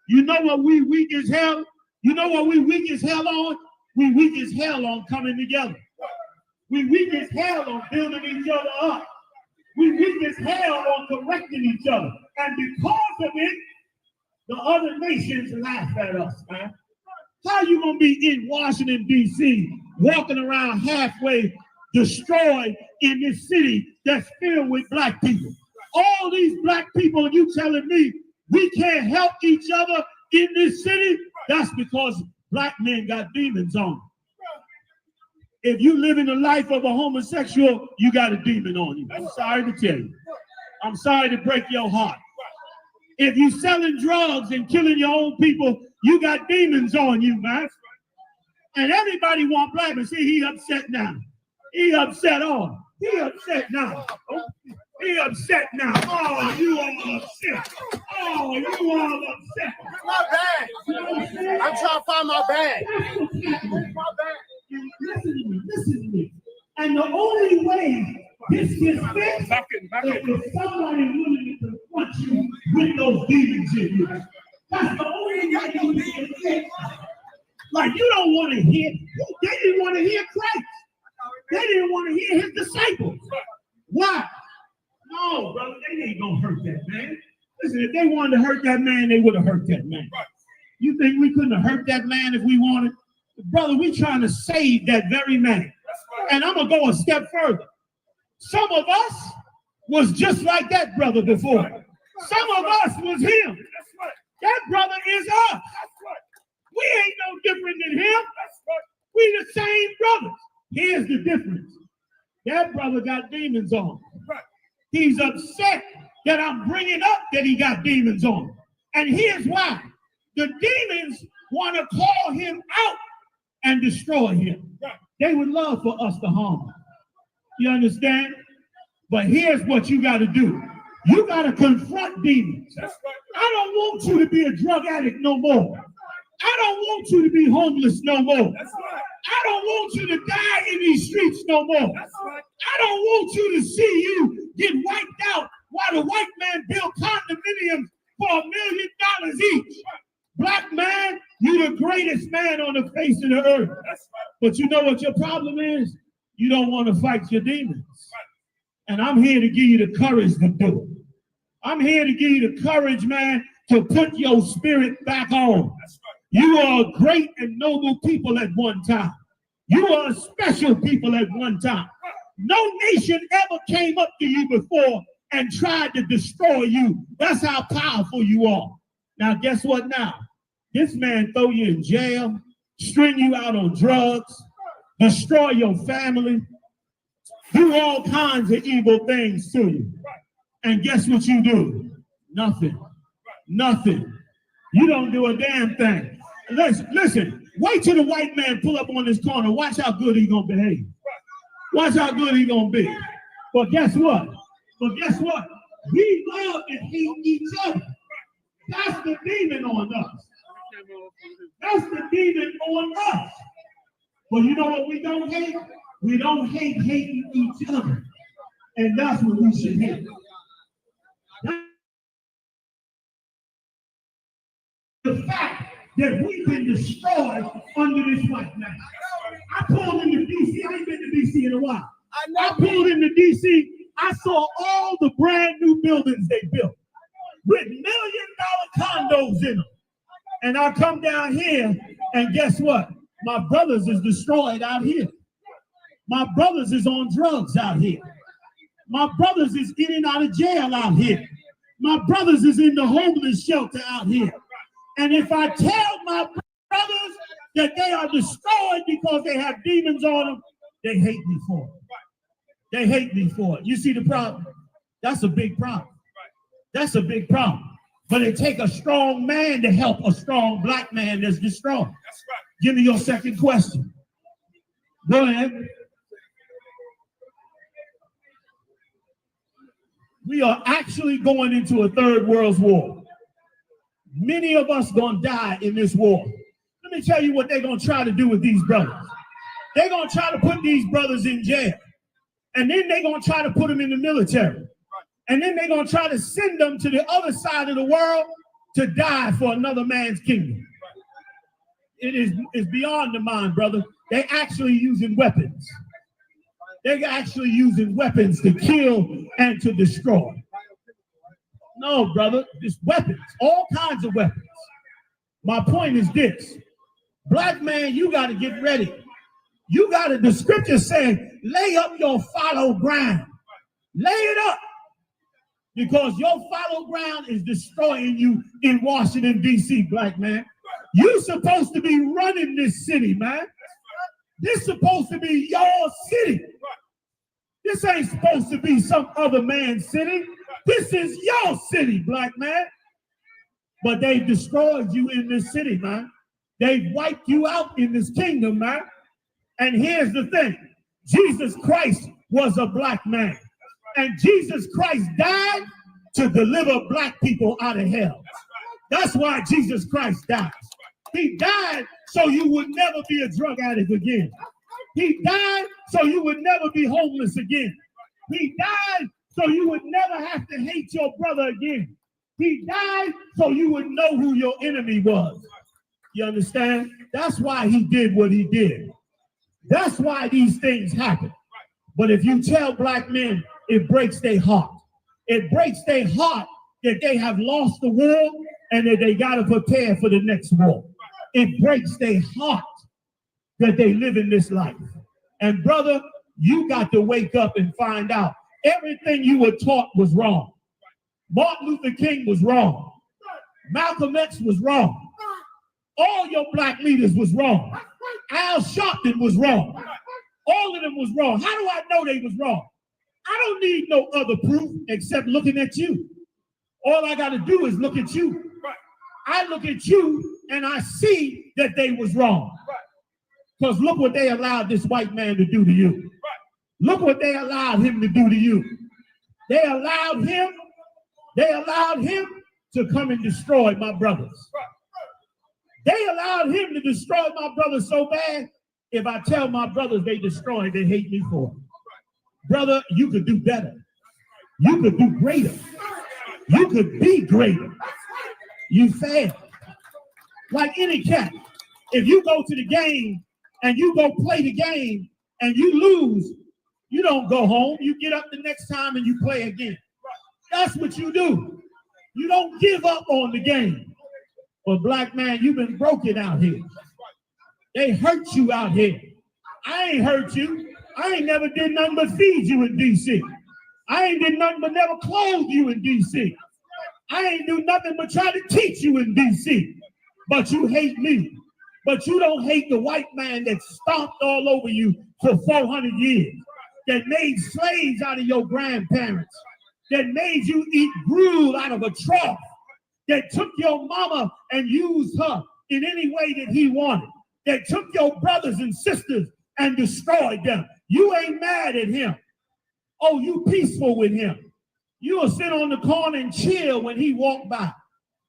You know what we weak as hell? You know what we weak as hell on? We weak as hell on coming together. We weak as hell on building each other up. We weak as hell on correcting each other. And because of it, the other nations laugh at us, man. How you gonna be in Washington, D.C., walking around halfway destroyed in this city that's filled with black people? All these black people, and you telling me we can't help each other in this city? That's because black men got demons on them. If you live in the life of a homosexual, you got a demon on you. I'm sorry to tell you. I'm sorry to break your heart. If you selling drugs and killing your own people, you got demons on you, man. And everybody want black men. See, he upset now. He upset all. He upset now. He upset now. Oh, you all upset. Oh, you all upset. My bag. I'm trying to find my bag. My bag. Listen to me. And the only way this gets fixed is if somebody willing to confront you with those demons in you. That's the only way you can fix. Like, you don't want to hear, they didn't want to hear Christ. They didn't want to hear his disciples. Why? No, brother, they ain't gonna hurt that man. Listen, if they wanted to hurt that man, they would have hurt that man. You think we couldn't have hurt that man if we wanted? Brother, we trying to save that very man. And I'm gonna go a step further. Some of us was just like that brother before. Some of us was him. That brother is us. We ain't no different than him. We the same brothers. Here's the difference. That brother got demons on. He's upset that I'm bringing up that he got demons on. And here's why. The demons want to call him out and destroy him. They would love for us to harm him. You understand? But here's what you got to do. You got to confront demons. I don't want you to be a drug addict no more. I don't want you to be homeless no more. I don't want you to die in these streets no more. I don't want you to see you get wiped out while the white man built condominiums for $1 million each. Black man, you're the greatest man on the face of the earth. But you know what your problem is? You don't want to fight your demons. And I'm here to give you the courage to do it. I'm here to give you the courage, man, to put your spirit back on. You are a great and noble people at one time. You are a special people at one time. No nation ever came up to you before and tried to destroy you. That's how powerful you are. Now, guess what now? This man throw you in jail, string you out on drugs, destroy your family, do all kinds of evil things to you. And guess what you do? Nothing. Nothing. You don't do a damn thing. Listen, wait till the white man pull up on this corner. Watch how good he's going to behave. Watch how good he's going to be. But guess what? We love and hate each other. That's the demon on us. That's the demon on us. But you know what we don't hate? We don't hate hating each other. And that's what we should hate. The fact that we've been destroyed under this white man. I pulled into D.C. I ain't been to D.C. in a while. I pulled into D.C. I saw all the brand new buildings they built with $1 million condos in them. And I come down here, and guess what? My brothers is destroyed out here. My brothers is on drugs out here. My brothers is getting out of jail out here. My brothers is in the homeless shelter out here. And if I tell my brothers that they are destroyed because they have demons on them, they hate me for it. They hate me for it. You see the problem? That's a big problem. That's a big problem. But it takes a strong man to help a strong black man that's destroyed. That's right. Give me your second question. Go ahead. We are actually going into a third world war. Many of us gonna die in this war. Let me tell you what they're gonna try to do with these brothers. They're gonna try to put these brothers in jail. And then they're gonna try to put them in the military. And then they're gonna try to send them to the other side of the world to die for another man's kingdom. It's beyond the mind, brother. They actually using weapons. They're actually using weapons to kill and to destroy. No, brother, it's weapons, all kinds of weapons. My point is this. Black man, you got to get ready. You got to, the scripture says, lay up your fallow ground. Lay it up. Because your fallow ground is destroying you in Washington, D.C., black man. You're supposed to be running this city, man. This is supposed to be your city. This ain't supposed to be some other man's city. This is your city, black man. But they've destroyed you in this city, man. They've wiped you out in this kingdom, man. And here's the thing. Jesus Christ was a black man. And Jesus Christ died to deliver black people out of hell. That's why Jesus Christ died. He died so you would never be a drug addict again. He died so you would never be homeless again. He died so you would never have to hate your brother again. He died so you would know who your enemy was. You understand? That's why he did what he did. That's why these things happen. But if you tell black men, it breaks their heart. It breaks their heart that they have lost the war and that they got to prepare for the next war. It breaks their heart that they live in this life. And brother, you got to wake up and find out everything you were taught was wrong. Martin Luther King was wrong. Malcolm X was wrong. All your black leaders was wrong. Al Sharpton was wrong. All of them was wrong. How do I know they was wrong? I don't need no other proof except looking at you. All I got to do is look at you. I look at you and I see that they was wrong. Because look what they allowed this white man to do to you. Look what they allowed him to do to you. They allowed him to come and destroy my brothers. They allowed him to destroy my brothers so bad, if I tell my brothers they destroy, they hate me for it. Brother, you could do better. You could do greater. You could be greater. You failed. Like any cat, if you go to the game and you go play the game and you lose, you don't go home. You get up the next time and you play again. That's what you do. You don't give up on the game. But black man, you've been broken out here. They hurt you out here. I ain't hurt you. I ain't never did nothing but feed you in D.C. I ain't did nothing but never clothe you in D.C. I ain't do nothing but try to teach you in D.C. But you hate me. But you don't hate the white man that stomped all over you for 400 years, that made slaves out of your grandparents, that made you eat gruel out of a trough, that took your mama and used her in any way that he wanted, that took your brothers and sisters and destroyed them. You ain't mad at him. Oh, you peaceful with him. You will sit on the corner and chill when he walk by.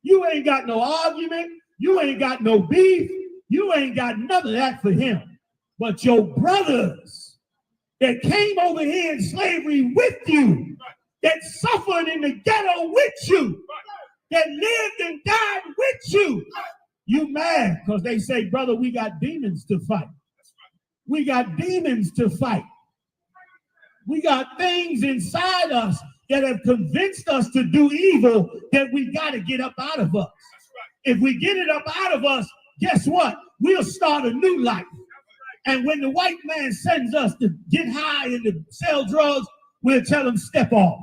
You ain't got no argument. You ain't got no beef. You ain't got none of that for him. But your brothers that came over here in slavery with you, that suffered in the ghetto with you, that lived and died with you, you mad because they say, brother, we got demons to fight. We got demons to fight. We got things inside us that have convinced us to do evil that we got to get up out of us. If we get it up out of us, guess what? We'll start a new life. And when the white man sends us to get high and to sell drugs, we'll tell him step off.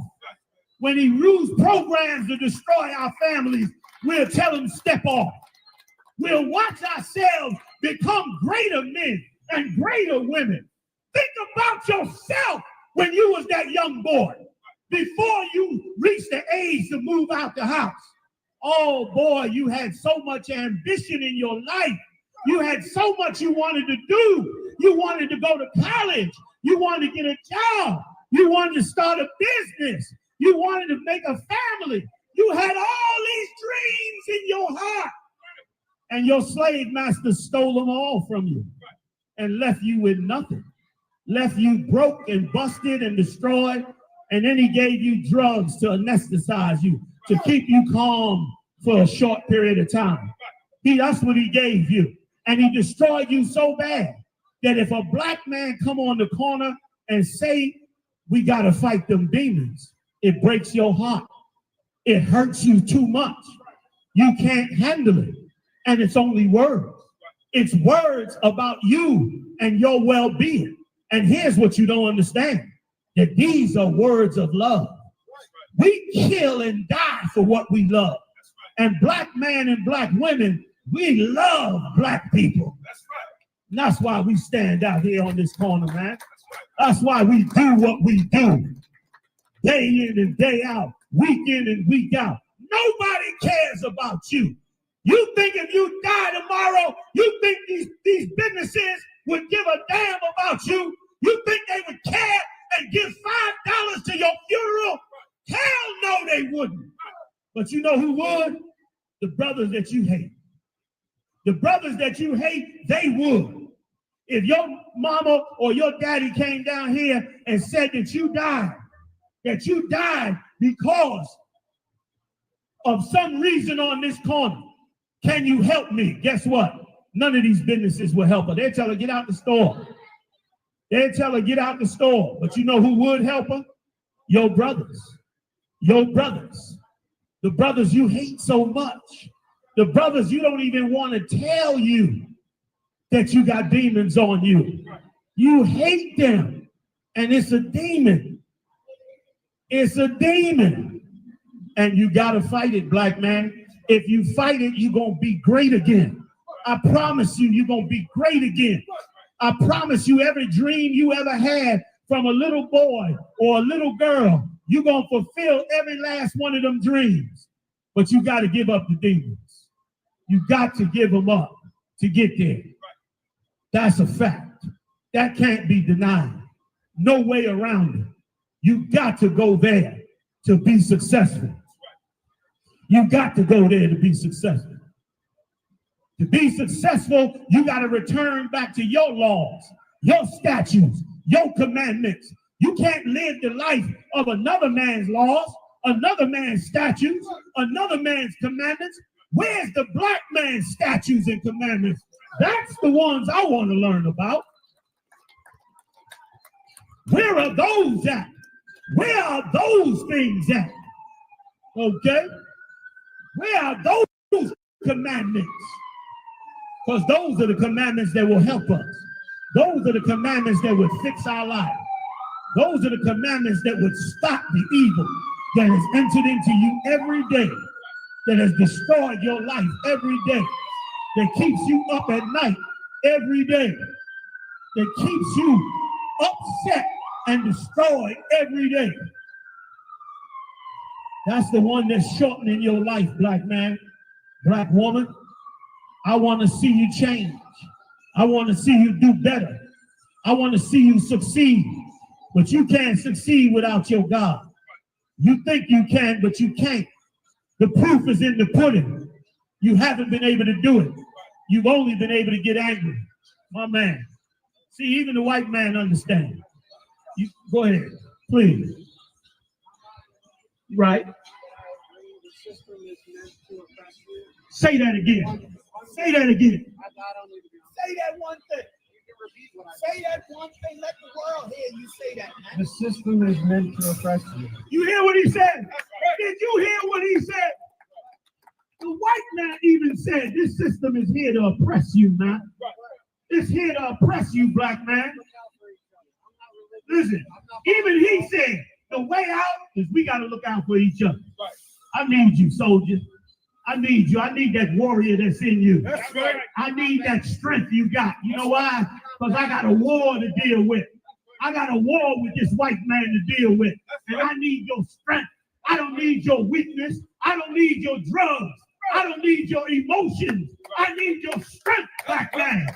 When he uses programs to destroy our families, we'll tell him step off. We'll watch ourselves become greater men and greater women. Think about yourself when you was that young boy, before you reached the age to move out the house. Oh boy, you had so much ambition in your life. You had so much you wanted to do. You wanted to go to college. You wanted to get a job. You wanted to start a business. You wanted to make a family. You had all these dreams in your heart. And your slave master stole them all from you and left you with nothing. Left you broke and busted and destroyed. And then he gave you drugs to anesthetize you, to keep you calm for a short period of time. That's what he gave you. And he destroyed you so bad that if a black man come on the corner and say, we got to fight them demons, it breaks your heart. It hurts you too much. You can't handle it. And it's only words. It's words about you and your well-being. And here's what you don't understand, that these are words of love. We kill and die for what we love. And black men and black women, we love black people. And that's why we stand out here on this corner, man. That's why we do what we do. Day in and day out, week in and week out. Nobody cares about you. You think if you die tomorrow, you think these businesses would give a damn about you? You think they would care and give $5 to your funeral? Hell no, they wouldn't. But you know who would? The brothers that you hate. The brothers that you hate, they would. If your mama or your daddy came down here and said that you died because of some reason on this corner, can you help me? Guess what? None of these businesses will help her. They'll tell her, get out the store. They'll tell her, get out the store. But you know who would help her? Your brothers. Your brothers. The brothers you hate so much. The brothers you don't even want to tell you that you got demons on you. You hate them. And it's a demon. It's a demon. And you got to fight it, black man. If you fight it, you're going to be great again. I promise you, you're going to be great again. I promise you, every dream you ever had from a little boy or a little girl, you're going to fulfill every last one of them dreams. But you got to give up the demons. You got to give them up to get there. That's a fact. That can't be denied. No way around it. You got to go there to be successful. You got to go there to be successful. To be successful, you got to return back to your laws, your statutes, your commandments. You can't live the life of another man's laws, another man's statutes, another man's commandments. Where's the black man's statutes and commandments? That's the ones I want to learn about. Where are those at? Where are those things at? Okay? Where are those commandments? Because those are the commandments that will help us. Those are the commandments that would fix our life. Those are the commandments that would stop the evil that has entered into you every day, that has destroyed your life every day, that keeps you up at night every day, that keeps you upset and destroyed every day. That's the one that's shortening your life, black man, black woman. I want to see you change. I want to see you do better. I want to see you succeed. But you can't succeed without your God. You think you can, but you can't. The proof is in the pudding. You haven't been able to do it. You've only been able to get angry. My man. See, even the white man understands. You go ahead, please. Right. Say that again. Say that again. Say that one thing. Say that one thing. Let the world hear you say that, man. The system is meant to oppress you. You hear what he said? Did you hear what he said? The white man even said this system is here to oppress you, man. It's here to oppress you, black man. Listen, even he said the way out is we got to look out for each other. I need you, soldiers. I need you. I need that warrior that's in you. That's right. I need that strength you got. You know why? Because I got a war to deal with. I got a war with this white man to deal with. And I need your strength. I don't need your weakness. I don't need your drugs. I don't need your emotions. I need your strength, black man,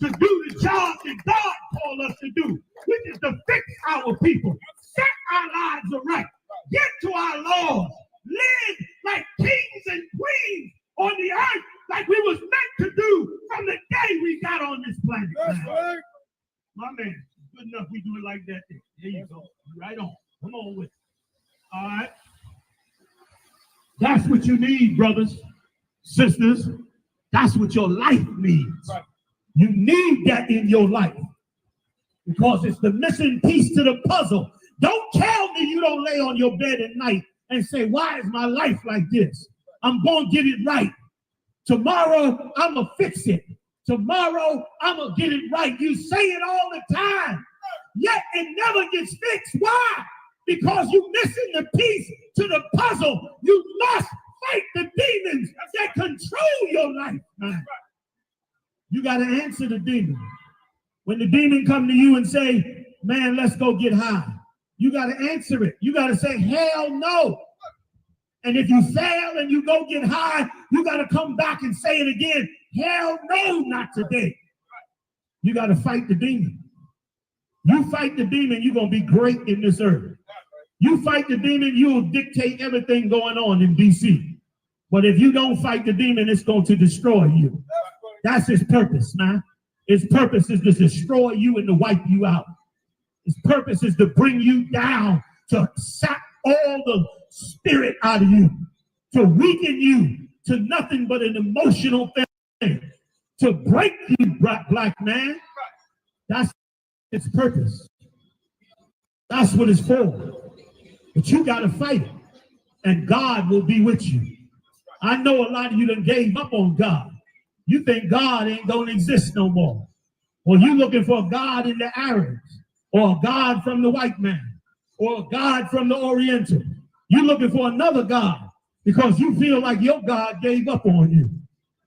to do the job that God called us to do, which is to fix our people, set our lives aright, get to our laws, live like kings and queens on the earth like we was meant to do from the day we got on this planet. That's right. My man, good enough we do it like that. There you go. Right on. Come on with it. All right. That's what you need, brothers, sisters. That's what your life needs. You need that in your life because it's the missing piece to the puzzle. Don't tell me you don't lay on your bed at night and say, why is my life like this? I'm going to get it right. Tomorrow, I'm going to fix it. Tomorrow, I'm going to get it right. You say it all the time, yet it never gets fixed. Why? Because you're missing the piece to the puzzle. You must fight the demons that control your life. Man. You got to answer the demon. When the demon come to you and say, man, let's go get high, you got to answer it. You got to say, hell no. And if you fail and you go get high, you got to come back and say it again. Hell no, not today. You got to fight the demon. You fight the demon, you're going to be great in this earth. You fight the demon, you'll dictate everything going on in D.C. But if you don't fight the demon, it's going to destroy you. That's his purpose, man. His purpose is to destroy you and to wipe you out. His purpose is to bring you down, to sap all the spirit out of you, to weaken you to nothing but an emotional thing, to break you, black man. That's its purpose. That's what it's for. But you got to fight it, and God will be with you. I know a lot of you done gave up on God. You think God ain't going to exist no more. Or you looking for a God in the Arabs, or a God from the white man, or a God from the Oriental. You're looking for another God because you feel like your God gave up on you.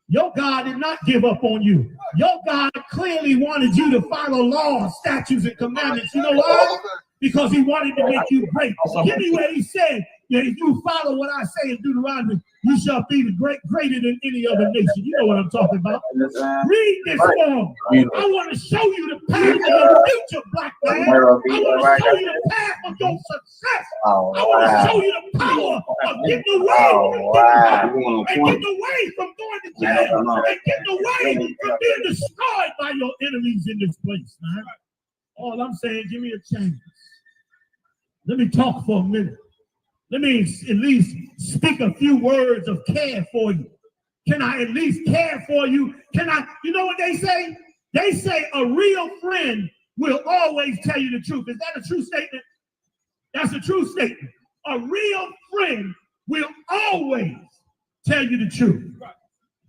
Your God did not give up on you. Your God clearly wanted you to follow laws, statutes, and commandments. You know why? Because he wanted to make you great. Give me where he said that if you follow what I say in Deuteronomy, you shall be greater than any other nation. You know what I'm talking about. Read this form. I want to show you the path of your future, black man. I want to show you the path of your success. I want to show you the power of getting away and getting away from going to jail and getting away from being destroyed by your enemies in this place, man. All I'm saying, give me a chance. Let me talk for a minute. Let me at least speak a few words of care for you. Can I at least care for you? Can I, you know what they say? They say a real friend will always tell you the truth. Is that a true statement? That's a true statement. A real friend will always tell you the truth.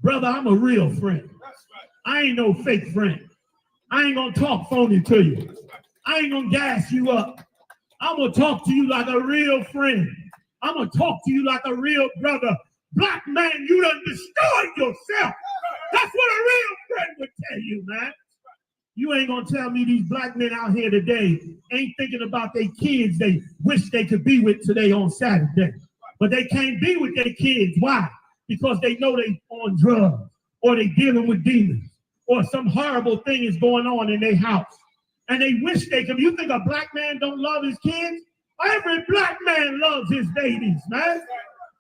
Brother, I'm a real friend. I ain't no fake friend. I ain't gonna talk phony to you. I ain't gonna gas you up. I'm gonna talk to you like a real friend. I'm gonna talk to you like a real brother. Black man, you done destroyed yourself. That's what a real friend would tell you, man. You ain't gonna tell me these black men out here today ain't thinking about their kids they wish they could be with today on Saturday. But they can't be with their kids. Why? Because they know they on drugs, or they dealing with demons, or some horrible thing is going on in their house. And they wish they could. You think a black man don't love his kids? Every black man loves his babies, man.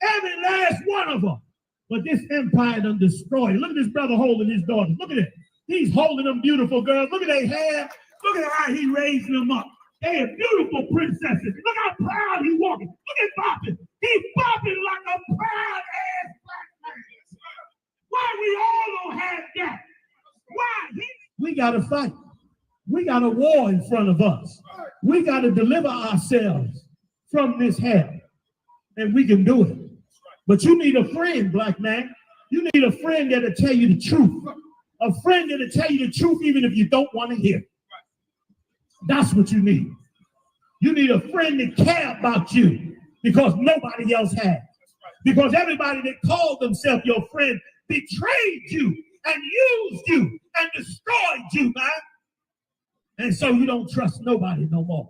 Every last one of them. But this empire done destroyed. Look at this brother holding his daughters. Look at it. He's holding them beautiful girls. Look at their hair. Look at how he raised them up. They are beautiful princesses. Look how proud he walking. Look at bopping. He's bopping like a proud ass black man. Why we all don't have that? Why? We got to fight. We got a war in front of us. We got to deliver ourselves from this hell. And we can do it. But you need a friend, black man. You need a friend that'll tell you the truth. A friend that'll tell you the truth even if you don't want to hear it. That's what you need. You need a friend that cares about you because nobody else has. Because everybody that called themselves your friend betrayed you and used you and destroyed you, man. And so you don't trust nobody no more.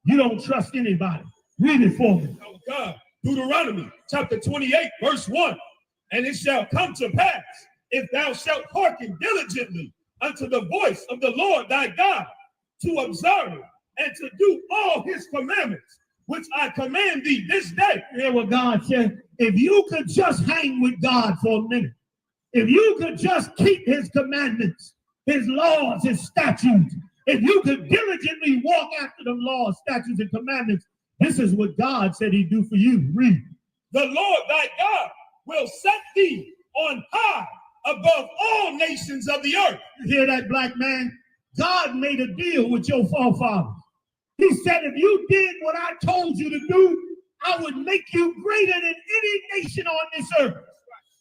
You don't trust anybody. Read it for me. Oh God, Deuteronomy chapter 28, verse 1. And it shall come to pass, if thou shalt hearken diligently unto the voice of the Lord thy God, to observe and to do all his commandments, which I command thee this day. Hear what God said. If you could just hang with God for a minute, if you could just keep his commandments, his laws, his statutes, if you could diligently walk after them laws, statutes, and commandments, this is what God said he'd do for you. Read. the Lord thy God will set thee on high above all nations of the earth. You hear that, black man? God made a deal with your forefathers. He said, if you did what I told you to do, I would make you greater than any nation on this earth.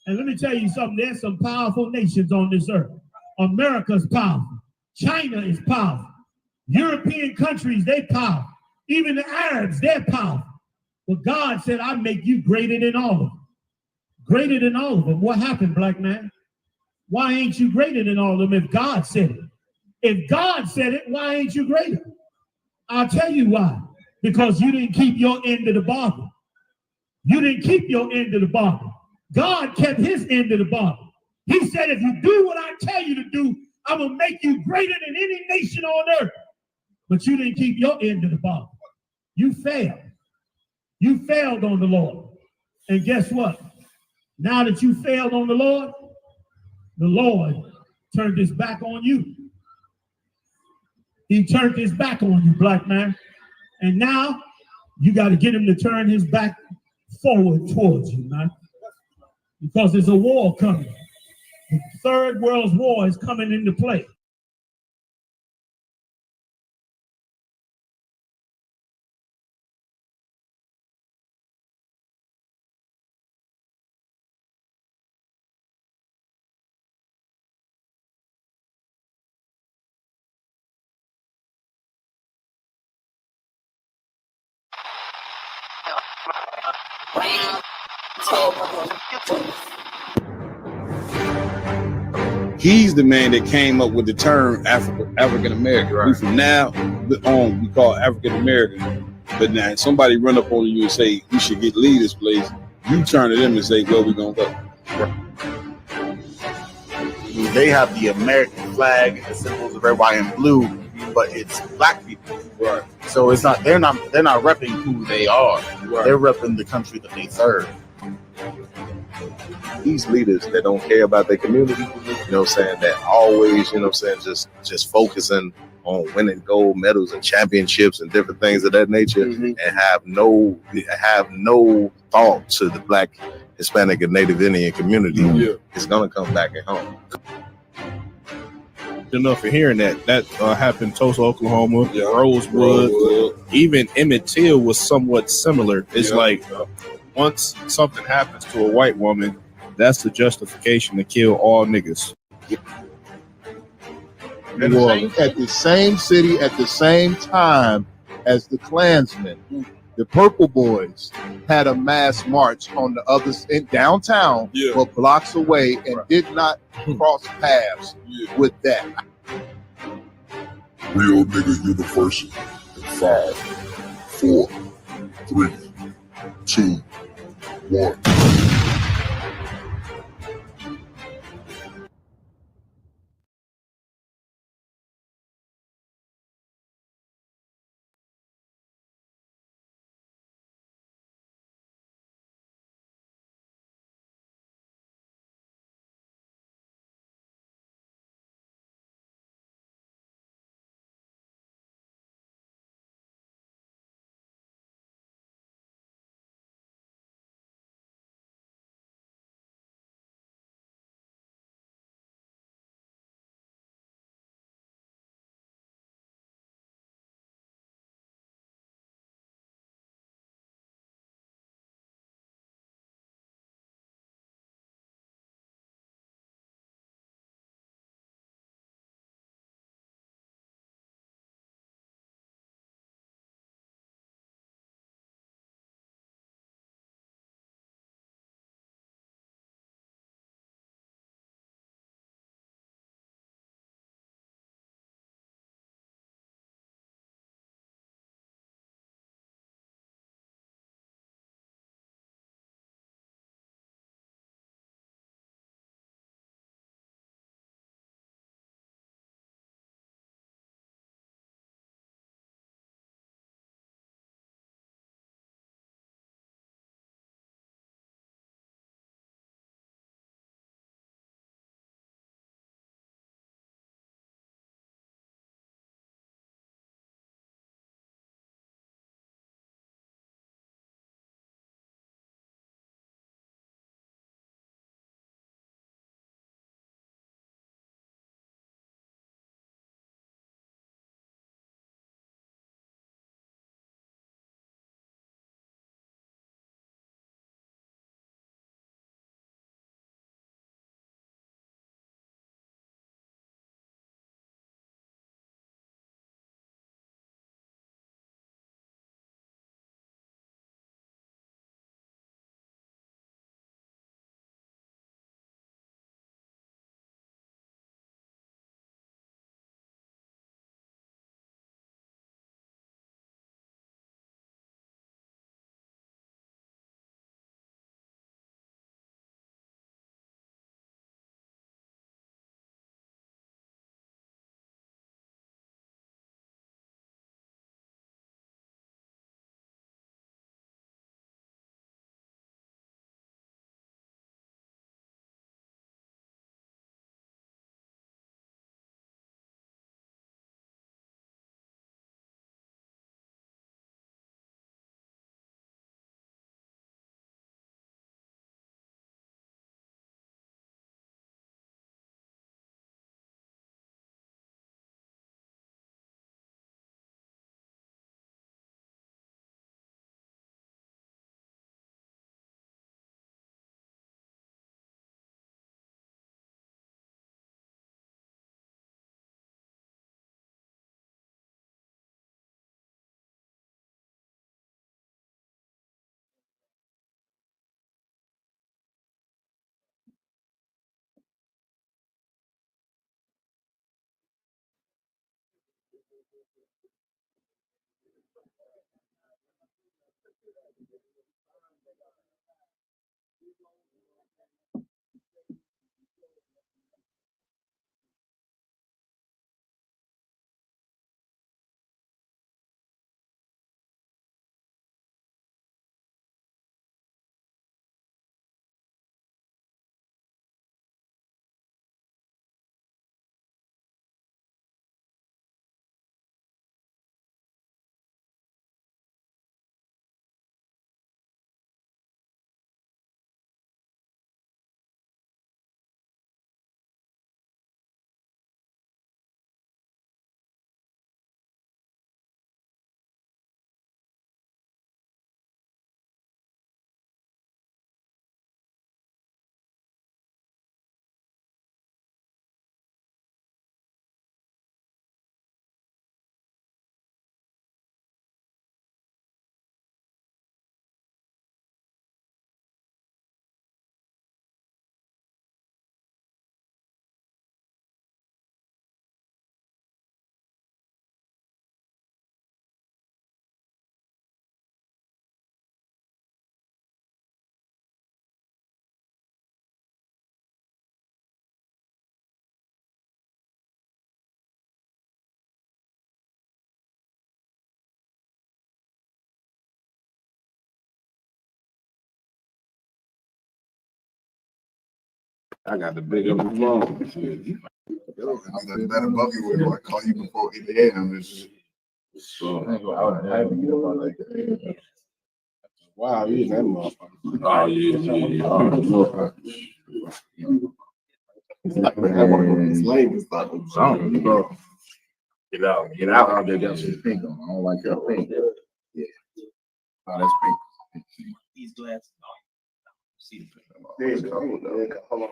And let me tell you something, there's some powerful nations on this earth. America's powerful. China is powerful. European countries, they powerful. Even the Arabs, they're powerful. But God said, I make you greater than all of them. Greater than all of them. What happened, black man? Why ain't you greater than all of them if God said it? If God said it, why ain't you greater? I'll tell you why. Because you didn't keep your end of the bargain. You didn't keep your end of the bargain. God kept his end of the bargain. He said, if you do what I tell you to do, I'm going to make you greater than any nation on earth. But you didn't keep your end of the bargain. You failed. You failed on the Lord. And guess what? Now that you failed on the Lord turned his back on you. He turned his back on you, black man. And now you got to get him to turn his back forward towards you, man. Because there's a war coming. The Third World War is coming into play. He's the man that came up with the term African American. Right. We from now on we call African American. But now somebody run up on you and say you should leave this place, you turn to them and say, where we gonna go? Right. They have the American flag and the symbols of red, white, and blue, but it's black people. Right. So it's not they're not repping who they are. Right. They're repping the country that they serve. These leaders that don't care about their community, you know what I'm saying, that always, you know what I'm saying, just focusing on winning gold medals and championships and different things of that nature, and have no thought to the Black, Hispanic, and Native Indian community. It's gonna come back at home. Enough for hearing that happened in Tulsa, Oklahoma, Rosewood, even Emmett Till was somewhat similar. It's like once something happens to a white woman, that's the justification to kill all niggas. At the same city, at the same time as the Klansmen, the Purple Boys had a mass march on the other in downtown, but blocks away, and did not cross paths with that. Real Nigga University in 5, 4, 3, 2, 1. I got the big up phone. I better bug you with it. I call you before 8 a.m. Wow, you that motherfucker. Oh, yeah. I want to go to the slave and stuff. Bro. Get out. They got some pink on. I don't like your pink. Yeah. Oh, that's pink. These glasses. See the pink. There you go. Hold on.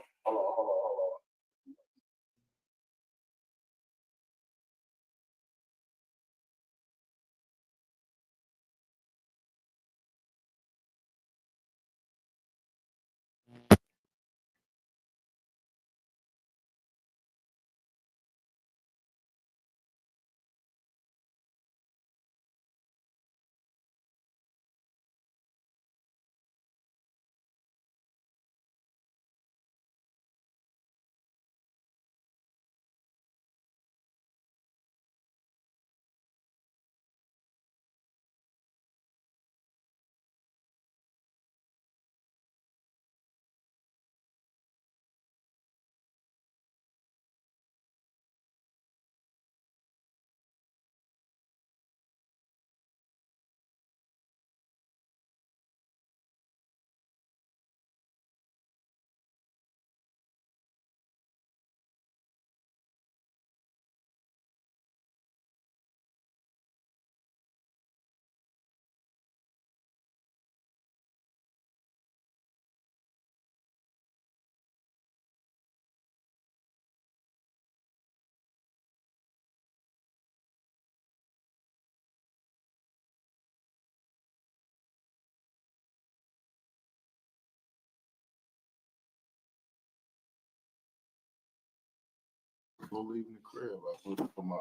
Before leaving the crib, I put my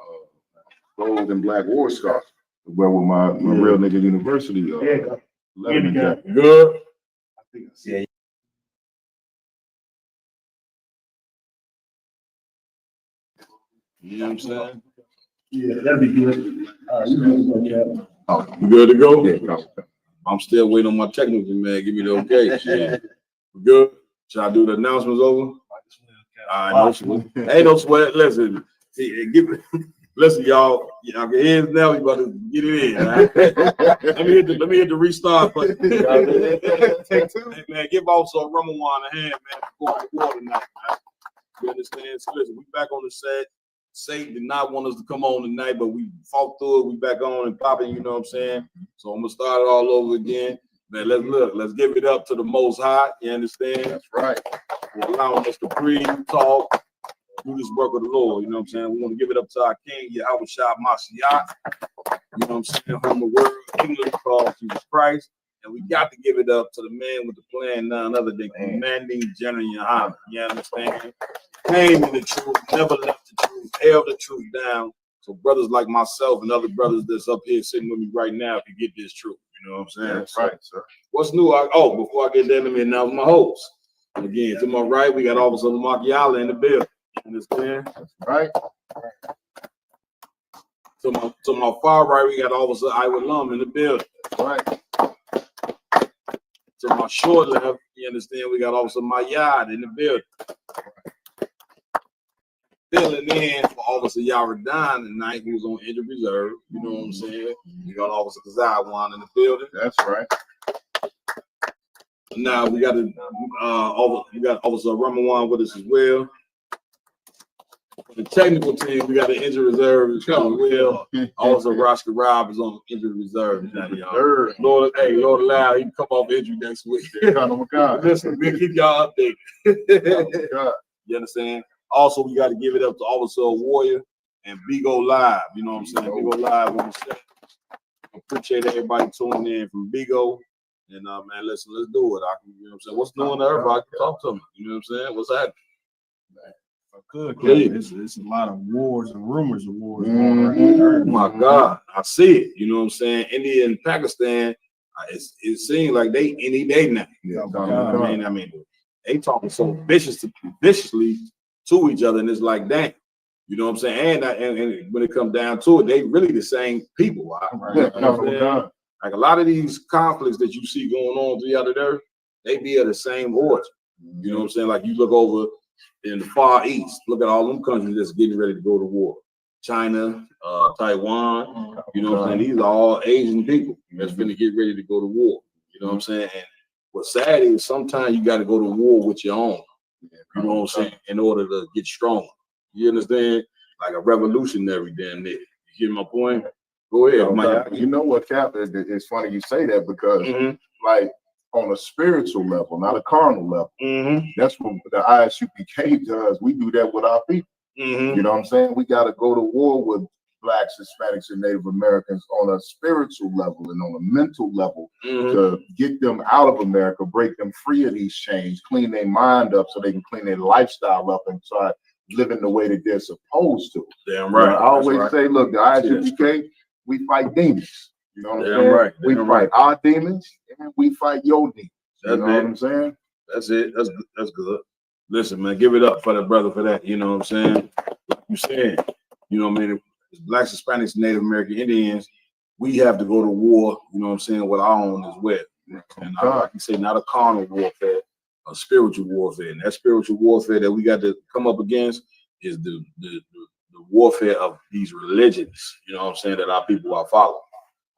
gold and black war scarf to wear with my real nigga university. Letterman jacket. Good. I think I see. You know what I'm saying? Yeah, that'd be good. You good to go? Yeah. I'm still waiting on my technical man. Give me the okay. Yeah. We good? Should I do the announcements over? No sweat. Ain't no sweat. Listen, listen, y'all. Y'all can hear it now. We about to get it in. Right? let me hit the restart button. Take two. Hey, man, give also a rum and wine a hand, man. Before the water tonight, man. You understand? So listen, we back on the set. Satan did not want us to come on tonight, but we fought through it. We back on and popping. You know what I'm saying? So I'm gonna start it all over again. Man, let's give it up to the Most High. You understand? That's right. For allowing us to breathe, talk, do this work of the Lord. You know what I'm saying? We want to give it up to our King, Yahweh Shah Mashiach. You know what I'm saying? From the word, English called Jesus Christ. And we got to give it up to the man with the plan, none other than commanding General Yohana. You understand? Came in the truth, never left the truth, held the truth down So brothers like myself and other brothers that's up here sitting with me right now can get this truth. You know what I'm saying? That's right, sir. What's new? Before I get there, let me announce my host. Again, to my right, we got Officer Makiala in the building. You understand? That's right. To my far right, we got Officer Iowa Lum in the building. That's right. To my short left, you understand, we got Officer Mayad in the building. Filling in for Officer Yaradan tonight, who's on injured reserve. You know what I'm saying? We got Officer Kazaiwan in the building. That's right. Now we got Officer Ramawan with us as well. For the technical team, we got the injured reserve as well. Officer Rashka Rob is on injured reserve now, y'all. Lord allow he can come off injury next week. Listen, we'll keep y'all updated. You understand? Also, we got to give it up to Officer Warrior and Bigo Live. You know what I'm saying? Bigo Live on the set. Appreciate everybody tuning in from Bigo. And man, let's do it. You know what I'm saying? What's new on everybody? Talk to me. You know what I'm saying? What's happening? It's a lot of wars and rumors of wars going around. Oh my God, I see it. You know what I'm saying? India and Pakistan, it seems like they any day now. Yeah, I mean, they talking so viciously to each other, and it's like, damn. You know what I'm saying? And when it comes down to it, they really the same people. Like a lot of these conflicts that you see going on throughout the earth, they be of the same origin. You know what I'm saying? Like you look over in the Far East, look at all them countries that's getting ready to go to war. China, Taiwan, you know what I'm saying? These are all Asian people that's going to get ready to go to war. You know what I'm saying? And what's sad is sometimes you got to go to war with your own. You know what I'm saying? In order to get stronger. You understand? Like a revolutionary damn near. You hear my point? Go ahead. You know what, Cap? It's funny you say that because, like, on a spiritual level, not a carnal level, that's what the ISUPK does. We do that with our people. You know what I'm saying? We got to go to war with Blacks, Hispanics, and Native Americans on a spiritual level and on a mental level to get them out of America, break them free of these chains, clean their mind up so they can clean their lifestyle up and start living the way that they're supposed to. Damn right. I always say, look, the ISUPK, we fight demons. You know what I'm saying? Right. We fight our demons and we fight your demons. You know what I'm saying? That's it. That's good. Listen, man, give it up for the brother for that. You know what I'm saying? Like you said, you know what I mean? Blacks, Hispanics, Native American Indians, we have to go to war, you know what I'm saying, with our own as well. And like you say, not a carnal warfare, a spiritual warfare. And that spiritual warfare that we got to come up against is the warfare of these religions, you know what I'm saying, that our people are following.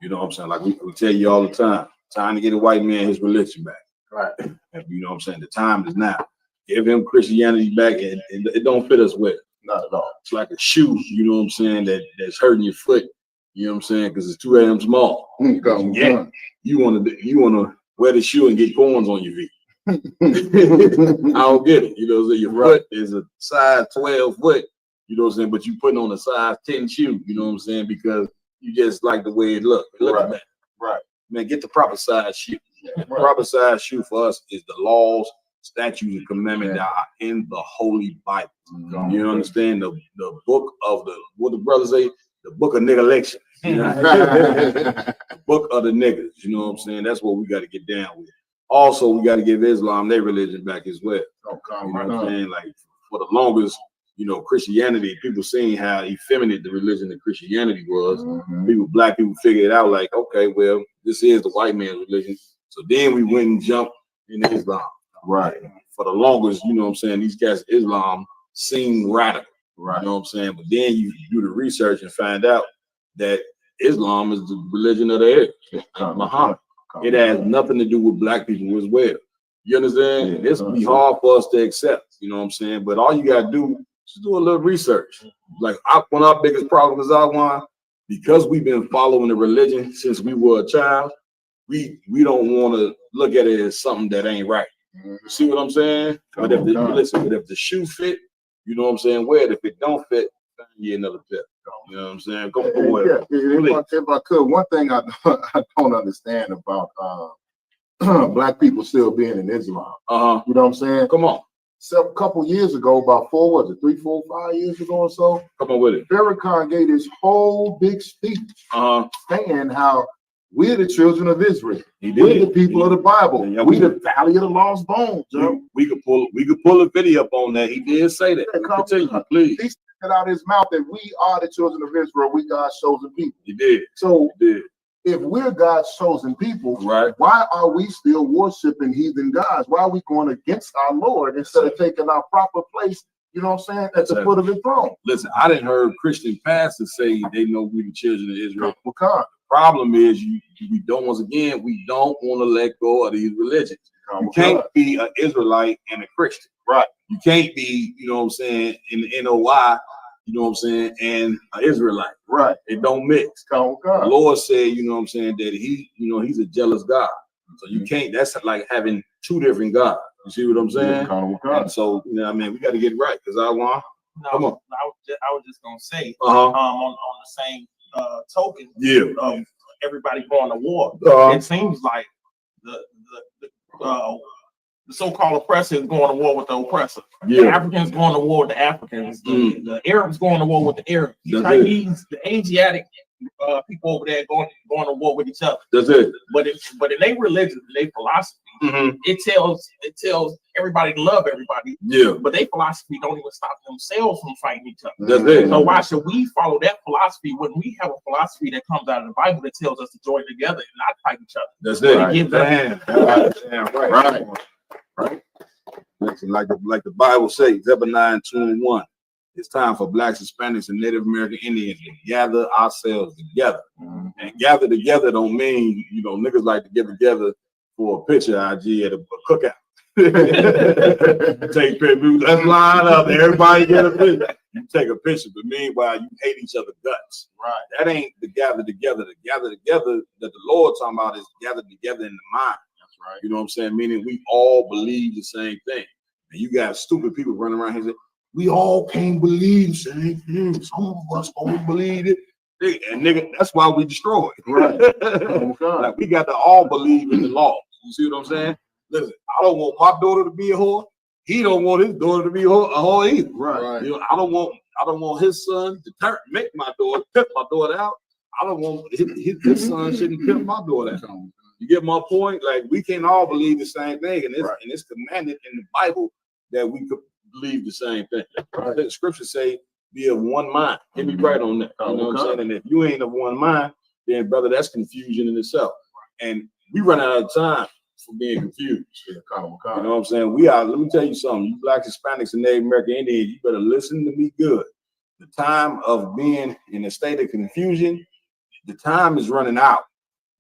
You know what I'm saying? Like we tell you all the time to get a white man his religion back. Right. And you know what I'm saying? The time is now. Give him Christianity back, and it don't fit us well. Not at all. It's like a shoe, you know what I'm saying, that's hurting your foot. You know what I'm saying? Because it's too damn small. Yeah. You wanna wear the shoe and get corns on your feet. I don't get it. You know what I'm saying? Your foot is a size 12 foot, you know what I'm saying, but you putting on a size 10 shoe, you know what I'm saying, because you just like the way it looks. Right. Man, get the proper size shoe. The proper size shoe for us is the laws, statutes, and commandments that are in the Holy Bible. You understand? The book of what the brothers say, the book of nigga election. You know? The book of the niggas. You know what I'm saying? That's what we got to get down with. Also, we got to give Islam their religion back as well. You know what I'm saying? Like for the longest, you know, Christianity, people seeing how effeminate the religion of Christianity was. Black people figured it out like, okay, well, this is the white man's religion. So then we went and jumped into Islam. Right. For the longest, you know what I'm saying, these guys, Islam seemed radical. Right. You know what I'm saying? But then you do the research and find out that Islam is the religion of the earth. Muhammad. It has nothing to do with black people as well. You understand? This would be hard for us to accept. You know what I'm saying? But all you gotta do is do a little research. Like one of our biggest problems is because we've been following the religion since we were a child, we don't want to look at it as something that ain't right. See what I'm saying? But if the shoe fit, you know what I'm saying, wear it. If it don't fit, you another fit. You know what I'm saying? Go for it. If I could, one thing I don't understand about black people still being in Islam. You know what I'm saying? Come on. So a couple years ago, about 3, 4, 5 years ago or so. Come on with it. Farrakhan gave this whole big speech saying how we're the children of Israel. We're the people of the Bible. Yeah, we the valley of the lost bones. We could pull a video up on that. He did say that. Continue, please. He said out his mouth that we are the children of Israel. We God's chosen people. He did. So he did. If we're God's chosen people, right? Why are we still worshiping heathen gods? Why are we going against our Lord instead of taking our proper place? You know what I'm saying? At the foot of his throne. Listen, I didn't heard Christian pastors say they know we the children of Israel. The problem is we don't want to let go of these religions. You can't be an Israelite and a Christian. Right. You can't be, you know what I'm saying, in the NOI, you know what I'm saying, and an Israelite. Right. It don't mix. The Lord said, you know what I'm saying, that he's a jealous God. So you can't, that's like having two different gods. You see what I'm saying? And so, you know what I mean, we got to get right, because come on. I was just gonna say, on the same token, of everybody going to war. It seems like the so-called oppressor is going to war with the oppressor. The Africans going to war with the Africans. The Arabs going to war with the Arabs. The Chinese, the Asiatic people over there going to war with each other. That's it. But in their religion, their philosophy, it tells everybody to love everybody. Yeah. But their philosophy don't even stop themselves from fighting each other. That's it. So why should we follow that philosophy when we have a philosophy that comes out of the Bible that tells us to join together and not fight each other? That's it. Right. Like the Bible says, Zephaniah 2:1. It's time for Blacks, Hispanics, and Native American Indians to gather ourselves together. And gather together don't mean, niggas like to get together for a picture IG at a cookout. Take pictures. Let's line up. Everybody get a picture. You take a picture, but meanwhile you hate each other's guts. Right. That ain't the gather together. The gather together that the Lord talking about is gather together in the mind. That's right. You know what I'm saying? Meaning we all believe the same thing. And you got stupid people running around here saying, we all can't believe the same thing. Some of us only believe it. And nigga, that's why we destroy it. Right. Like we got to all believe in the law. You see what I'm saying? Listen, I don't want my daughter to be a whore. He don't want his daughter to be a whore either. Right. I don't want his son to make my daughter pimp my daughter out. I don't want his son shouldn't pimp my daughter out. You get my point? Like we can all believe the same thing, and it's commanded in the Bible that we could believe the same thing. Right. The scripture say, be of one mind. Get me right on that. You know what I'm saying? And if you ain't of one mind, then brother, that's confusion in itself. And we run out of time for being confused. You know what I'm saying? Let me tell you something. You Blacks, Hispanics, and Native American Indians, you better listen to me good. The time of being in a state of confusion, the time is running out.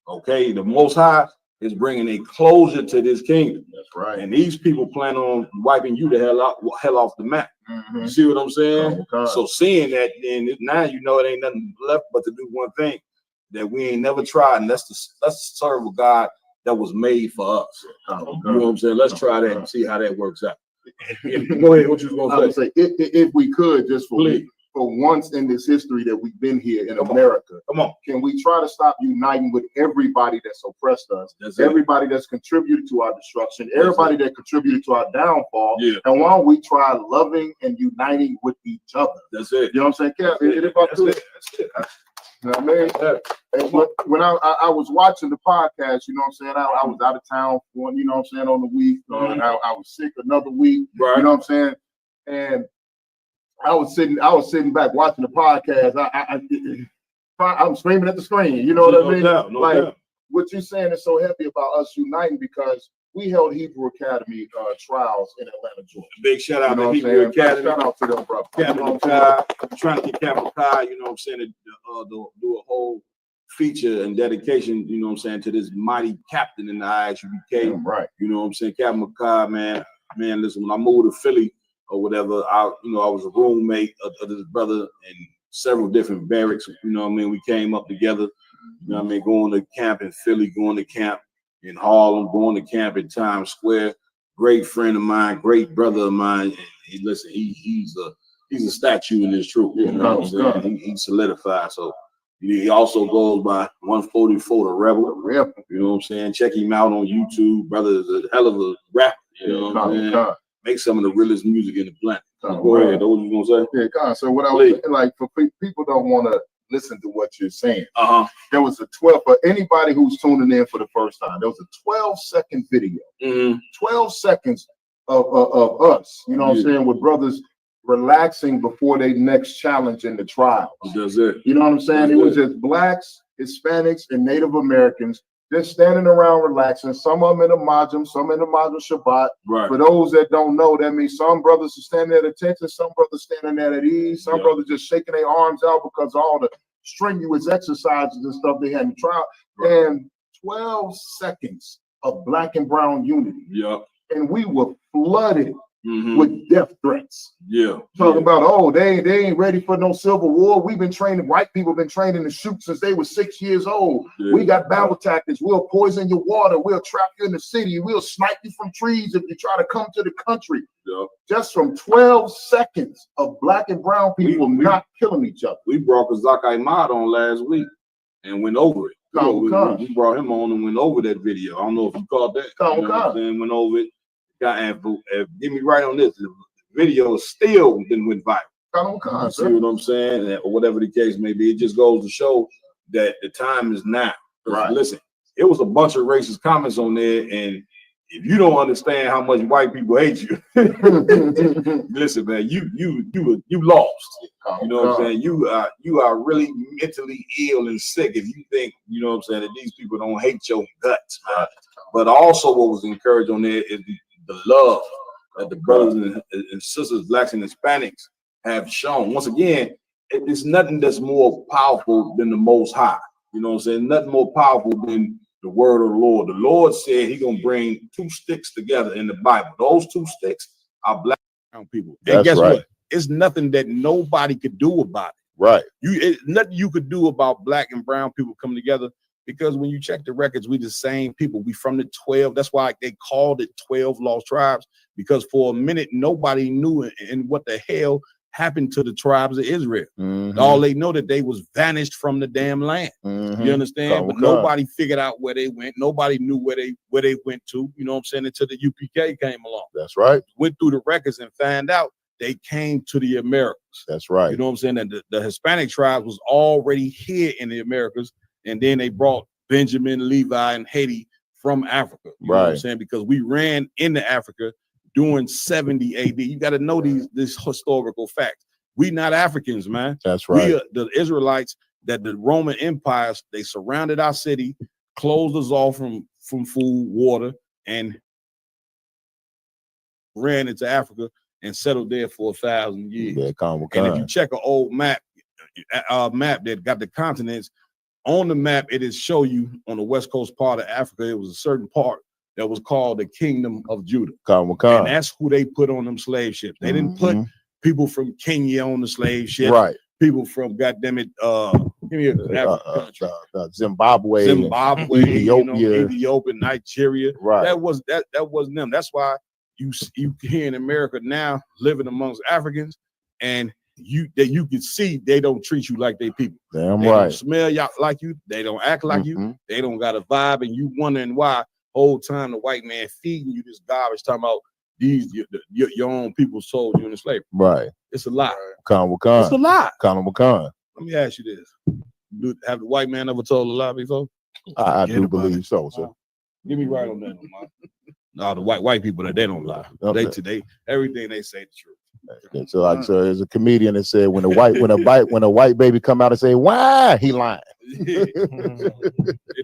Okay? The Most High is bringing a closure to this kingdom. That's right. And these people plan on wiping you the hell off the map. You see what I'm saying? So seeing that, then now it ain't nothing left but to do one thing that we ain't never tried, and that's to serve a God that was made for us. You know what I'm saying? Let's try that and see how that works out. Go ahead. What you was gonna say? If we could, just for once in this history that we've been here in America, come on, can we try to stop uniting with everybody that's oppressed us, everybody that's contributed to our destruction, everybody that contributed to our downfall, and why don't we try loving and uniting with each other? That's it. You know what I'm saying? That's it. You know what I mean? When I was watching the podcast, you know what I'm saying? I was out of town for, you know what I'm saying, on the week. And I was sick another week. Right. You know what I'm saying? And I was sitting back watching the podcast. I'm screaming at the screen. You know what I mean? No doubt. What you're saying is so happy about us uniting because we held Hebrew Academy trials in Atlanta, Georgia. Big shout out to Hebrew Academy. Shout out to them, bro. I'm trying to get Capital Kai, you know what I'm saying, to do a whole feature and dedication, you know what I'm saying, to this mighty captain in the IHUBK. Right. You know what I'm saying? Captain Kai, man, listen, when I moved to Philly or whatever, I was a roommate of this brother in several different barracks. You know what I mean? We came up together, you know what I mean, going to camp in Philly, going to camp in Harlem, going to camp in Times Square. Great friend of mine, great brother of mine. And he's a statue in this truth. You know what I'm saying? He's solidified. So he also goes by 144 the Rebel. You know what I'm saying? Check him out on YouTube. Brother is a hell of a rapper. You know what I'm saying? make some of the realest music in the planet. Go ahead. What you gonna say? Yeah, God. So what I was saying, like, for people don't want to listen to what you're saying. There was a 12 for anybody who's tuning in for the first time. There was a 12-second video, 12 seconds of us. You know what I'm saying, with brothers relaxing before their next challenge in the trials. That's it. You know what I'm saying? It was just blacks, Hispanics, and Native Americans just standing around relaxing. Some of them in the Majum, some in the Majum Shabbat. Right. For those that don't know, that means some brothers are standing at attention, some brothers standing there at ease, some brothers just shaking their arms out because of all the strenuous exercises and stuff they had in trial. And 12 seconds of black and brown unity. And we were flooded with death threats. Talking about, oh, they ain't ready for no civil war. We've been training, white people been training to shoot since they were 6 years old. We got battle tactics. We'll poison your water. We'll trap you in the city. We'll snipe you from trees if you try to come to the country. Just from 12 seconds of black and brown people not killing each other. We brought Kazak Ahmad on last week and went over it. We brought him on and went over that video. I don't know if you caught that. You know what I'm saying? Went over it. And get me right on this. The video still then went viral. See what I'm saying? Or whatever the case may be. It just goes to show that the time is now. Listen, it was a bunch of racist comments on there, and if you don't understand how much white people hate you, listen, man, you lost. You know what I'm saying? You are really mentally ill and sick if you think, you know what I'm saying, that these people don't hate your guts, man. But also what was encouraged on there is the love that the brothers and sisters, blacks and Hispanics, have shown. Once again, it's nothing that's more powerful than the Most High. You know what I'm saying? Nothing more powerful than the word of the Lord. The Lord said He's gonna bring two sticks together in the Bible. Those two sticks are black and brown people. And guess what? It's nothing that nobody could do about it. It's nothing you could do about black and brown people coming together. Because when you check the records, we the same people. We from the 12. That's why they called it 12 lost tribes, because for a minute, nobody knew and what the hell happened to the tribes of Israel. All they know that they was vanished from the damn land. You understand? But nobody figured out where they went. Nobody knew where they went to, you know what I'm saying, until the UPK came along. That's right. Went through the records and found out they came to the Americas. That's right. You know what I'm saying? And the Hispanic tribes was already here in the Americas. And then they brought Benjamin, Levi, and Haiti from Africa. You know what I'm saying? Because we ran into Africa during 70 AD. You got to know this historical fact. We not Africans, man. That's right. We are the Israelites that the Roman empires, they surrounded our city, closed us off from food, water, and ran into Africa and settled there for 1,000 years. And if you check an old map that got the continents, on the map, it is show you on the west coast part of Africa, it was a certain part that was called the Kingdom of Judah. And that's who they put on them slave ships. They didn't put people from Kenya on the slave ship. People from, goddammit, Zimbabwe, Ethiopia, Nigeria. That wasn't them. That's why you here in America now living amongst Africans, and you can see they don't treat you like they people. They don't smell y'all like you. They don't act like you. They don't got a vibe, and you wondering why whole time the white man feeding you this garbage, talking about your own people sold you into slavery. It's a lie. It's a lie. Let me ask you this: have the white man ever told a lie before? I do believe so, sir. Give me right on that, man. No, the white people they don't lie. They everything they say the truth. So like, so there's a comedian that said when a white baby come out and say why, he lying. It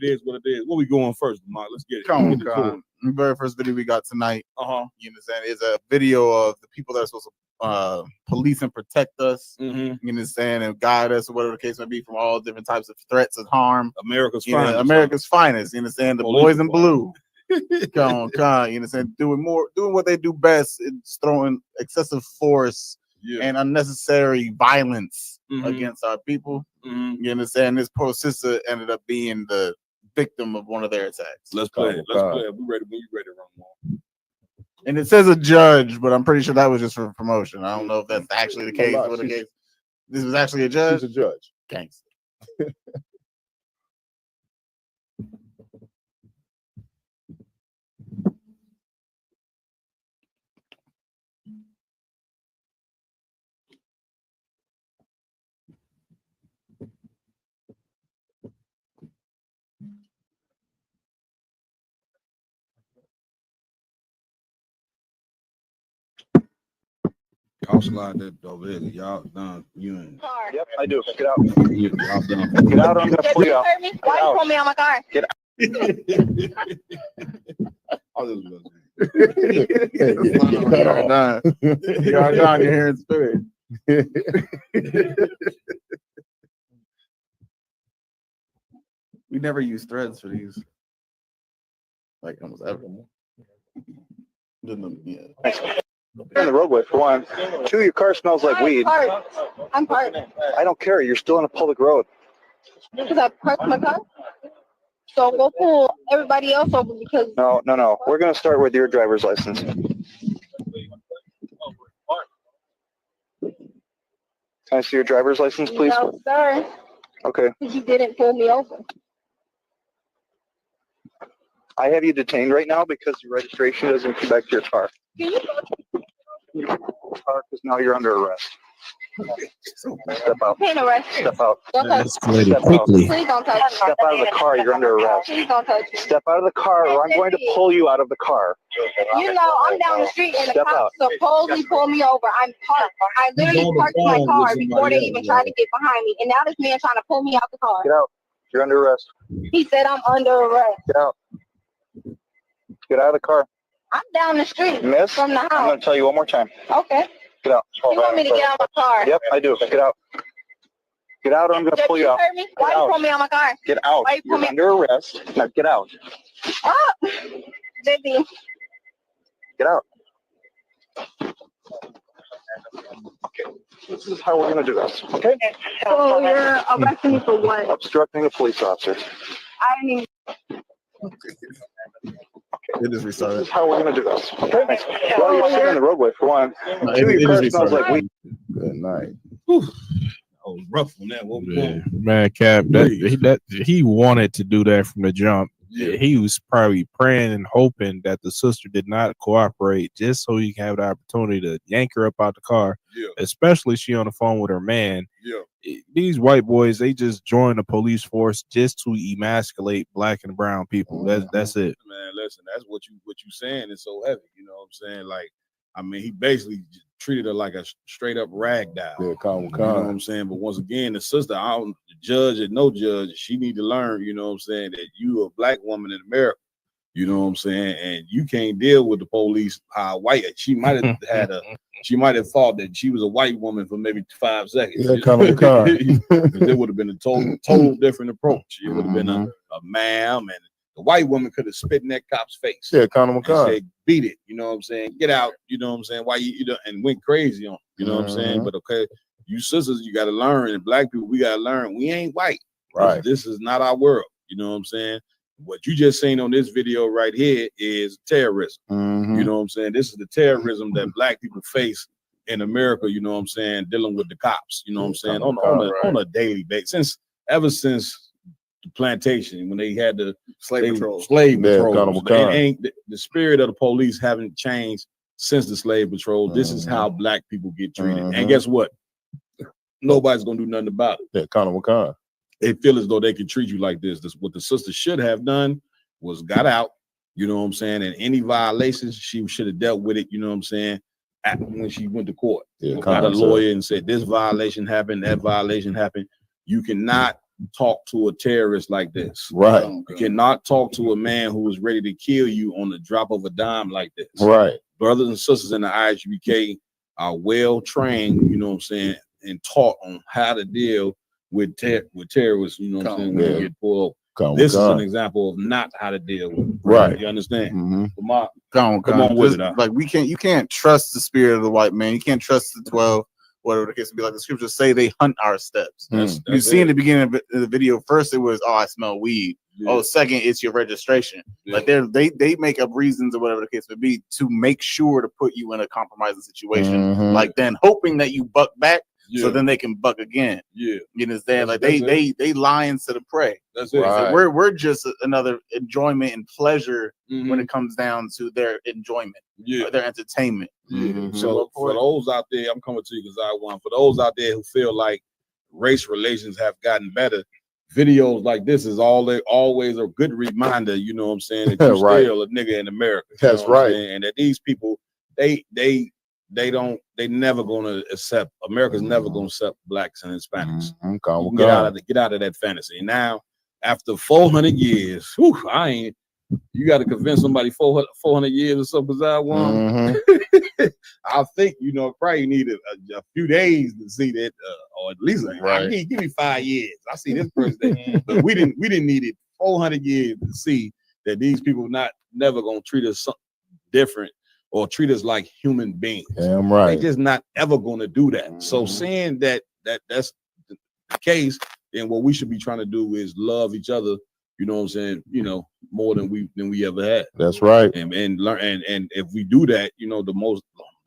is what it is. What we going first, Mark? Let's get it. Come on. The very first video we got tonight, you understand, is a video of the people that are supposed to police and protect us, you understand, and guide us, or whatever the case may be, from all different types of threats and harm. America's finest, you understand, the boys in blue. Come on, you understand, doing what they do best. It's throwing excessive force and unnecessary violence against our people. You understand, this poor sister ended up being the victim of one of their attacks. Let's play it. We ready when you ready, Ron. And it says a judge, but I'm pretty sure that was just for promotion. I don't know if that's actually the case. This was actually a judge. She's a judge. Gangster. I'll slide that over here. Y'all done. You and Yep, I do. Get out. y'all done. Get out or I'm gonna pull you out. Why you pull me on my car? Get out. You're done. You're done. You're hearing spirit. We never use threads for these. Like almost ever. Yeah. In the roadway for one. Two, your car smells like weed. I'm parked. I don't care. You're still on a public road. Because I parked my car. So go pull everybody else over because. No. We're gonna start with your driver's license. Can I see your driver's license, please? No, sir. Okay. Because you didn't pull me over. I have you detained right now because your registration doesn't connect to your car. Can you go Because now you're under arrest. Step out. Can't arrest me. Step out. Don't touch me. Step out. Please don't touch me. Step out of the car. You're under arrest. Please don't touch me. Step out of the car, or I'm going to pull you out of the car. You know, I'm down the street and the Step cops supposedly pulled me over. I'm parked. I literally parked my car before they even tried to get behind me. And now this man trying to pull me out the car. Get out. You're under arrest. He said I'm under arrest. Get out. Get out of the car. I'm down the street Miss, from the I'm house. going to tell you one more time. Okay. Get out. You want me to get out of my car? Yep, I do. Get out. Get out or I'm going to pull you out. Heard me? Why you pull me on my car? Get out. Why you pull You're me? under arrest. Now get out. Oh, JB. Get out. Okay. This is how we're going to do this. Okay? So you're arresting me for what? Obstructing a police officer. I didn't even. It is restarted. This is how we're going to do this. Okay? Well, you're sitting in the roadway for one. Two, your car smells like weed. Good night. I was rough on that. What was going? Man, Cap, he wanted to do that from the jump. Yeah. He was probably praying and hoping that the sister did not cooperate just so he can have the opportunity to yank her up out the car, especially she on the phone with her man. These white boys, they just join the police force just to emasculate black and brown people. That's it. Man, listen, that's what you saying is so heavy. You know what I'm saying? Like, I mean, he basically treated her like a straight up rag doll. Yeah, you know what I'm saying? But once again, the sister, the judge and no judge, she need to learn, you know what I'm saying, that you a black woman in America, you know what I'm saying, and you can't deal with the police white. She might have thought that she was a white woman for maybe 5 seconds. Yeah, kind of car. It would have been a total different approach. It would have been a ma'am, and the white woman could have spit in that cop's face. Yeah, kind of and say, beat it, you know what I'm saying? Get out, you know what I'm saying? Why you know, and went crazy on, you know what I'm saying? But okay, you sisters, you got to learn, and black people, we got to learn. We ain't white. Right. This is not our world. You know what I'm saying? What you just seen on this video right here is terrorism. You know what I'm saying? This is the terrorism that black people face in America, you know what I'm saying, dealing with the cops, you know what I'm saying, on a daily basis. Ever since the plantation, when they had the slave patrol, the spirit of the police haven't changed since the slave patrol. This is how black people get treated. And guess what? Nobody's gonna do nothing about it. They feel as though they can treat you like this. What the sister should have done was got out, you know what I'm saying, and any violations, she should have dealt with it, you know what I'm saying, when she went to court. Got a lawyer and said this violation happened, that violation happened. You cannot talk to a terrorist like this. Right. You cannot talk to a man who is ready to kill you on the drop of a dime like this. Right. Brothers and sisters in the IHBK are well trained, you know what I'm saying, and taught on how to deal with terrorists, you know what I'm saying, when you get pulled over. This is an example of not how to deal with it. Right. You understand? Come on with it. Like you can't trust the spirit of the white man. You can't trust the 12. Whatever the case may be, like the scriptures say, they hunt our steps. You see in the beginning of the video, first it was, I smell weed. Second, it's your registration. Like they make up reasons or whatever the case may be to make sure to put you in a compromising situation. Like then hoping that you buck back, so then they can buck again. You understand? Like they lying to the prey. That's it. Right. So we're just another enjoyment and pleasure when it comes down to their enjoyment, their entertainment. So for those out there, I'm coming to you because I want. For those out there who feel like race relations have gotten better, videos like this is always a good reminder. You know what I'm saying? That you still a nigga in America. That's right. And that these people they they never gonna accept. America's never gonna accept blacks and Hispanics. Okay, Get out of that fantasy. Now, after 400 years, whew, you got to convince somebody 400 years or something bizarre one. I think probably need a few days to see that, or at least give me 5 years. I see this person, but we didn't need it 400 years to see that these people never gonna treat us different or treat us like human beings. Damn right. They just not ever gonna do that. So saying that's the case, then what we should be trying to do is love each other. You know what I'm saying? More than we ever had. That's right. And learn and if we do that, the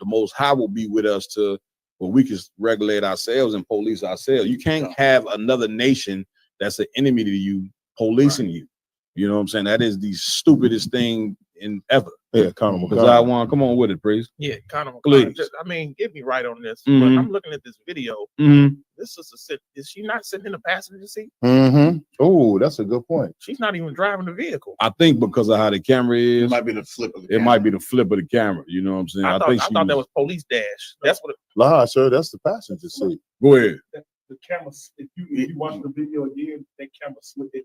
most high will be with us to where we can regulate ourselves and police ourselves. You can't have another nation that's an enemy to you policing you. You know what I'm saying? That is the stupidest thing in ever. Yeah, Conor. Because I want come on with it, priest. Yeah, Conor. Please. Get me right on this. But I'm looking at this video. This is she not sitting in the passenger seat? Oh, that's a good point. She's not even driving the vehicle. I think because of how the camera is, It might be the flip of the it camera. might be the flip of the camera. You know what I'm saying? I thought that was police dash. That's what. Nah, sir, that's the passenger seat. Go ahead. The camera, if you watch the video again, that camera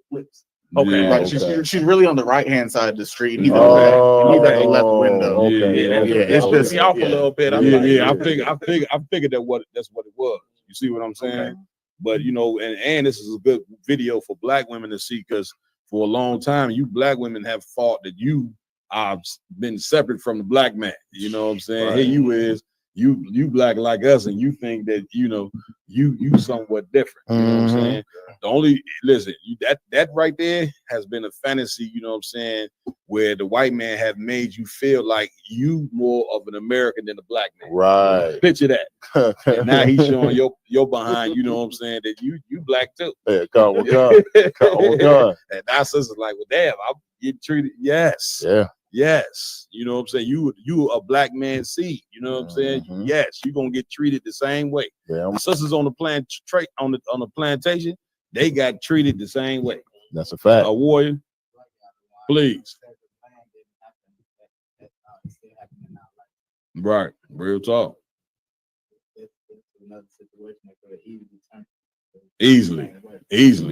flips. Okay, Yeah, Right. She's really on the right hand side of the street. He's at the left window. It's just me off a little bit. I figured that's what it was. You see what I'm saying? Okay. But and this is a good video for black women to see, because for a long time you black women have thought that you are been separate from the black man. You know what I'm saying? Right. Here you is. You black like us, and you think that you somewhat different. You know what I'm saying? The only that right there has been a fantasy. You know what I'm saying? Where the white man have made you feel like you more of an American than the black man. Right. Picture that. And now he's showing your behind. You know what I'm saying? That you black too. Yeah, God. And our sister's like, well, damn, I'm getting treated. Yes. Yeah. Yes, you know what I'm saying. You a black man seed. You know what I'm saying. Yes, you're gonna get treated the same way. Yeah. The sisters on the on the plantation, they got treated the same way. That's a fact. A warrior, please. Right, real talk. Easily,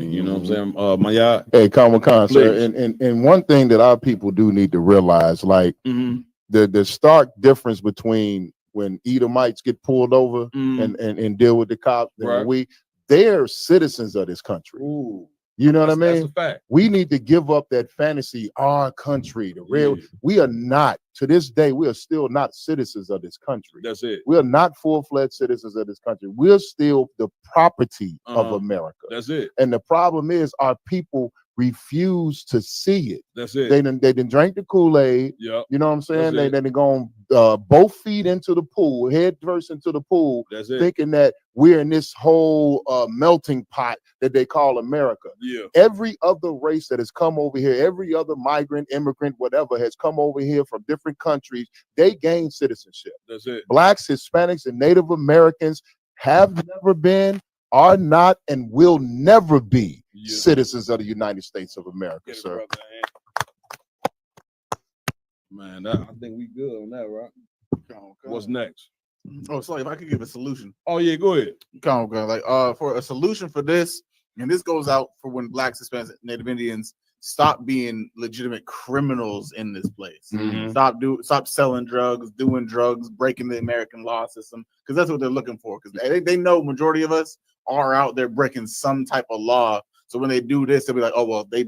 you know what I'm saying. My yard. Hey, Khan, sir. And one thing that our people do need to realize, like the stark difference between when Edomites get pulled over and deal with the cops, and they're citizens of this country. Ooh. You know what I mean? That's a fact. We need to give up that fantasy, our country, the real. We are not, to this day, we are still not citizens of this country. That's it. We are not full-fledged citizens of this country. We're still the property of America. That's it. And the problem is our people refuse to see it. That's it. They didn't drink the Kool-Aid. Yep. You know what I'm saying? That's They gone both feet into the pool, head first into the pool, That's it. thinking that we're in this whole melting pot that they call America. Yeah. Every other race that has come over here, every other migrant, immigrant, whatever, has come over here from different countries. They gained citizenship. That's it. Blacks, Hispanics, and Native Americans have never been, are not, and will never be citizens of the United States of America, sir. Man, I think we good on that, right? What's next? Oh, sorry, if I could give a solution. Oh yeah, go ahead. For a solution for this, and this goes out for when Blacks, Hispanics, Native Indians stop being legitimate criminals in this place. Stop selling drugs, doing drugs, breaking the American law system, because that's what they're looking for. Because they know majority of us are out there breaking some type of law. So when they do this, they'll be like, oh well, they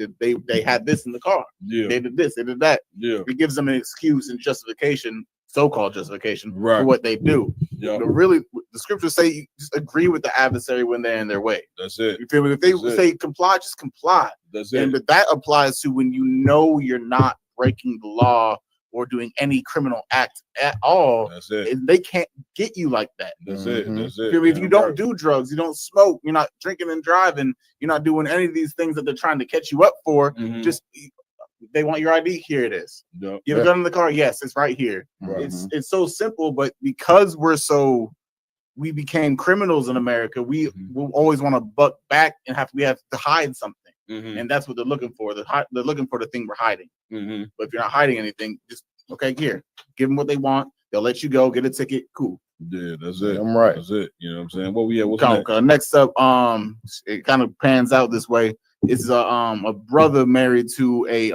had this in the car. Yeah. They did this, they did that. Yeah. It gives them an excuse and justification, so-called justification, right, for what they do. Yeah. But really, the scriptures say you just agree with the adversary when they're in their way. That's it. You feel me? If they say comply, just comply. That's it. And but that applies to when you know you're not breaking the law or doing any criminal act at all. That's it. And they can't get you like that. That's it. That's it. Feel me? If you don't do drugs, you don't smoke, you're not drinking and driving, you're not doing any of these things that they're trying to catch you up for. Just they want your ID. Here it is. Yep. You have a gun in the car? Yes, it's right here. Right. It's so simple, but because we became criminals in America, we will always want to buck back and we have to hide something. And that's what they're looking for. They're looking for the thing we're hiding. But if you're not hiding anything, just okay, here, give them what they want. They'll let you go, get a ticket, cool. Yeah, that's it. I'm right. That's it. You know what I'm saying? What we have? What's next? Next up, it kind of pans out this way. It's a brother married to a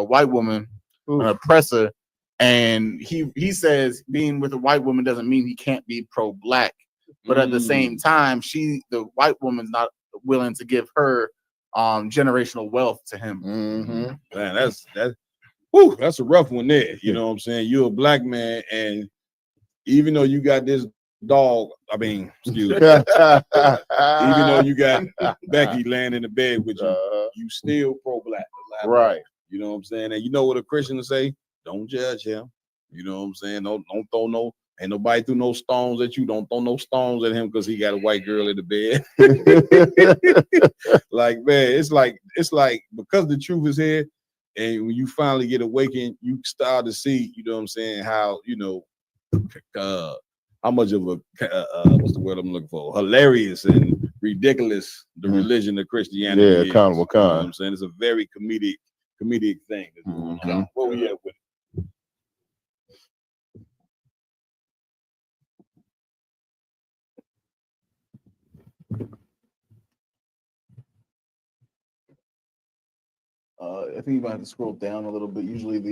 white woman, an oppressor, and he says being with a white woman doesn't mean he can't be pro-black, but at the same time, the white woman's not willing to give her generational wealth to him. Man, that's a rough one there. You know what I'm saying? You're a black man, and even though you got this dog, even though you got Becky laying in the bed with you, you still pro-black. Right. You know what I'm saying? And you know what a Christian will say? Don't judge him. You know what I'm saying? Don't throw ain't nobody threw no stones at you. Don't throw no stones at him because he got a white girl in the bed. Like, man, it's like because the truth is here, and when you finally get awakened, you start to see, you know what I'm saying, how, you know, how much of a what's the word I'm looking for? Hilarious and ridiculous the religion of Christianity is. Yeah, kind of You know what I'm saying? It's a very comedic thing that's going on. What we have with it? I think you might have to scroll down a little bit. Usually the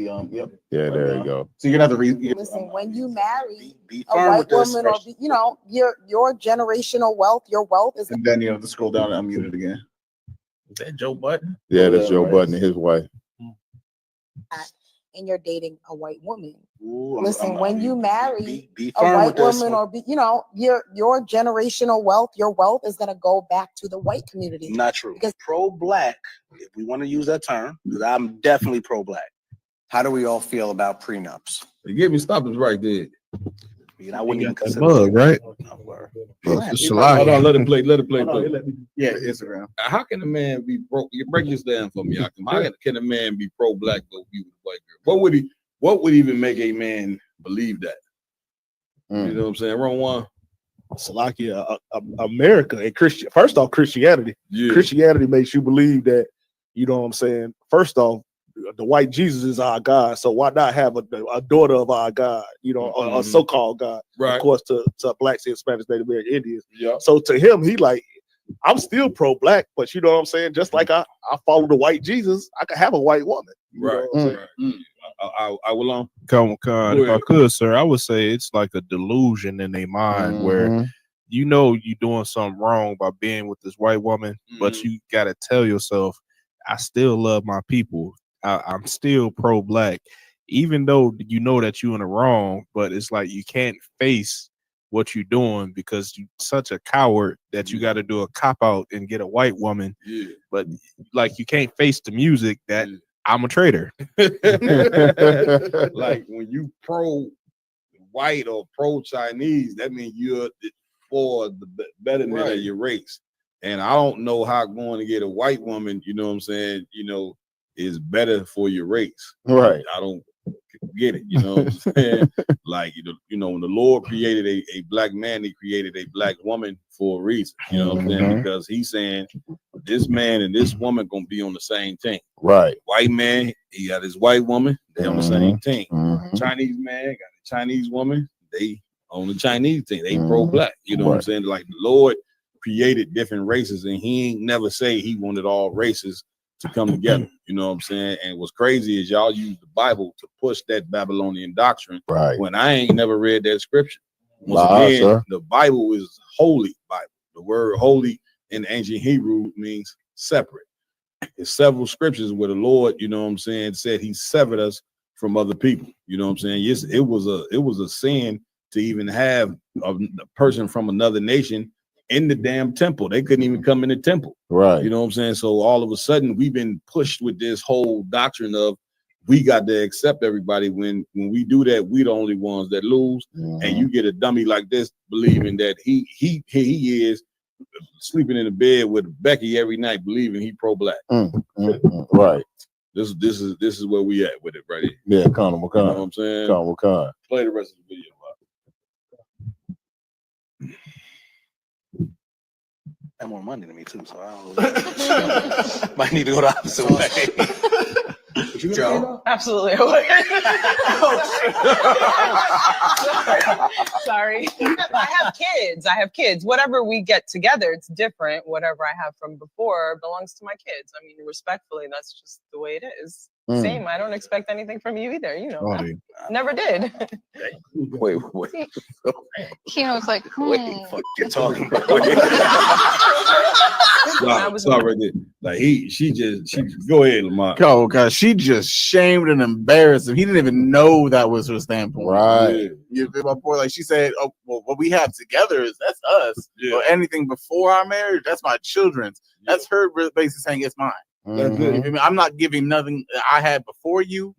Yeah, there you go. So you're gonna have to Listen, when you marry be a firm white with this. woman, or your generational wealth, your wealth is. And then you have to scroll down and unmute it again. Is that Joe Button? Yeah, that's Joe Budden and his wife. And you're dating a white woman. Ooh, Listen, when you marry be a firm white with this. woman, or your generational wealth, your wealth is going to go back to the white community. Not true. Because pro-black, if we want to use that term, because I'm definitely pro-black. How do we all feel about prenups? You give me stoppers right there. I wouldn't even consider Mug, right? Hold on, let it play. Yeah, Instagram. How can a man be pro? You break this down for me, Hakim. How can a man be pro-black but be with a white girl? What would even make a man believe that? You know what I'm saying? Wrong one. Salakia, America and Christian. First off, Christianity. Yeah. Christianity makes you believe that. You know what I'm saying? First off, the white Jesus is our God, so why not have a daughter of our God? You know, a so-called God. Right. Of course, to blacks and Spanish, Native American Indians. Yeah. So to him, he like, I'm still pro-black, but you know what I'm saying? Just like I follow the white Jesus, I could have a white woman. Right. I will on. Come on, if I could, sir, I would say it's like a delusion in their mind where you know you're doing something wrong by being with this white woman, but you gotta tell yourself, I still love my people. I'm still pro-black, even though you know that you're in the wrong. But it's like you can't face what you're doing because you're such a coward that you got to do a cop out and get a white woman. Yeah. But like you can't face the music that I'm a traitor. Like when you pro-white or pro-Chinese, that means you're for the betterment of your race. And I don't know how going to get a white woman, you know what I'm saying, you know, is better for your race. Right. I don't get it, you know what I'm saying? Like, you know, when the Lord created a black man, he created a black woman for a reason, you know what I'm saying? Because he's saying this man and this woman gonna be on the same team. Right. White man, he got his white woman, they on the same team. Chinese man got a Chinese woman, they on the Chinese team. They pro-black, you know what I'm saying? Like the Lord created different races, and he ain't never say he wanted all races to come together, you know what I'm saying? And what's crazy is y'all use the Bible to push that Babylonian doctrine, right? When I ain't never read that scripture. Once again, the Bible is holy Bible. The word holy in ancient Hebrew means separate. There's several scriptures where the Lord, you know what I'm saying, said he severed us from other people. You know what I'm saying? Yes, it was a sin to even have a person from another nation in the damn temple. They couldn't even come in the temple. Right. You know what I'm saying? So all of a sudden we've been pushed with this whole doctrine of we got to accept everybody. When we do that, we the only ones that lose. And you get a dummy like this believing that he is sleeping in the bed with Becky every night, believing he pro-black. Right. This is where we at with it right here. Yeah, kind of. You know what I'm saying? Play the rest of the video. That more money than me too, so I don't might need to go the opposite way. Joe. Absolutely. Sorry. I have kids. Whatever we get together, it's different. Whatever I have from before belongs to my kids. I mean, respectfully, that's just the way it is. Same. I don't expect anything from you either. You know, never did. Wait. Keno was like, You're talking. Stop right there. Like she go ahead, Lamar. Oh God, she just shamed and embarrassed him. He didn't even know that was her standpoint. Right. You feel my point? Like she said, "Oh, well, what we have together that's us. Yeah. Or anything before our marriage, that's my children's. That's her basically saying it's mine. That's You feel me? I'm not giving nothing that I had before you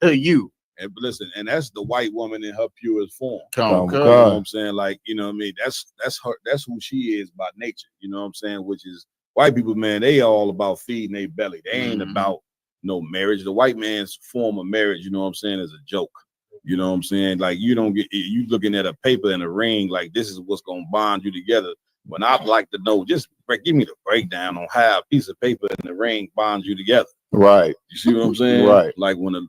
to you." And listen, and that's the white woman in her purest form. You know what I'm saying? Like, you know what I mean? That's her, that's who she is by nature, you know what I'm saying? Which is white people, man, they all about feeding their belly. They ain't about no marriage. The white man's form of marriage, you know what I'm saying, is a joke. You know what I'm saying? Like you looking at a paper and a ring, like this is what's gonna bond you together. When I'd like to know, just give me the breakdown on how a piece of paper and the ring bonds you together. Right. You see what I'm saying? Right. Like when the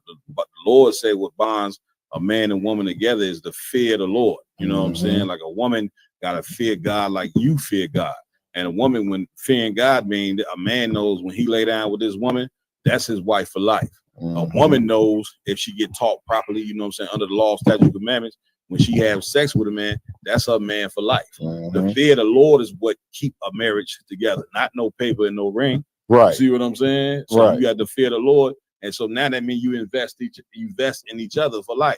Lord said what bonds a man and woman together is the fear of the Lord. You know what I'm saying? Like a woman gotta fear God like you fear God. And a woman, when fearing God means a man knows when he lay down with this woman, that's his wife for life. A woman knows if she get taught properly, you know what I'm saying, under the law, statute, commandments, when she have sex with a man, that's her man for life. The fear of the Lord is what keep a marriage together, not no paper and no ring. Right. You see what I'm saying? So you got the fear of the Lord. And so now that means you invest in each other for life.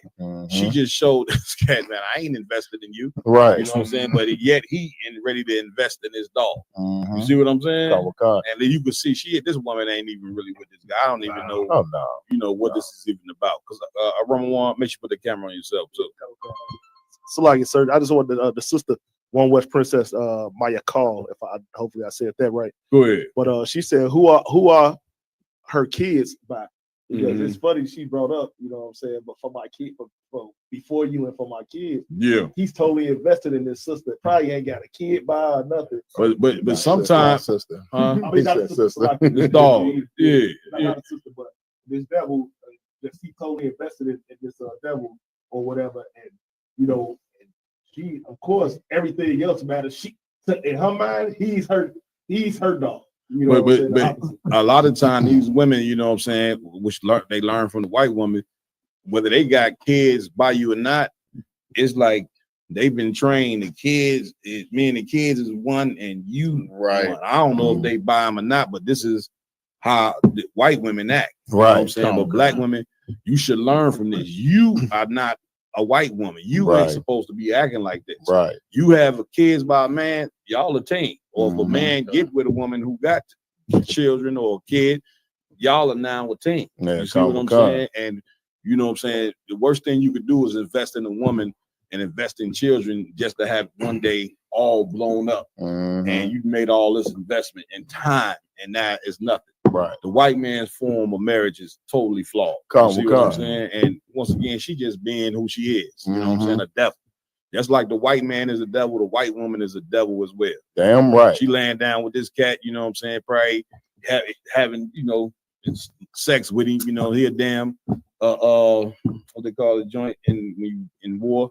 She just showed this cat, man, I ain't invested in you. Right. You know what I'm saying? But yet he ain't ready to invest in his dog. You see what I'm saying? And then you can see this woman ain't even really with this guy. I don't even know, you know, what this is even about. Because I want to make sure you put the camera on yourself too. So like, sir, I just want the sister, One West Princess Maya Call, hopefully I said that right. Go ahead. But she said, who are her kids by? Because it's funny she brought up, you know what I'm saying, but for my kid, for before you and for my kids, he's totally invested in this sister. Probably ain't got a kid by or nothing. But sometimes sister. I mean, not a sister. This dog. Not a sister, but this devil, just he totally invested in this devil or whatever. And you know, she, of course, everything else matters. She, in her mind, he's her dog. You know but a lot of times these women, you know what I'm saying, which they learn from the white woman, whether they got kids by you or not, it's like they've been trained. The kids, me and the kids is one, and you one. I don't know if they buy them or not, but this is how the white women act. You know what I'm saying? But black women, you should learn from this. You are not a white woman. You ain't supposed to be acting like this. Right. You have kids by a man, y'all a team. Or if a man get with a woman who got children or a kid, y'all are now a team. You see what I'm saying? And you know what I'm saying? The worst thing you could do is invest in a woman and invest in children just to have one day all blown up. And you made all this investment in time, and now it's nothing. Right. The white man's form of marriage is totally flawed. You see what I'm saying? And once again, she just being who she is. You know what I'm saying? A devil. Just like the white man is a devil, the white woman is a devil as well. Damn right. She laying down with this cat, you know what I'm saying? Probably having, you know, sex with him. You know, he a damn what they call it, joint in war.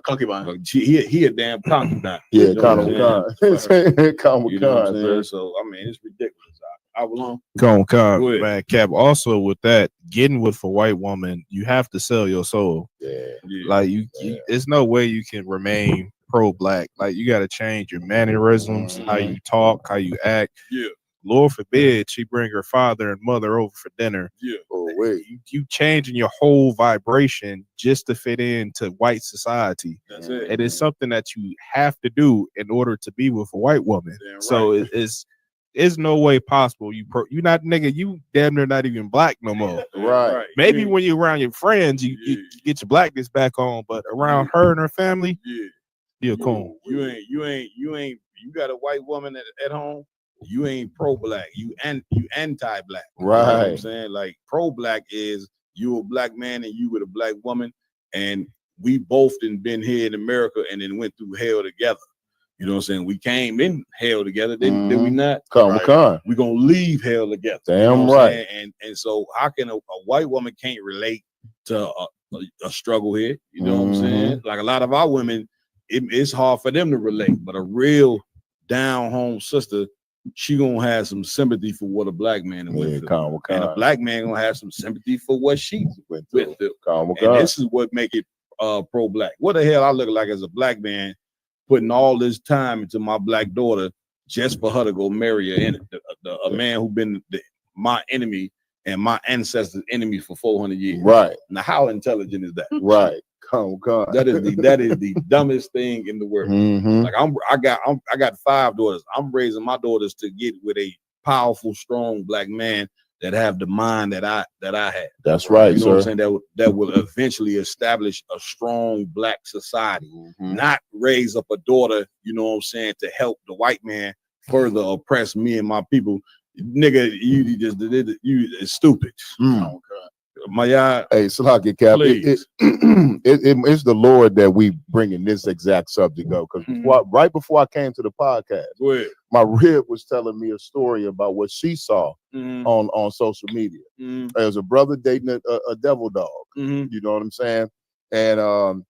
Concubine. He a damn concubine. Yeah, concubine. You know what I'm saying? So I mean, it's ridiculous. I belong. Go ahead. Man, Cap. Also, with that, getting with a white woman, you have to sell your soul. Like you, there's no way you can remain pro-black. Like you got to change your mannerisms, how you talk, how you act. Lord forbid she bring her father and mother over for dinner. You changing your whole vibration just to fit into white society. That's it. And it's something that you have to do in order to be with a white woman. So it's no way possible. You not nigga. You damn near not even black no more. Right. Maybe when you're around your friends, you get your blackness back on, but around her and her family, you're cool. You got a white woman at home. You ain't pro-black. You anti-black. Right. You know what I'm saying? Like pro-black is you a black man and you with a black woman, and we both been here in America and then went through hell together. You know what I'm saying? We came in hell together, did we not? Con. We're gonna leave hell together. Damn what I'm right. saying? And so how can a white woman can't relate to a struggle here? You know what I'm saying? Like a lot of our women, it's hard for them to relate, but a real down home sister, she gonna have some sympathy for what a black man went through. And a black man gonna have some sympathy for what she went through. And this is what make it pro-black. What the hell I look like as a black man putting all this time into my black daughter just for her to go marry a man who been my enemy and my ancestors' enemy for 400 years. Right. Now, how intelligent is that? Right. That is the dumbest thing in the world. Like I got 5 daughters. I'm raising my daughters to get with a powerful, strong black man that have the mind that I had. That's right, you know sir. what I'm saying? That will eventually establish a strong black society, not raise up a daughter, you know what I'm saying, to help the white man further oppress me and my people. Nigga, you just did it's stupid. Oh, God. Hey, Salaki Cap, it's the Lord that we bring in this exact subject of, because right before I came to the podcast, my rib was telling me a story about what she saw on social media. There's a brother dating a devil dog. You know what I'm saying? And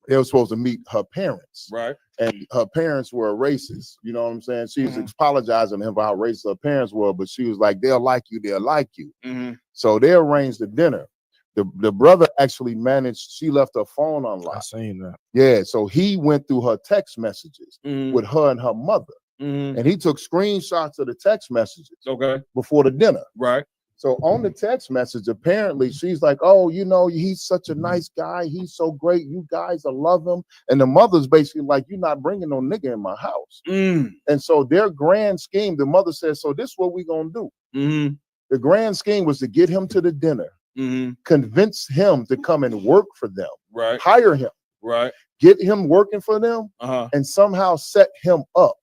they were supposed to meet her parents. Right. And her parents were racist. You know what I'm saying? She was apologizing to him for how racist her parents were, but she was like, they'll like you. So they arranged a dinner. The brother actually managed, she left her phone unlocked. I seen that. Yeah, so he went through her text messages with her and her mother. And he took screenshots of the text messages before the dinner. Right. So on the text message, apparently she's like, oh, you know, he's such a nice guy. He's so great. You guys, I love him. And the mother's basically like, you're not bringing no nigga in my house. And so their grand scheme, the mother says, so this is what we going to do. The grand scheme was to get him to the dinner, convince him to come and work for them, hire him, get him working for them, and somehow set him up.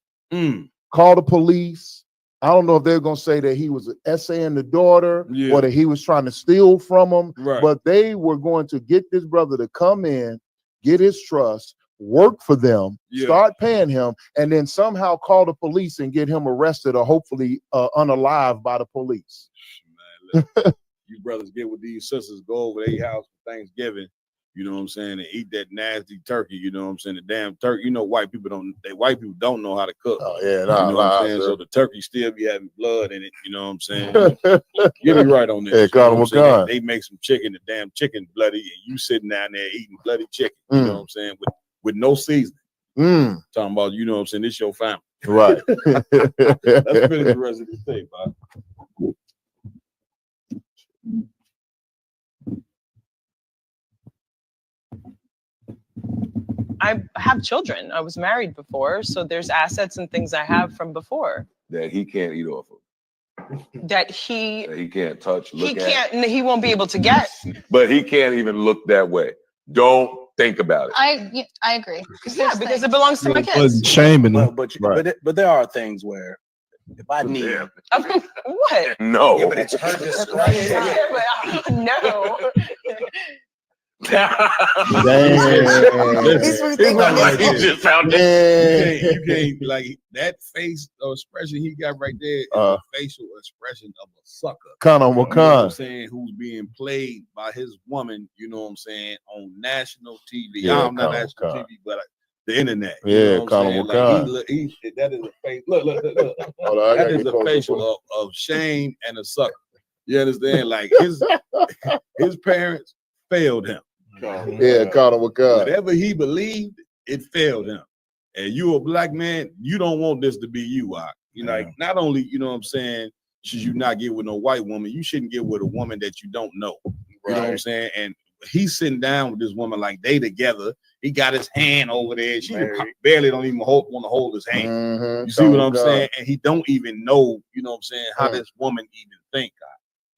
Call the police. I don't know if they're going to say that he was essaying the daughter or that he was trying to steal from them, but they were going to get this brother to come in, get his trust, work for them, start paying him, and then somehow call the police and get him arrested or hopefully unalive by the police. Man, look, you brothers get with these sisters, go over their house for Thanksgiving, you know what I'm saying, and eat that nasty turkey, you know what I'm saying, the damn turkey. You know, white people don't know how to cook. Oh, yeah, you know what I'm saying? So the turkey still be having blood in it, you know what I'm saying? Get me right on this. Yeah, you know what I'm saying? They make some chicken, the damn chicken bloody, and you sitting down there eating bloody chicken, you know what I'm saying, with no seasoning. Talking about, you know what I'm saying, this your family. Right. Let's finish the rest of this tape, Bob. I have children. I was married before, so there's assets and things I have from before that he can't eat off of. That he can't touch. Look he can't. He won't be able to get. But he can't even look that way. Don't think about it. I agree. Yeah, because it belongs to my kids. Shaming them. But there are things where if I need what? No. Yeah, but it's her discretion. No. Damn. You can't, like that face expression he got right there is a facial expression of a sucker. Kind of you know what I'm saying, who's being played by his woman, you know what I'm saying, on national TV. Yeah, Not national TV, but the internet. Yeah, you know what I'm kind saying? Like that is a face. Look. That is a facial of shame and a sucker. You understand? Like his parents failed him. Yeah, caught him with God. Whatever he believed, it failed him. And you a black man, you don't want this to be you. You know, like not only, you know what I'm saying, should you not get with no white woman, you shouldn't get with a woman that you don't know. You know what I'm saying? And he's sitting down with this woman like they together. He got his hand over there. She barely don't even want to hold his hand. You see what I'm saying? And he don't even know, you know what I'm saying, how this woman even think.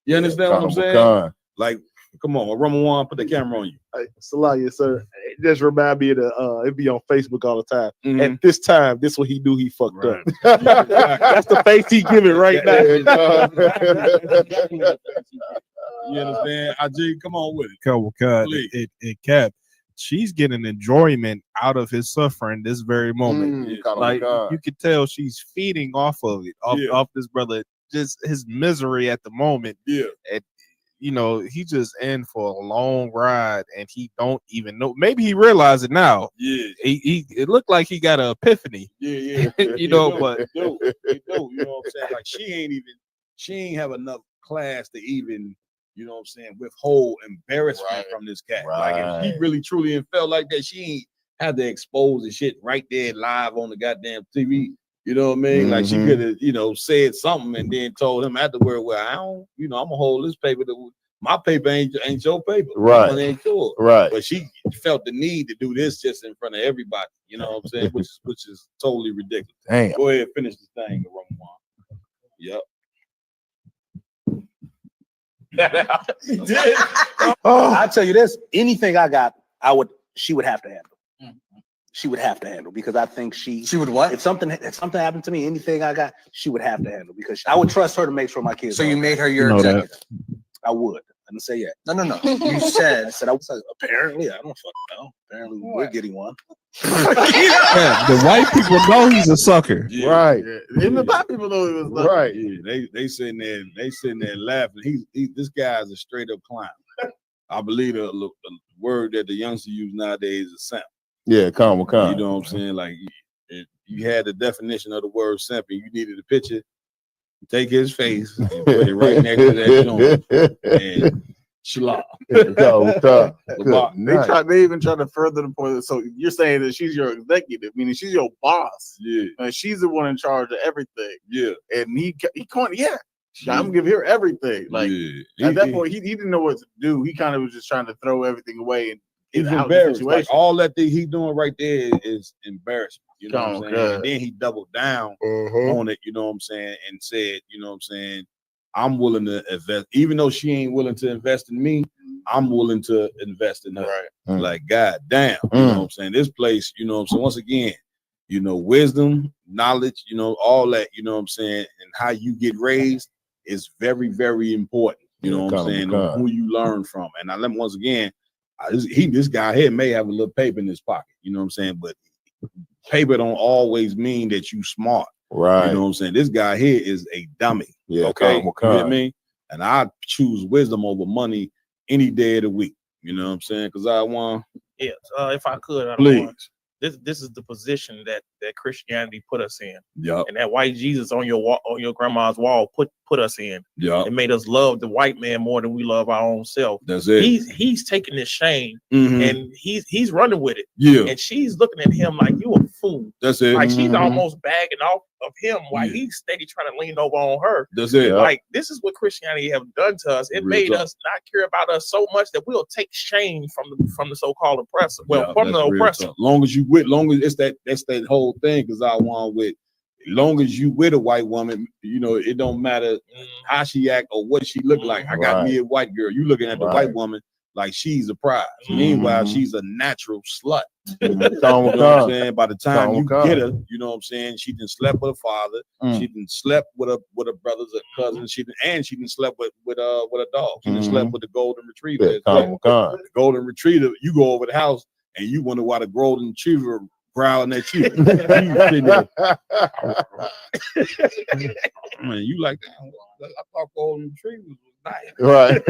You understand what I'm saying? Like, come on, Roman One, put the camera on you. Hey, Salaya, sir. It just remind me of it be on Facebook all the time. At this time, this what he do, he fucked up. That's the face he giving right now. You understand? Ajay, come on with it. Come on, it Cap. she's getting enjoyment out of his suffering this very moment. Like you could tell she's feeding off of it, off this brother, just his misery at the moment. Yeah. And you know, he just in for a long ride and he don't even know. Maybe he realized it now. Yeah. It looked like he got an epiphany. Yeah. You know, but you know what I'm saying? Like she ain't have enough class to even, you know what I'm saying, withhold embarrassment from this cat. Like if he really truly felt like that, she ain't had to expose the shit right there live on the goddamn TV. You know what I mean? Like she could have, you know, said something and then told him afterward, well, I don't, you know, I'm gonna hold this paper. My paper ain't your paper. Right. Mine ain't yours. Right. But she felt the need to do this just in front of everybody. You know what I'm saying? which is totally ridiculous. Damn. Go ahead, finish this thing, Roman. Yep. I'll tell you this: anything I got, she would have to handle. She would have to handle because I think she would what? If something happened to me, anything I got, she would have to handle because I would trust her to make sure my kids. So you made her your executive? I would. I didn't say yet. No. You said. I said I was apparently. I don't fucking know. Apparently we're getting one. Yeah, the white people know he's a sucker. Yeah. Right. Even the black people know he was like, Right. Yeah, they sitting there laughing. This guy is a straight up clown. I believe the word that the youngsters use nowadays is simp. Yeah, come. You know what I'm saying? Like if you had the definition of the word simp and you needed a picture, take his face and put it right next to that joint and shlop. They even try to further the point. So you're saying that she's your executive, meaning she's your boss. Yeah. And she's the one in charge of everything. Yeah. And he can't, I'm gonna give her everything. Like at that point, he didn't know what to do. He kind of was just trying to throw everything away and he's embarrassed. Like all that thing he doing right there is embarrassment. You know what I'm saying? And then he doubled down on it, you know what I'm saying, and said, you know what I'm saying, I'm willing to invest, even though she ain't willing to invest in me, I'm willing to invest in her. Right. Like, God damn, you know what I'm saying? This place, you know what I'm saying, once again, you know, wisdom, knowledge, you know, all that, you know what I'm saying, and how you get raised is very, very important. You know what I'm saying? Who you learn from. And I let once again, this guy here may have a little paper in his pocket, you know what I'm saying? But paper don't always mean that you smart. Right. You know what I'm saying? This guy here is a dummy. Yeah. Okay. You get me? And I choose wisdom over money any day of the week. You know what I'm saying? Because I want. Yes. If I could, please. This is the position that Christianity put us in. Yeah. And that white Jesus on your wall, on your grandma's wall put us in. Yeah. It made us love the white man more than we love our own self. That's it. He's taking this shame and he's running with it. Yeah. And she's looking at him like you a fool. That's it. Like she's almost bagging off of him while he's steady trying to lean over on her. That's it. Like this is what Christianity have done to us. It made us not care about us so much that we'll take shame from the so-called oppressor. Well, from the oppressor. Long as that's that whole thing. Because I want with. Long as you with a white woman, you know, it don't matter how she act or what she look like. I got me a white girl. You looking at the white woman like she's a prize. Meanwhile, she's a natural slut. You know what I'm saying? By the time you get her, you know what I'm saying, she done slept with her father, she done slept with her brothers and cousins, she done slept with a dog. She done slept with the golden retriever. The golden retriever, you go over the house and you wonder why the golden retriever growling at you. Man, you like that? I thought golden retrievers was nice. Right.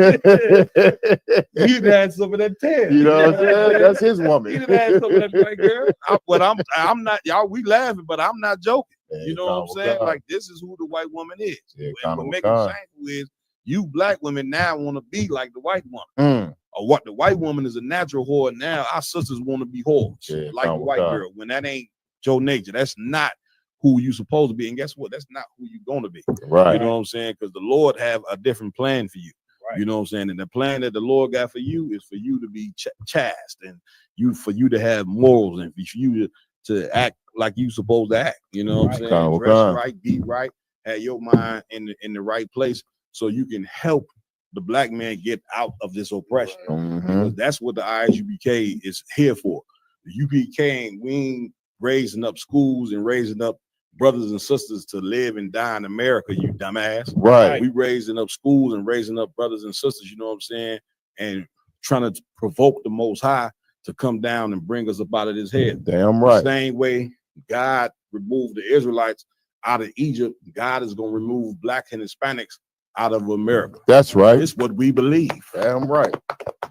He'd had some of that tail. You know what I'm saying? That's his woman. He'd had some of that white girl. But I'm not, y'all, we laughing, but I'm not joking. You know what I'm saying? Like, this is who the white woman is. And what makes it shameful is you black women now want to be like the white woman. Or what the white woman is a natural whore now. Our sisters want to be whores like the white girl. When that ain't your nature, that's not who you supposed to be. And guess what? That's not who you gonna be. Right. You know what I'm saying? Because the Lord have a different plan for you. Right. You know what I'm saying? And the plan that the Lord got for you is for you to be chaste and for you to have morals and for you to act like you supposed to act. You know what I'm saying? Dress right, be right, have your mind in the right place so you can help the black man get out of this oppression. Because that's what the ISUBK is here for. The UPK, we ain't raising up schools and raising up brothers and sisters to live and die in America, you dumbass. Right. We raising up schools and raising up brothers and sisters, you know what I'm saying? And trying to provoke the Most High to come down and bring us up out of this hell. Damn right. The same way God removed the Israelites out of Egypt, God is going to remove black and Hispanics out of America. That's right. It's what we believe. Damn right.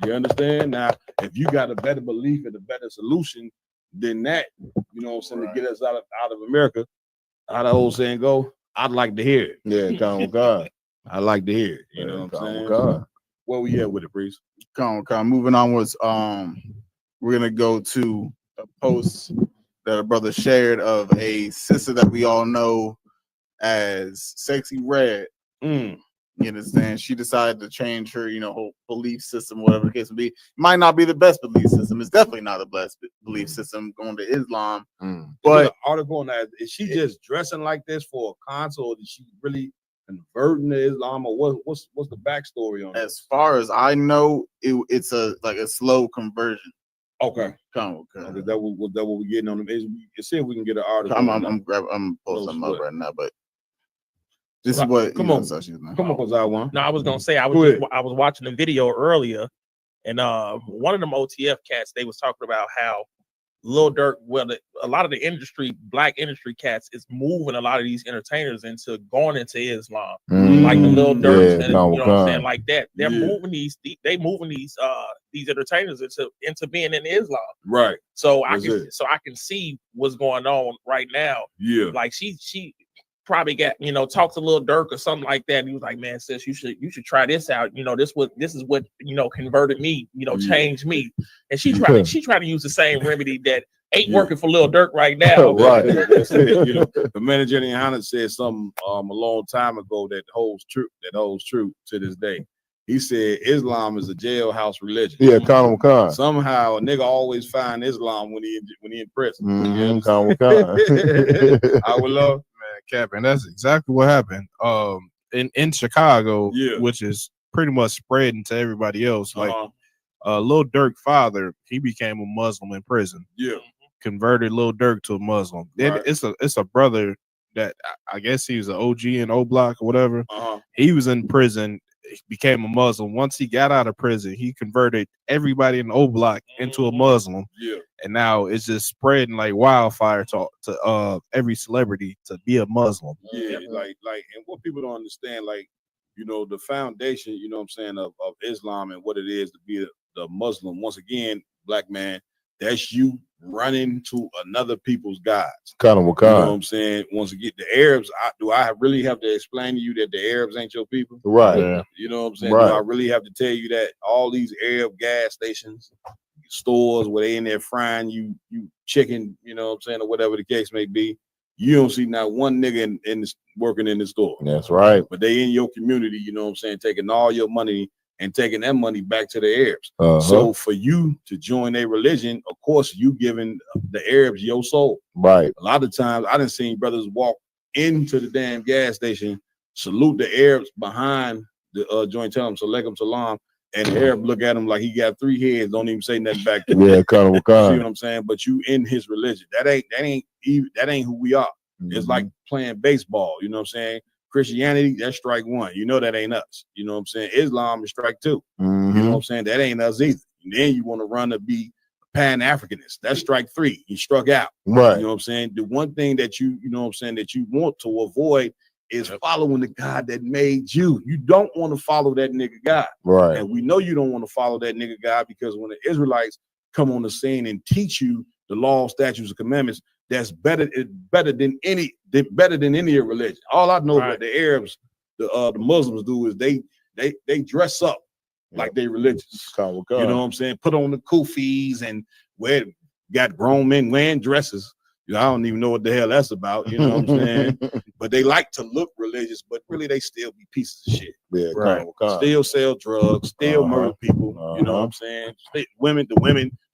You understand? Now, if you got a better belief and a better solution than that, you know what I'm saying, to get us out of America, how the old saying go, I'd like to hear it. Yeah, come with God. I like to hear it. You know what I'm saying? God. Where we at with it, Priest? Come. Moving on was we're gonna go to a post that a brother shared of a sister that we all know as Sexy Red. You understand? She decided to change her, whole belief system, whatever the case may be. It might not be the best belief system. It's definitely not the best belief system going to Islam. But an article on that, is she just dressing like this for a concert, or is she really converting to Islam, or what's the backstory on it? As far as I know, it's a slow conversion. Okay. Okay. That what we're getting on them. See if we can get an article. I'm posting them up right now, but this is what. Come on, Zawan. No, I was gonna say I was watching a video earlier, and one of them OTF cats, they was talking about how Lil Durk, a lot of the black industry cats is moving a lot of these entertainers into going into Islam, like the Lil Durks, and you know what I'm saying, like that. They're moving these entertainers into being in Islam, right? So I can see what's going on right now. Yeah, like she probably got talked to Lil Durk or something like that. And he was like, man, sis, you should try this out. This is what converted me. Changed me. And she tried to use the same remedy that ain't working for Lil Durk right now. Right. The manager in Hannah said something a long time ago that holds true to this day. He said Islam is a jailhouse religion. Yeah, Khan. Somehow a nigga always find Islam when he in prison. Khan. I would love. Cap, and that's exactly what happened. In Chicago, which is pretty much spreading to everybody else. Like Lil Durk father, he became a Muslim in prison. Yeah, converted Lil Durk to a Muslim. Then it's a brother that I guess he was an OG in O Block or whatever. He was in prison, became a Muslim. Once he got out of prison, he converted everybody in O Block into a Muslim. Yeah. And now it's just spreading like wildfire to every celebrity to be a Muslim. Yeah, like, and what people don't understand, like, the foundation, what I'm saying, of Islam and what it is to be the Muslim. Once again, black man, that's you running to another people's gods. Kind of what I'm saying? Once again, the Arabs, do I really have to explain to you that the Arabs ain't your people? Right. Yeah. You know what I'm saying? Right. Do I really have to tell you that all these Arab gas stations, stores where they in there frying you chicken, you know what I'm saying, or whatever the case may be, you don't see not one nigga working in the store. That's right. But they in your community, you know what I'm saying, taking all your money and taking that money back to the Arabs. So for you to join a religion, of course, you giving the Arabs your soul. Right. A lot of times I done seen brothers walk into the damn gas station, salute the Arabs behind the joint, tell them Salaikum Salam, and the Arab look at him like he got 3 heads, don't even say nothing back to him. Yeah, kind of. See what I'm saying? But you in his religion. That ain't who we are. It's like playing baseball, you know what I'm saying? Christianity, that's strike 1. That ain't us. You know what I'm saying? Islam is strike 2. You know what I'm saying? That ain't us either. And then you want to run to be Pan-Africanist. That's strike 3. You struck out. Right. You know what I'm saying? The one thing that you know what I'm saying, that you want to avoid is following the God that made you. You don't want to follow that nigga God. Right. And we know you don't want to follow that nigga God, because when the Israelites come on the scene and teach you the law, statutes, and commandments, that's better than any religion. All I know that the Arabs, the Muslims do is they dress up like they religious. You know what I'm saying? Put on the kufis and got grown men wearing dresses. I don't even know what the hell that's about. You know what I'm saying? But they like to look religious, but really they still be pieces of shit. Yeah, right. Still sell drugs, still murder people. You know what I'm saying? The women,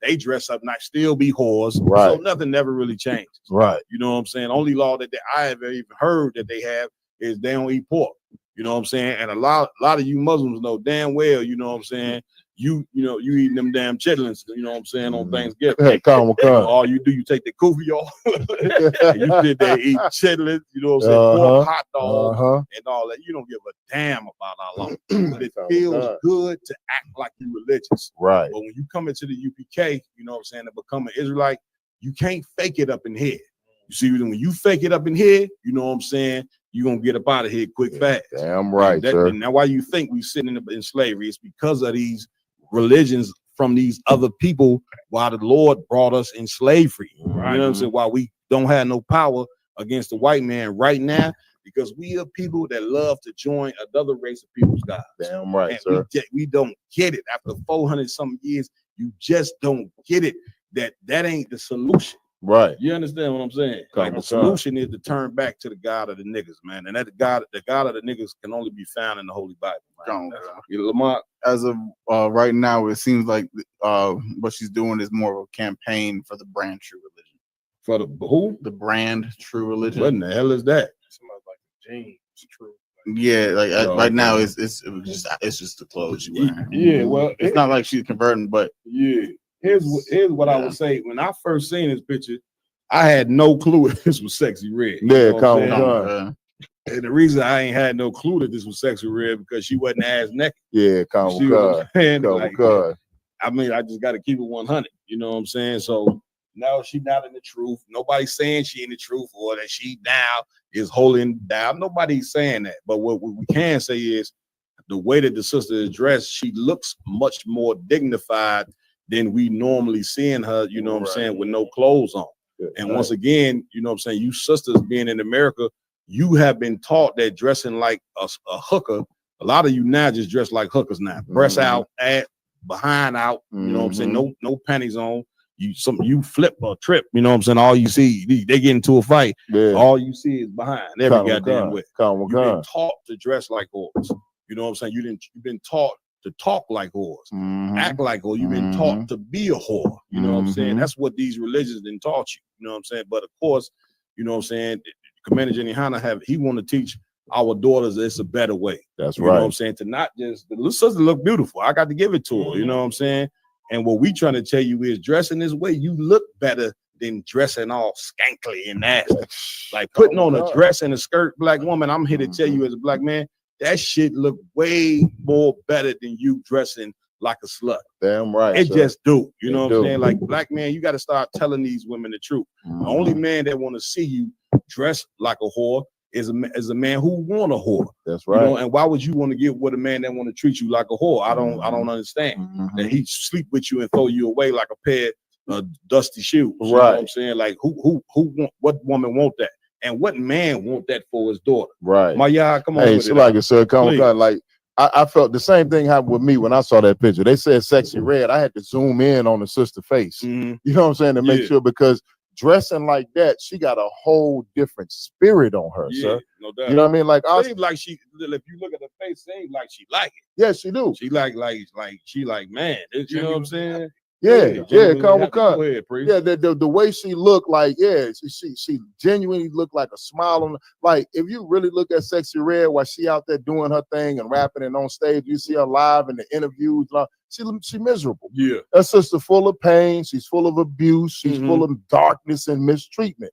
they dress up nice, still be whores. Right. So nothing never really changes. Right. You know what I'm saying? Only law that I have even heard that they have is they don't eat pork. You know what I'm saying? And a lot of you Muslims know damn well, you know what I'm saying, you eating them damn chitlins, you know what I'm saying, on Thanksgiving. Hey, come. All you do, you take the kufi off, and you sit there eating chitlins, you know what I'm saying, pork hot dog, and all that. You don't give a damn about how long, but it feels good to act like you're religious. Right. But when you come into the UPK, you know what I'm saying, to become an Israelite, you can't fake it up in here. You see, when you fake it up in here, you know what I'm saying, you're going to get up out of here quick, fast. Damn right, sir. Now, why you think we sitting in slavery? It's because of these religions from these other people while the Lord brought us in slavery. Right. You know what I'm saying? Why we don't have no power against the white man right now, because we are people that love to join another race of people's gods. Damn right, and sir. We don't get it. After 400 some years, you just don't get it. That ain't the solution. Right. You understand what I'm saying? Like the solution is to turn back to the God of the niggas, man. And that the God of the niggas can only be found in the Holy Bible. Lamont, as of right now, it seems like what she's doing is more of a campaign for the brand True Religion. For the who? The brand True Religion. What in the hell is that? Somebody like James True. Yeah, like right now it's just the clothes you wear. Yeah, well, it's not like she's converting, but yeah. Here's what I would say. When I first seen this picture, I had no clue if this was Sexy Red. Yeah, come on. And the reason I ain't had no clue that this was Sexy Red because she wasn't ass naked. Yeah, come on. I mean, I just got to keep it 100. You know what I'm saying? So now she's not in the truth. Nobody's saying she in the truth or that she now is holding down. Nobody's saying that. But what we can say is the way that the sister is dressed, she looks much more dignified than we normally seeing her, you know what I'm saying, with no clothes on. And once again, you know what I'm saying, you sisters being in America, you have been taught that dressing like a hooker, a lot of you now just dress like hookers now. Breast out, behind out, you know what I'm saying, no panties on. You flip or trip, you know what I'm saying, all you see, they get into a fight, all you see is behind every goddamn way. You've been taught to dress like whores. You know what I'm saying? You've been taught to talk like whores, act like whores. You've been taught to be a whore. You know what I'm saying? That's what these religions didn't taught you. You know what I'm saying? But of course, you know what I'm saying, Commander Jenny Hanna he want to teach our daughters it's a better way. That's right. You know what I'm saying? To not just, the little sister look beautiful. I got to give it to her. You know what I'm saying? And what we trying to tell you is dressing this way, you look better than dressing all skankly and nasty. Like putting on a dress and a skirt, black woman, I'm here to tell you as a black man, that shit look way more better than you dressing like a slut. Damn right. It just do. You know what I'm saying? Like, black man, you got to start telling these women the truth. The only man that want to see you dress like a whore is a man who want a whore. That's right. You know, and why would you want to get with a man that want to treat you like a whore? I don't understand. That he sleep with you and throw you away like a pair of dusty shoes. You know what I'm saying? Like what woman want that? And what man want that for his daughter? Right. My y'all, come on. Hey, she like it, sir. Come on. Like I felt the same thing happened with me when I saw that picture. They said Sexy Red. I had to zoom in on the sister face. You know what I'm saying? To make sure, because dressing like that, she got a whole different spirit on her, sir. No doubt. You know what I mean? Like seems like she, if you look at her face, seems like she like it. Yes, she do. She like she like, man, you know what I'm saying? Come. Go ahead, priest. Yeah, the way she looked, like, she genuinely looked like a smile on. Like, if you really look at Sexy Red while she out there doing her thing and rapping and on stage, you see her live in the interviews. She miserable. Yeah, that sister full of pain. She's full of abuse. She's full of darkness and mistreatment.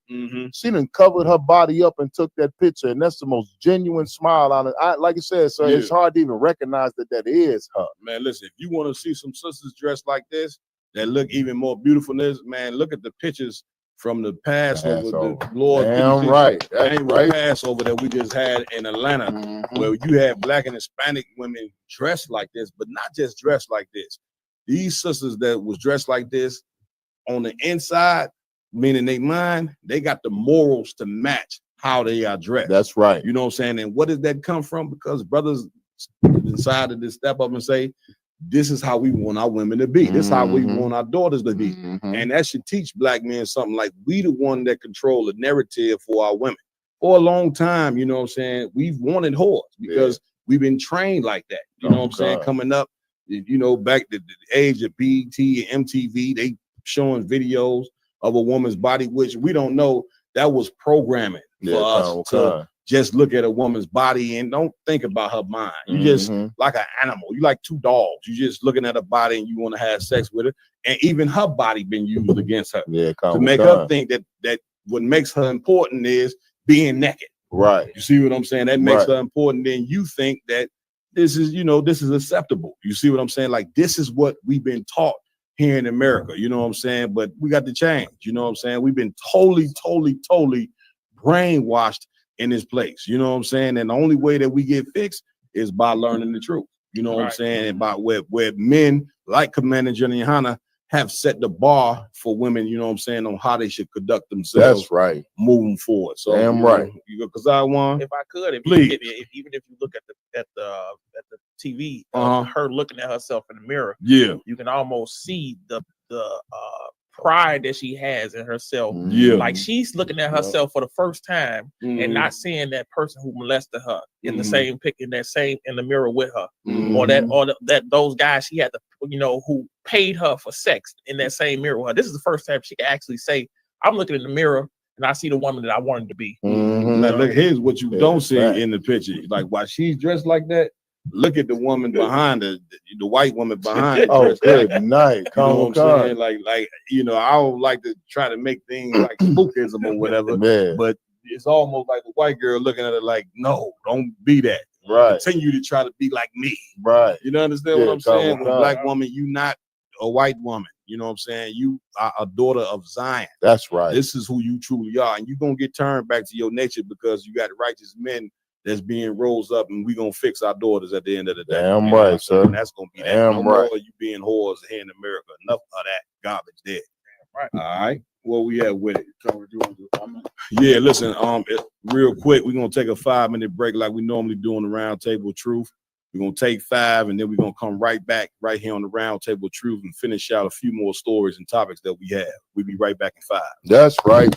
She done covered her body up and took that picture, and that's the most genuine smile on it. Like I said, so it's hard to even recognize that is her. Man, listen, if you want to see some sisters dressed like this that look even more beautiful than this, man, look at the pictures from the Passover. The Lord, damn right. That's right. Passover that we just had in Atlanta, where you had Black and Hispanic women dressed like this, but not just dressed like this. These sisters that was dressed like this on the inside, meaning they mind, they got the morals to match how they are dressed. That's right. You know what I'm saying? And what does that come from? Because brothers decided to step up and say, this is how we want our women to be. This is how we want our daughters to be. And that should teach black men something, like we the one that control the narrative for our women. For a long time, you know what I'm saying, we've wanted whores because we've been trained like that. You know what I'm saying? Coming up, you know, back to the age of BET and MTV, they showing videos of a woman's body, which we don't know, that was programming for us just look at a woman's body and don't think about her mind. You just like an animal. You like two dogs. You just looking at her body and you want to have sex with her. And even her body been used against her to make her think that what makes her important is being naked. Right. You see what I'm saying? That makes her important. Then you think that this is acceptable. You see what I'm saying? Like, this is what we've been taught here in America. You know what I'm saying? But we got to change. You know what I'm saying? We've been totally brainwashed in this place. You know what I'm saying? And the only way that we get fixed is by learning the truth. You know what I'm saying? And by where men like Commander General Hanna have set the bar for women, you know what I'm saying, on how they should conduct themselves. That's right. Moving forward. So damn right. Because I want. If I could, please. Even if you look at the TV, her looking at herself in the mirror, you can almost see the pride that she has in herself. Like she's looking at herself for the first time and not seeing that person who molested her in the same pic in the mirror with her, or that those guys she had to, who paid her for sex in that same mirror with her. This is the first time she can actually say, I'm looking in the mirror and I see the woman that I wanted to be. Now look, here's what you don't see in the picture. Like, while she's dressed like that, look at the woman behind her, the white woman behind her. Oh, good night. You know what I'm saying? Like, I don't like to try to make things like spookism or whatever, but it's almost like the white girl looking at her like, no, don't be that. Right. Continue to try to be like me. Right. You know, understand what I'm saying? With a black woman, you not a white woman. You know what I'm saying? You are a daughter of Zion. That's right. This is who you truly are. And you're going to get turned back to your nature because you got righteous men that's being rose up, and we're going to fix our daughters at the end of the day. Damn right, sir. And that's going to be that. Damn no right. more you being whores here in America. Enough of that garbage there. Right. All right. What we at with it? Yeah, listen, real quick, we're going to take a 5-minute break like we normally do on the Round Table of Truth. We're going to take 5, and then we're going to come right back right here on the Round Table of Truth and finish out a few more stories and topics that we have. We'll be right back in 5. That's right.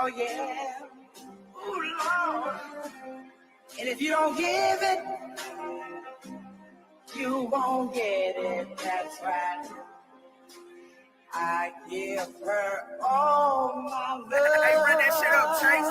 Oh yeah, ooh Lord, and if you don't give it, you won't get it. That's right. I give her all my love. Hey, run that shit up, Trace.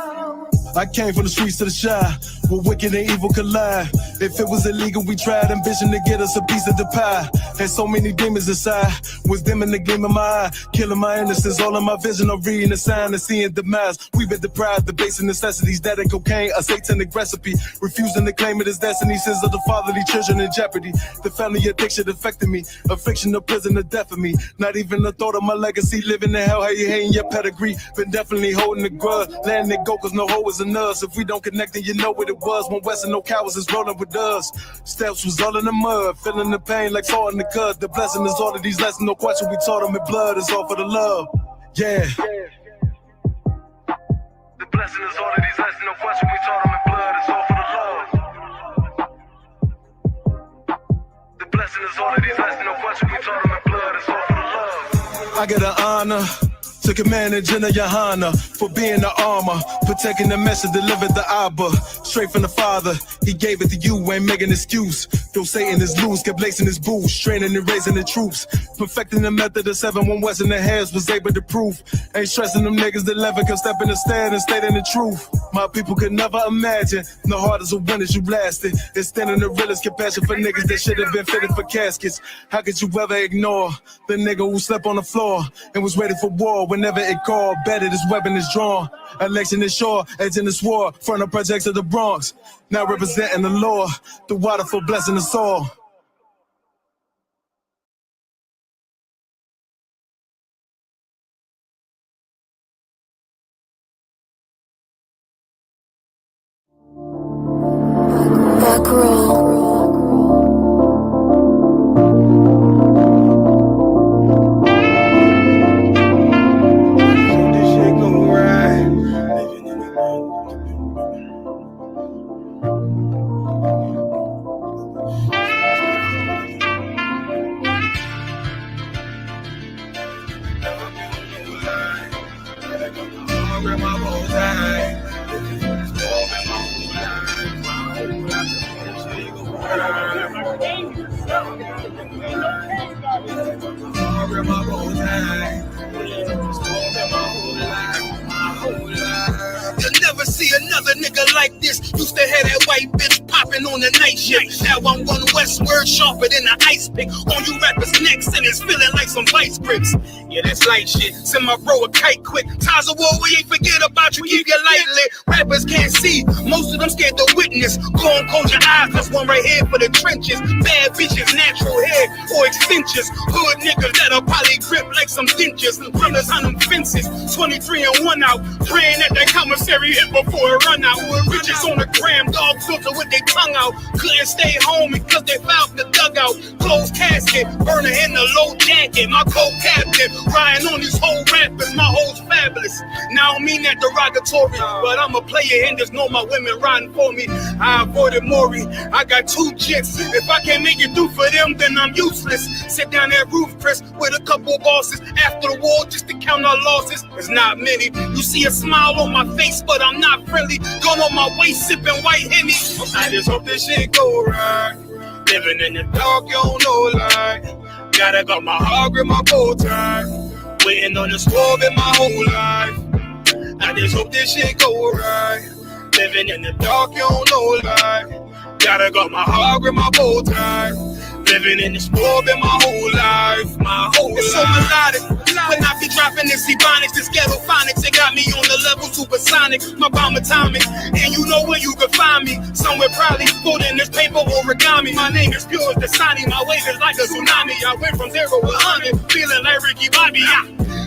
I came from the streets to the shy, where wicked and evil collide. If it was illegal, we tried ambition to get us a piece of the pie. Had so many demons inside, was them in the game of my eye, killing my innocence, all of my vision of reading the sign and seeing demise. We've been deprived the basic necessities, that and cocaine, a satanic recipe, refusing to claim it as destiny, sins of the fatherly children in jeopardy. The family addiction affected me, affliction of prison, the death of me. Not even the thought of my legacy, living in hell, how you hating your pedigree. Been definitely holding the grudge, letting it go, cause no hoe is in us. If we don't connect, then you know what it was. When West and no cowards is rolling with us. Steps was all in the mud, feeling the pain like salt in the cut. The blessing is all of these lessons, no question we taught them in blood. It's all for the love, yeah. The blessing is all of these lessons, no question we taught them in blood. It's all for the love. The blessing is all of these lessons, no question we taught them in blood. It's all for the love. I get an honor to Commander General Yohana for being the armor, protecting the message, delivered the Abba, straight from the Father. He gave it to you, ain't making excuse. Though Satan is loose, kept lacing his boots, training and raising the troops, perfecting the method of 7-1 West in the hands was able to prove. Ain't stressing them niggas that never can step in the stand and stating the truth. My people could never imagine the hardest of winners you blasted. Extending the realest compassion for niggas that should have been fitted for caskets. How could you ever ignore the nigga who slept on the floor and was ready for war whenever it called? Better this weapon is drawn. Election is sure, edge in this war, front of projects of the Bronx. Now representing the Lord, the water for blessing us all. Back row. You'll never see another nigga like this. Used to have that white bitch popping on the night shift. Now I'm one westward, sharper than an ice pick. On you rappers' necks and it's feeling like some vice grips. Yeah, that's light shit. Send my bro a kite quick. Ties of war, we ain't forget about you. Keep your light lit. Rappers can't see. Most of them scared to witness. Go on, close your eyes. There's one right here for the trenches. Bad bitches, natural hair or extensions. Hood niggas that'll probably grip like some dentures. Runners on them fences. 23 and 1 out. Praying at that commissary hit before it run out. Riches on the gram, dog filter with their tongue out. Couldn't stay home because they found the dugout. Closed casket, burner in the low jacket. My co-captain, riding on these whole rappers. My hoes fabulous. Now I don't mean that derogatory, but I'm a player and there's no my women riding for me. I avoided Maury. I got 2 jits. If I can't make it through for them, then I'm useless. Sit down that roof, Chris, with a couple bosses. After the war, just to count our losses. There's not many. You see a smile on my face, but I'm not friendly. Gun on my waist, sipping white Henny. I just hope this shit go right. Living in the dark, you don't know light. Gotta got my heart with my bow tie. Waiting on the squab in my whole life. I just hope this shit go right. Living in the dark, you don't know light. Gotta got my heart with my bow tie. Living in the squab in my whole life. My whole life. It's so melodic. When I be dropping this ebonics, this ghetto phonics, it got me on the level supersonic. My bomb atomic, and you know where you can find me. Somewhere probably put in this paper origami. My name is pure as the Sani. My wave is like a tsunami. I went from 0 to 100, feeling like Ricky Bobby.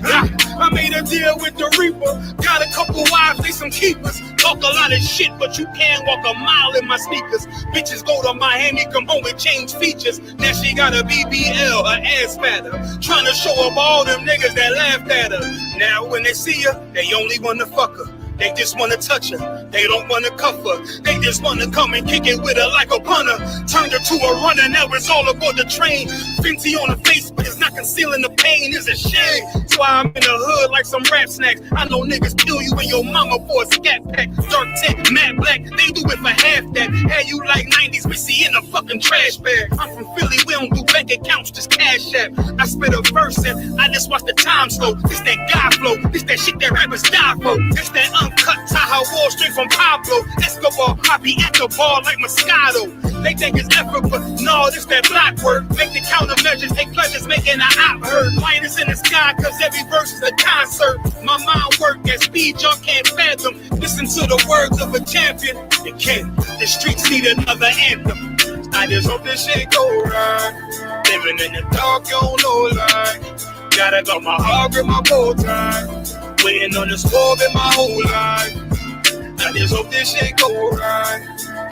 I made a deal with the Reaper. Got a couple wives, they some keepers. Talk a lot of shit, but you can't walk a mile in my sneakers. Bitches go to Miami, come home and change features. Now she got a BBL, her ass fatter. Trying to show up all them niggas that laughed at her. Now when they see her, they only wanna fuck her. They just wanna touch her. They don't wanna cuff her. They just wanna come and kick it with her like a punter. Turned her to a runner, now it's all aboard the train. Fenty on the face, but it's not concealing the pain. It's a shame. That's why I'm in the hood like some rap snacks. I know niggas kill you and your mama for a scat pack. Dark tint, matte black, they do it for half that. Had you like 90s Missy in a fucking trash bag. I'm from Philly, we don't do bank accounts, just cash app. I spit a verse and I just watch the time slow. This that guy flow, this that shit that rappers die for. This that uncut Tahoe Wall straight from Pablo Escobar. I be at the bar like Moscato. They think it's effort, but no, this that block work. Make the countermeasures, take pleasures, making an op hurt. Lighters in the sky, cause every verse is a concert. My mind work at speed y'all can't fathom. Listen to the words of a champion. You can't, the streets need another anthem. I just hope this shit go right. Living in the dark, you don't know light. Gotta got my heart with my bow tie. Waiting on the squab in my whole life. I just hope this shit go right.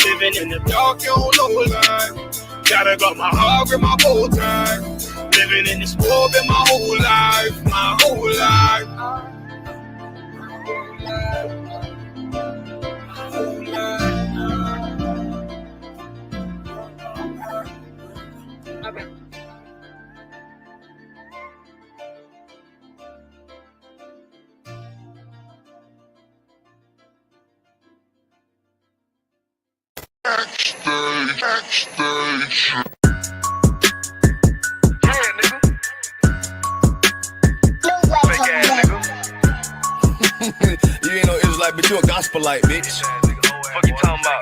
Living in the dark, you don't know life. Gotta got my heart with my bow tie. Living in the squab in my whole life. My whole life. My whole life. Okay. Backstage. You ain't no Israelite, but you a gospelite, bitch. Fuck you talking about?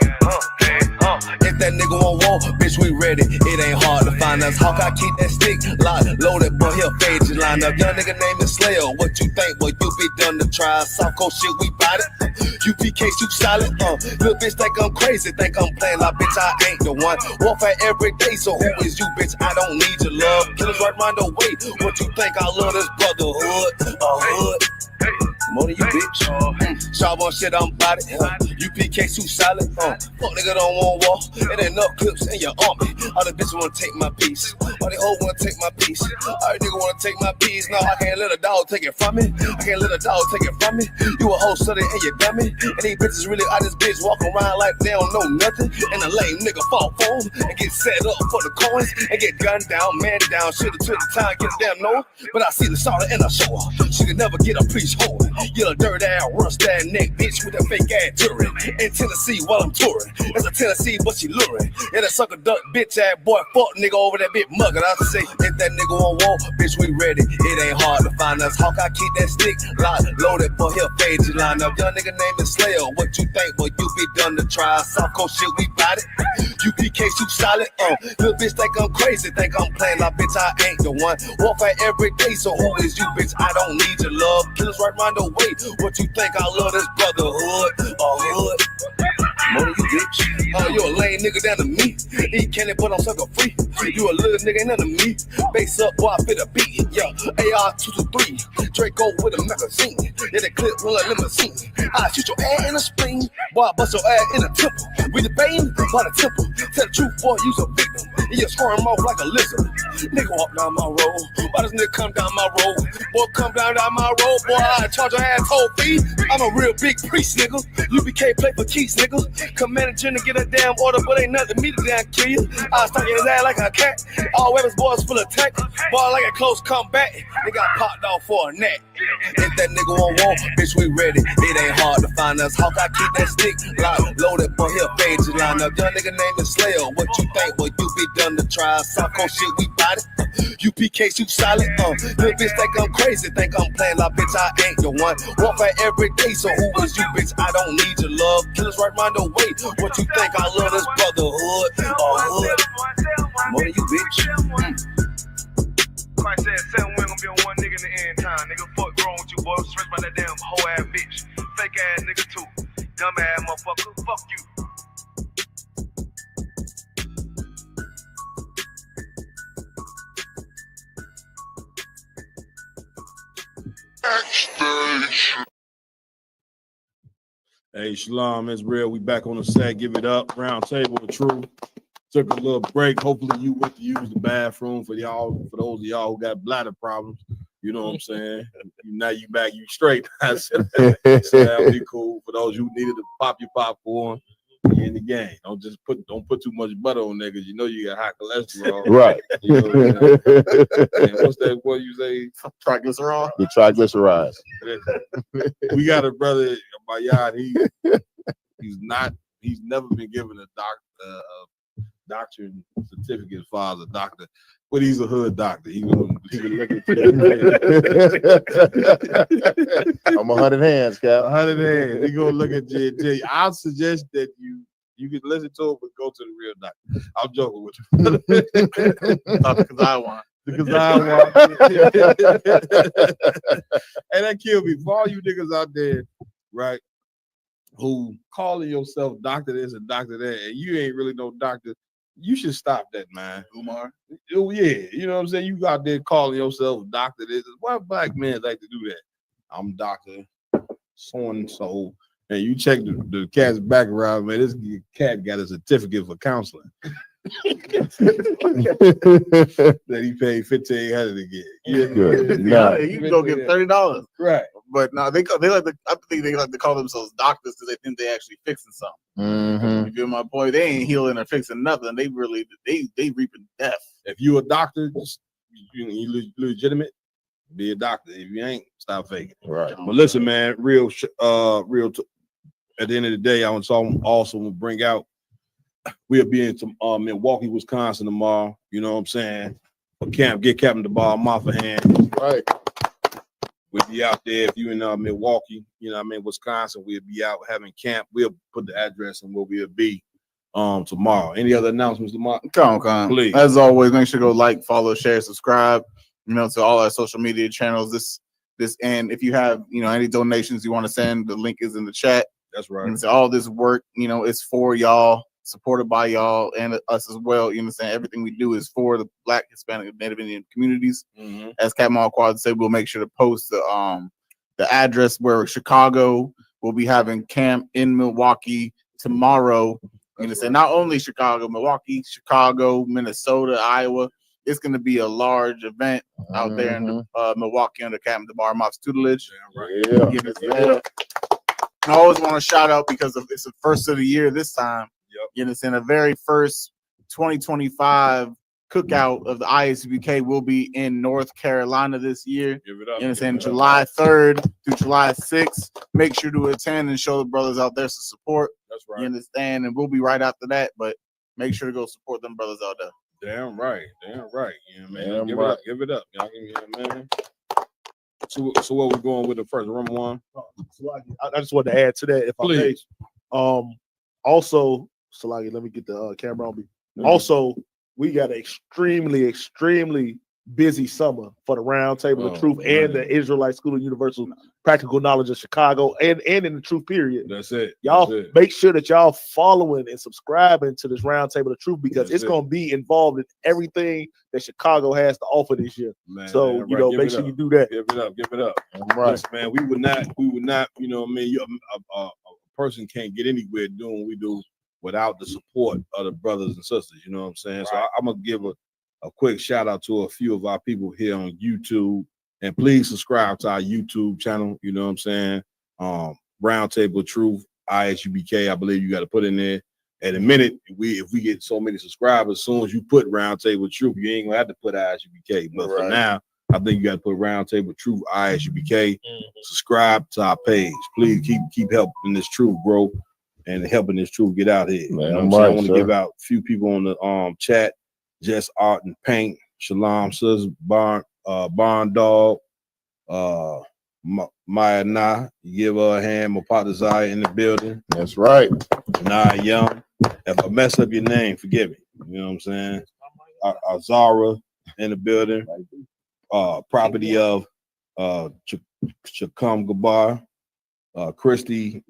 If that nigga won't walk, bitch, we ready. It ain't hard to find us. Hawk, I keep that stick locked, loaded, but he'll fade you line up. Young nigga named is Slayer. What you think? Well, you be done to try. Soft cold shit, we bout it. UPK, you solid. Little bitch think I'm crazy, think I'm playing like bitch, I ain't the one. Warfare every day, so who is you, bitch? I don't need your love. Killers right round the way. What you think? I love this brotherhood, a hood. More than you, bitch. Sharp on shit, I'm bout it. UPK too solid. Fuck nigga don't want war. It ain't enough clips in your army. All the bitches wanna take my piece. All the hoes wanna take my piece. All the nigga wanna take my piece. No, I can't let a dog take it from me. I can't let a dog take it from me. You a hoe study and you dummy. And these bitches really out this bitch walking around like they don't know nothing. And a lame nigga fall for them and get set up for the coins and get gunned down, man down. Should've took the time, get a damn no. But I see the shawty and I show her. She could never get a preach hole. You a dirt ass, rust ass neck bitch with a fake ass jury. In Tennessee while I'm touring. That's a Tennessee, but she luring. And a sucker duck bitch ass boy fuck nigga over that bitch mugging. I say, if that nigga on wall, bitch, we ready. It ain't hard to find us. Hawk, I keep that stick locked, loaded for here, fade you line up. Young nigga name is Slayer. What you think? But you be done to try. South Coast shit, we bout it. UPK too solid. Little bitch think I'm crazy, think I'm playing. Like bitch, I ain't the one. Walk out every day, so who is you, bitch? I don't need your love. Killers right round the way. What you think? I love this brotherhood or hood? More than you, bitch. You a lame nigga down to me. Eat candy, but I'm sucker free. You a little nigga, ain't none of me. Base up, boy, I fit a beat. Yeah, AR 223. Draco with a magazine. Yeah, the clip roll a limousine. I shoot your ass in the spleen. Boy, I bust your ass in the temple. We debating by the temple. Tell the truth, boy, you's a victim. And you're squirming off like a lizard. Nigga walk down my road. Why does nigga come down my road? Boy, come down my road. Boy, I charge your ass whole fee. I'm a real big priest, nigga. UBK play for keys, nigga. Command a general get a damn order, but ain't nothing me to damn kill you. I stuck his ass like a cat. All weapons, boys full of tech. Ball like a close comeback. They got popped off for a neck. If that nigga won't want, bitch, we ready. It ain't hard to find us. Hawk, I keep that stick locked, loaded for here, fade you line up. Young nigga name is Slayer. What you think? Well, you be done to try. South Coast shit, we bout it. UPK too solid. Little bitch think I'm crazy, think I'm playing like bitch, I ain't the one. Walk out every day, so who is you, bitch? I don't need your love. Killers right round the way. What you think? I love this brotherhood or hood? More than you, bitch. Christ said 7 women gonna be on one nigga in the end time. Nigga, fuck wrong with you, boy. Stress by that damn hoe ass bitch. Fake ass nigga too. Dumb ass motherfucker. Fuck you. Hey, Shalom, it's real. We back on the set. Give it up. Round table with True. Took a little break. Hopefully you went to use the bathroom for y'all, for those of y'all who got bladder problems. You know what I'm saying? Now you back, you straight. So that'll be cool. For those who needed to pop your popcorn, you in the game. Don't put too much butter on there because you know you got high cholesterol. Right. You know what I'm saying? And what's that? What you say? Triglyceride. The triglycerides. We got a brother in my yard. He's never been given a doctor certificate as far as a doctor, but he's a hood doctor. He can look at I'm 100 hands, Cap. 100 hands. He gonna look at you. I'll suggest that you can listen to him, but go to the real doctor. I'm joking with you. Because I want. Because I want. And that killed me. For all you niggas out there, right, who calling yourself doctor this and doctor that, and you ain't really no doctor, you should stop that, man. Umar. Oh, yeah. You know what I'm saying? You out there calling yourself doctor this. Why black men like to do that? I'm doctor so-and-so. And you check the cat's background, man. This cat got a certificate for counseling. That he paid $1,500 to get. Yeah, good. Nah. You can go get $30. Right. But no, I think they like to call themselves doctors because they think they actually fixing something. Mm-hmm. You feel my boy? They ain't healing or fixing nothing. They reaping death. If you a doctor, you legitimate, be a doctor. If you ain't, stop faking. Right. But listen, man, real. At the end of the day, I also will bring out. We'll be in Milwaukee, Wisconsin tomorrow. You know what I'm saying? For camp, get Captain the ball, Martha hand. Right. We'll be out there. If you in Milwaukee, you know what I mean, Wisconsin, we'll be out having camp. We'll put the address and where we'll be tomorrow. Any other announcements tomorrow? Come. Please. As always, make sure to go like, follow, share, subscribe, to all our social media channels. This and if you have, any donations you want to send, the link is in the chat. That's right. And so all this work, is for y'all, supported by y'all and us as well. You understand? Everything we do is for the Black, Hispanic, and Native Indian communities. Mm-hmm. As Captain Quad said, we'll make sure to post the address where Chicago, we'll be having camp in Milwaukee tomorrow. And it's not only Chicago, Milwaukee, Chicago, Minnesota, Iowa. It's going to be a large event out there in Milwaukee under Captain DeMar Mott's tutelage. I always want to shout out because it's the first of the year this time. You understand? The very first 2025 cookout of the ISBK will be in North Carolina this year. Give it up. You understand? July 3rd through July 6th. Make sure to attend and show the brothers out there some support. That's right. You understand? And we'll be right after that, but make sure to go support them brothers out there. Damn right. Damn right. You know, man. Damn Give right. it up. Give it up. Y'all give me that, man. So what we going with the first? Number one? I just wanted to add to that, if Please. I may. Also, Salagi, let me get the camera on me. Also, we got an extremely busy summer for the Round Table of Truth and the Israelite School of Universal Practical Knowledge of Chicago and in the Truth period. That's it. Y'all make sure that y'all following and subscribing to this Round Table of Truth because it's going to be involved in everything that Chicago has to offer this year. Man, so, right. you know, Give make it sure up. you do that. Give it up. Give it up. Right. Listen, man, we would not, you know what I mean? A person can't get anywhere doing what we do without the support of the brothers and sisters, you know what I'm saying? So I'm going to give a quick shout out to a few of our people here on YouTube. And please subscribe to our YouTube channel, you know what I'm saying? Round Table of Truth, ISUBK, I believe you got to put in there. At a minute, if we get so many subscribers, as soon as you put Round Table of Truth, you ain't going to have to put ISUBK. But for now, I think you got to put Round Table of Truth, ISUBK. Subscribe to our page. Please keep helping this truth grow and helping this truth get out here. You know what I'm saying? I want to give out a few people on the chat. Just Art and Paint, Shalom Sis, Barn Dog, Maya Na, give her a hand, Mapatazai in the building. That's right. Nah Young. If I mess up your name, forgive me. You know what I'm saying? Azara in the building. Property of Chakam Gabar, Christy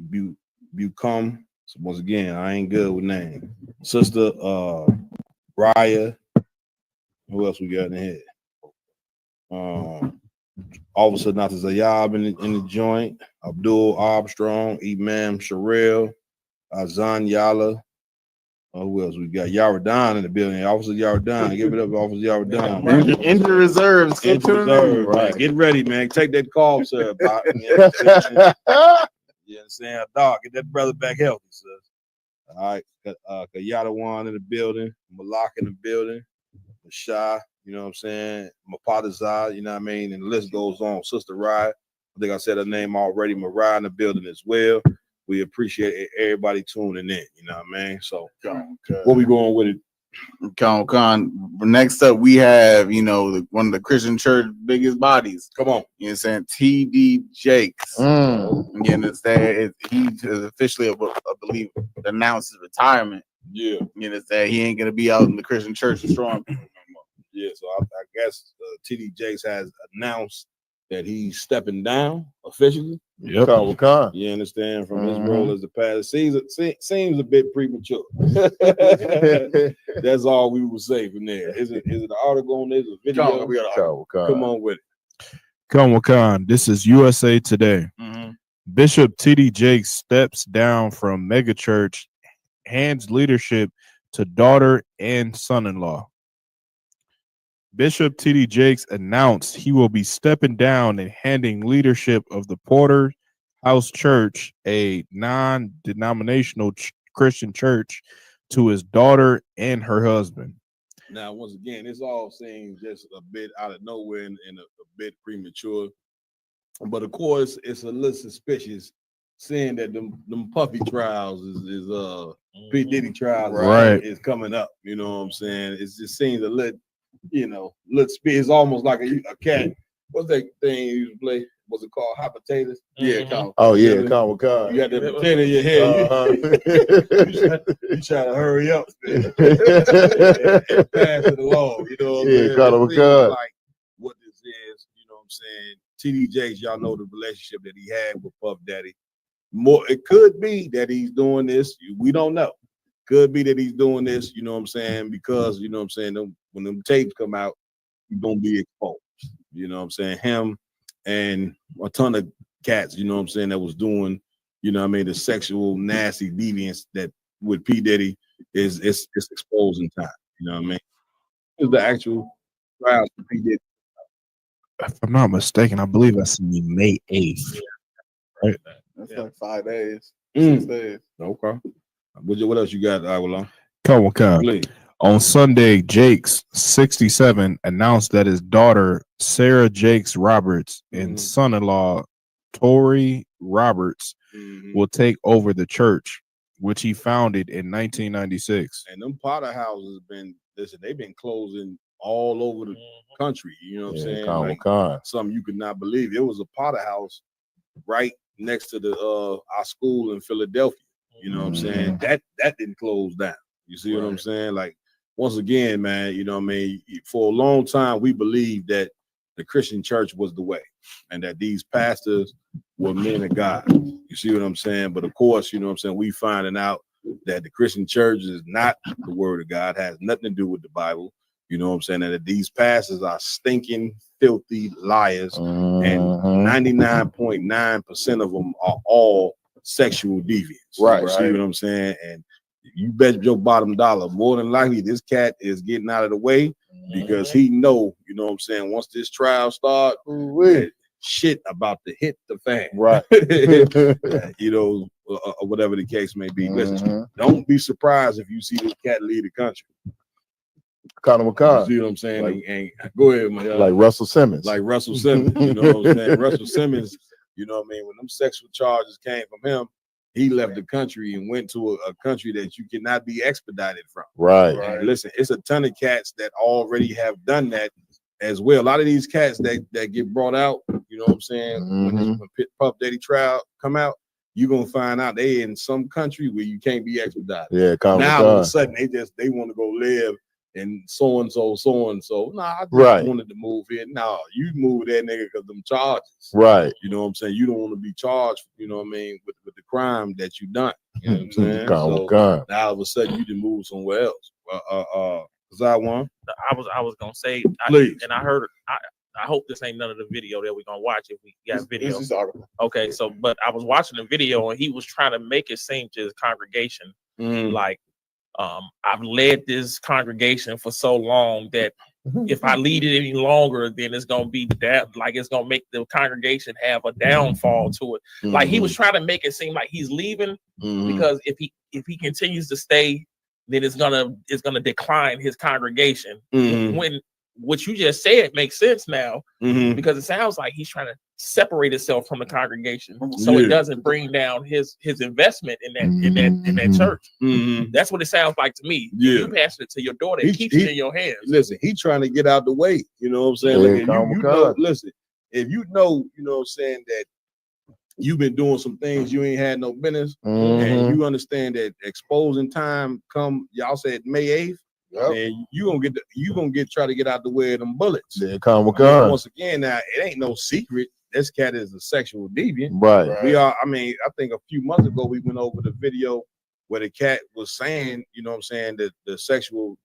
Bucom. So once again, I ain't good with names. Sister Raya. Who else we got in here? Officer Nata Zayab in the joint. Abdul Armstrong, Imam Sherrill, Azan Yala. Who else we got? Yaradan in the building. Officer Yaradan. Give it up, Officer Yaradan. Injury reserve. Injury reserve. Right. Get ready, man. Take that call, sir. You understand? Dog, get that brother back healthy, sir. All right. Kayadawan in the building. Malak in the building. Shah, you know what I'm saying? Mapatazai, you know what I mean? And the list goes on. Sister Rye. I think I said her name already. Mariah in the building as well. We appreciate everybody tuning in, you know what I mean? So what we going with it? Next up, we have, you know, one of the Christian church biggest bodies. Come on. You know what I'm saying? T.D. Jakes. You understand? He is officially, I believe, announced his retirement. Yeah. You understand? He ain't going to be out in the Christian church destroying people no more. Yeah, so I guess T.D. Jakes has announced that he's stepping down officially. Yep. You understand? From his role as the pastor. Seems a bit premature. That's all we will say from there. Is it an article on this? A video? Come on with it. Khan, this is USA Today. Bishop T.D. Jakes steps down from megachurch, hands leadership to daughter and son-in-law. Bishop T.D. Jakes announced he will be stepping down and handing leadership of the Porter House Church, a non-denominational Christian church, to his daughter and her husband. Now, once again, this all seems just a bit out of nowhere and a bit premature. But of course, it's a little suspicious seeing that them puffy trials is P. Diddy trials is coming up. You know what I'm saying? It just seems a little, it's almost like a cat. What's that thing you used to play? Was it called hot potatoes? Yeah, Oh yeah, come. You got that potato in your head. You trying to hurry up, man. And pass it along. You know what I'm saying? Like what this is, you know what I'm saying? T.D. Jakes, y'all know the relationship that he had with Puff Daddy. It could be that he's doing this. We don't know. Could be that he's doing this, you know what I'm saying? Because, you know what I'm saying, when them tapes come out, he's going to be exposed. You know what I'm saying? Him and a ton of cats, you know what I'm saying, that was doing you know what I mean, the sexual nasty deviance that with P. Diddy is exposed in time. You know what I mean? It's the actual trials for P. Diddy. If I'm not mistaken, I believe that's May 8th. Right? That's like 5 days, 6 days. Okay. What else you got, Aguilar? Come on. Please. On Sunday, Jakes, 67, announced that his daughter, Sarah Jakes Roberts, and son-in-law, Tory Roberts, will take over the church, which he founded in 1996. And them Potter houses they've been closing all over the country. You know what I'm saying? Something you could not believe. It was a Potter house right next to the our school in Philadelphia. You know what I'm saying? That didn't close down. You see what I'm saying? Like, once again, man, you know what I mean? For a long time, we believed that the Christian church was the way and that these pastors were men of God. You see what I'm saying? But of course, you know what I'm saying, we finding out that the Christian church is not the word of God, has nothing to do with the Bible. You know what I'm saying? And that these pastors are stinking, filthy liars, and 99.9% of them are all sexual deviants. Right. You see what I'm saying? And you bet your bottom dollar, more than likely, this cat is getting out of the way because he know, you know what I'm saying, once this trial start, shit about to hit the fan. Right. You know, or whatever the case may be. Listen, don't be surprised if you see this cat leave the country. Kind of You see what I'm saying? Like, and go ahead, man. Like Russell Simmons. Like Russell Simmons. You know what I'm saying? Russell Simmons, you know what I mean? When them sexual charges came from him, he left the country and went to a country that you cannot be expedited from. Right. And listen, it's a ton of cats that already have done that as well. A lot of these cats that get brought out, you know what I'm saying? When Puff Daddy trial come out, you're gonna find out they in some country where you can't be expedited. Yeah, now all of a sudden they want to go live in so and so. Nah, I just wanted to move here. Nah, you move that nigga because them charges. Right. You know what I'm saying? You don't want to be charged, you know what I mean, with the crime that you done. You know what I'm saying? Now all of a sudden you can move somewhere else. Is that one? I was gonna say, Please. And I heard. I hope this ain't none of the video that we're gonna watch if we got video. This is article. Okay, so but I was watching the video and he was trying to make it seem to his congregation like I've led this congregation for so long that if I lead it any longer, then it's gonna be that like it's gonna make the congregation have a downfall to it. Like he was trying to make it seem like he's leaving because if he continues to stay, then it's gonna decline his congregation. When what you just said makes sense now because it sounds like he's trying to separate himself from the congregation so it doesn't bring down his investment in that church. That's what it sounds like to me. Yeah. You pass it to your daughter, it keeps it in your hands. Listen, he trying to get out the way. You know what I'm saying? Yeah, you know, listen, if you know what I'm saying, that you've been doing some things you ain't had no business, and you understand that exposing time come, y'all said May 8th. Yep. And you gonna try to get out the way of them bullets. Yeah, once again, now it ain't no secret. This cat is a sexual deviant. Right. We are. I mean, I think a few months ago we went over the video where the cat was saying, you know what I'm saying, that the sexual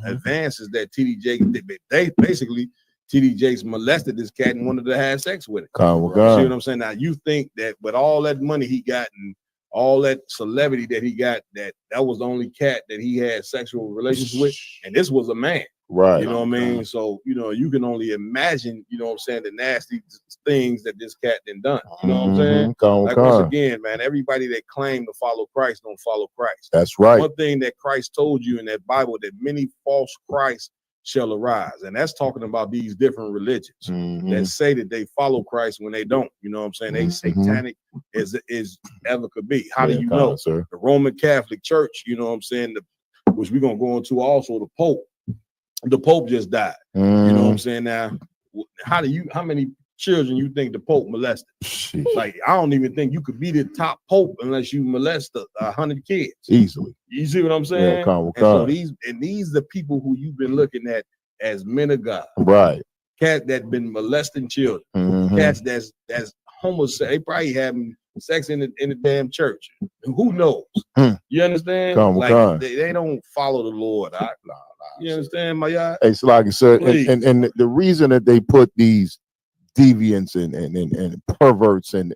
advances that TD Jakes they basically TD Jakes molested this cat and wanted to have sex with it. See what I'm saying? Now you think that with all that money he got and all that celebrity that he got, that was the only cat that he had sexual relations with, and this was a man. Right. You know what I mean? So, you know, you can only imagine, you know what I'm saying, the nasty things that this cat done. You know what I'm saying? Once again, man, everybody that claim to follow Christ don't follow Christ. That's right. One thing that Christ told you in that Bible, that many false Christs shall arise. And that's talking about these different religions that say that they follow Christ when they don't. You know what I'm saying? They satanic as ever could be. How do you know? Sir. The Roman Catholic Church, you know what I'm saying, which we're going to go into also, the Pope. The Pope just died. You know what I'm saying? Now, how many children you think the Pope molested? Like, I don't even think you could be the top Pope unless you molest 100 kids. Easily. You see what I'm saying? Yeah, so these the people who you've been looking at as men of God. Right. Cats that been molesting children. Cats that's homosexual. They probably having sex in the damn church. Who knows? You understand? They don't follow the Lord. You understand, my y'all? Hey, Sloggy, sir, and the reason that they put these deviants and perverts and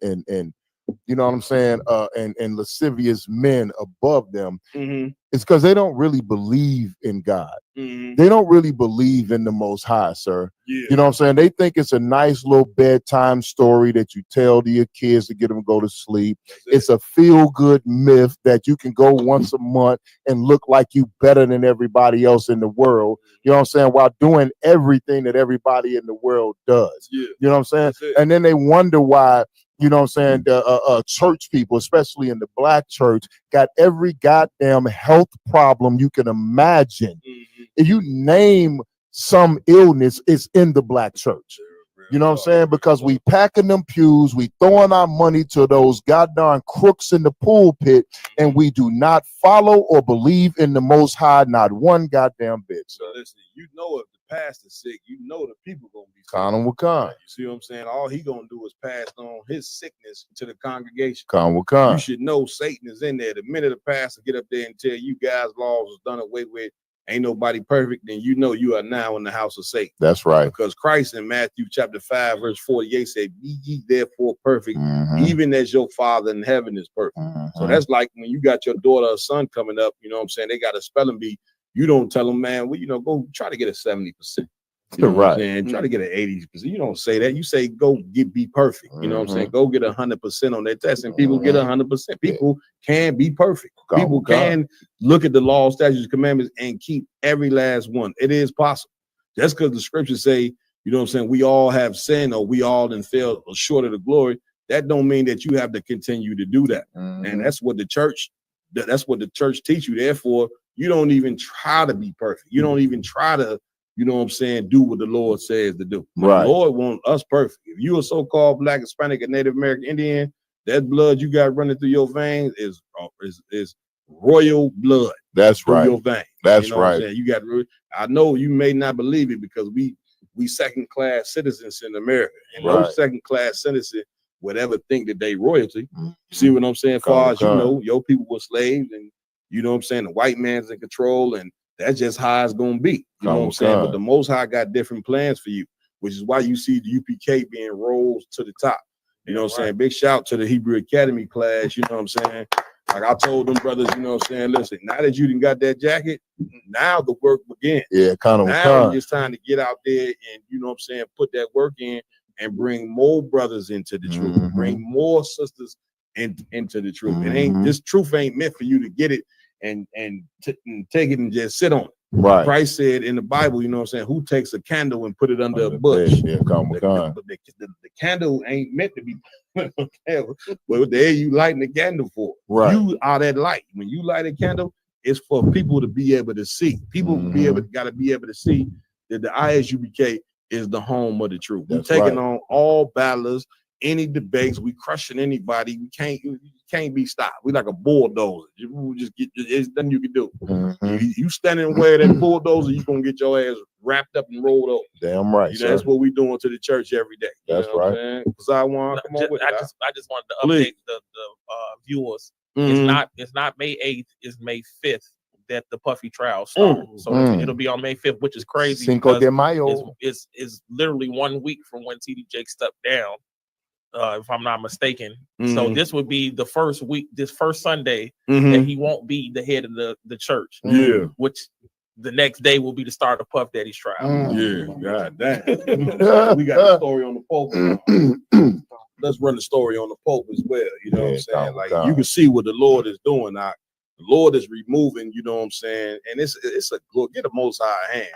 you know what I'm saying, and lascivious men above them, Mm-hmm. it's because they don't really believe in God. Mm-hmm. They don't really believe in the Most High, sir. Yeah. You know what I'm saying? They think it's a nice little bedtime story that you tell to your kids to get them to go to sleep. It's a feel-good myth that you can go once a month and look like you better than everybody else in the world. You know what I'm saying? While doing everything that everybody in the world does. Yeah. You know what I'm saying? And then they wonder why, you know what I'm saying, the church people, especially in the black church, got every goddamn health problem you can imagine. If you name some illness, it's in the black church. You know what I'm saying? Because we packing them pews, we throwing our money to those goddamn crooks in the pulpit, and we do not follow or believe in the Most High, not one goddamn bit. So listen, you know if the pastor's sick, you know the people gonna be sick. Con with con. You see what I'm saying? All he gonna do is pass on his sickness to the congregation. Con with con. You should know Satan is in there. The minute the pastor get up there and tell you guys laws is done away with, ain't nobody perfect, then you know you are now in the house of Satan. That's right. Because Christ in Matthew chapter 5, verse 48 said, be ye therefore perfect, even as your Father in heaven is perfect. So that's like when you got your daughter or son coming up, you know what I'm saying? They got a spelling bee. You don't tell them, man, well, you know, go try to get a 70%. You know what I'm saying? Try to get an 80%. You don't say that. You say go be perfect. You know what I'm saying? Go get 100% on that test, and people get 100%. People can be perfect. People can look at the law, statutes, commandments, and keep every last one. It is possible. Just because the scriptures say, you know what I'm saying, we all have sinned or we all done fell short of the glory, that don't mean that you have to continue to do that. And that's what the church teach you. Therefore, you don't even try to be perfect. You don't even try to, you know what I'm saying, do what the Lord says to do. Right. The Lord wants us perfect. If you're a so-called Black, Hispanic, and Native American Indian, that blood you got running through your veins is royal blood. That's through right. your veins. That's You know what I'm right. saying? You got. I know you may not believe it because we second-class citizens in America, and those second-class citizens would ever think that they royalty. You see what I'm saying? Far as you know, your people were slaves, and you know what I'm saying, the white man's in control, and that's just how it's gonna be. You know what I'm saying? But the Most High got different plans for you, which is why you see the UPK being rose to the top. You know what I'm saying? Big shout to the Hebrew Academy class. You know what I'm saying? Like I told them brothers, you know what I'm saying? Listen, now that you done got that jacket, now the work begins. Yeah, kind of. Now it's time to get out there and, you know what I'm saying, put that work in and bring more brothers into the truth, bring more sisters into the truth. It ain't, this truth ain't meant for you to get it and take it and just sit on it. Right. Christ said in the Bible, you know what I'm saying, who takes a candle and put it under a bush? Yeah, the candle ain't meant to be put on candle. But there you lighting the candle for. Right. You are that light. When you light a candle, it's for people to be able to see. People gotta be able to see that the ISUBK is the home of the truth. We're taking on all battlers, any debates, we crushing anybody. We can't be stopped. We like a bulldozer. You just get, it's nothing you can do. You standing where that bulldozer, you gonna get your ass wrapped up and rolled over. Damn right. You know, that's what we doing to the church every day. That's right. Because I want come on with it. I just wanted to update the viewers. It's not May 8th, it's May 5th that the Puffy trial starts. So it'll be on May 5th, which is crazy. Cinco de Mayo. It's literally 1 week from when TD Jakes stepped down, if I'm not mistaken. So this would be the first week, this first Sunday that he won't be the head of the church. Yeah. Which the next day will be the start of Puff Daddy's trial. Yeah, God damn. We got a story on the Pope. Let's run the story on the Pope as well. You know what I'm saying? Like you can see what the Lord is doing. The Lord is removing, you know what I'm saying? And it's a get a Most High hand.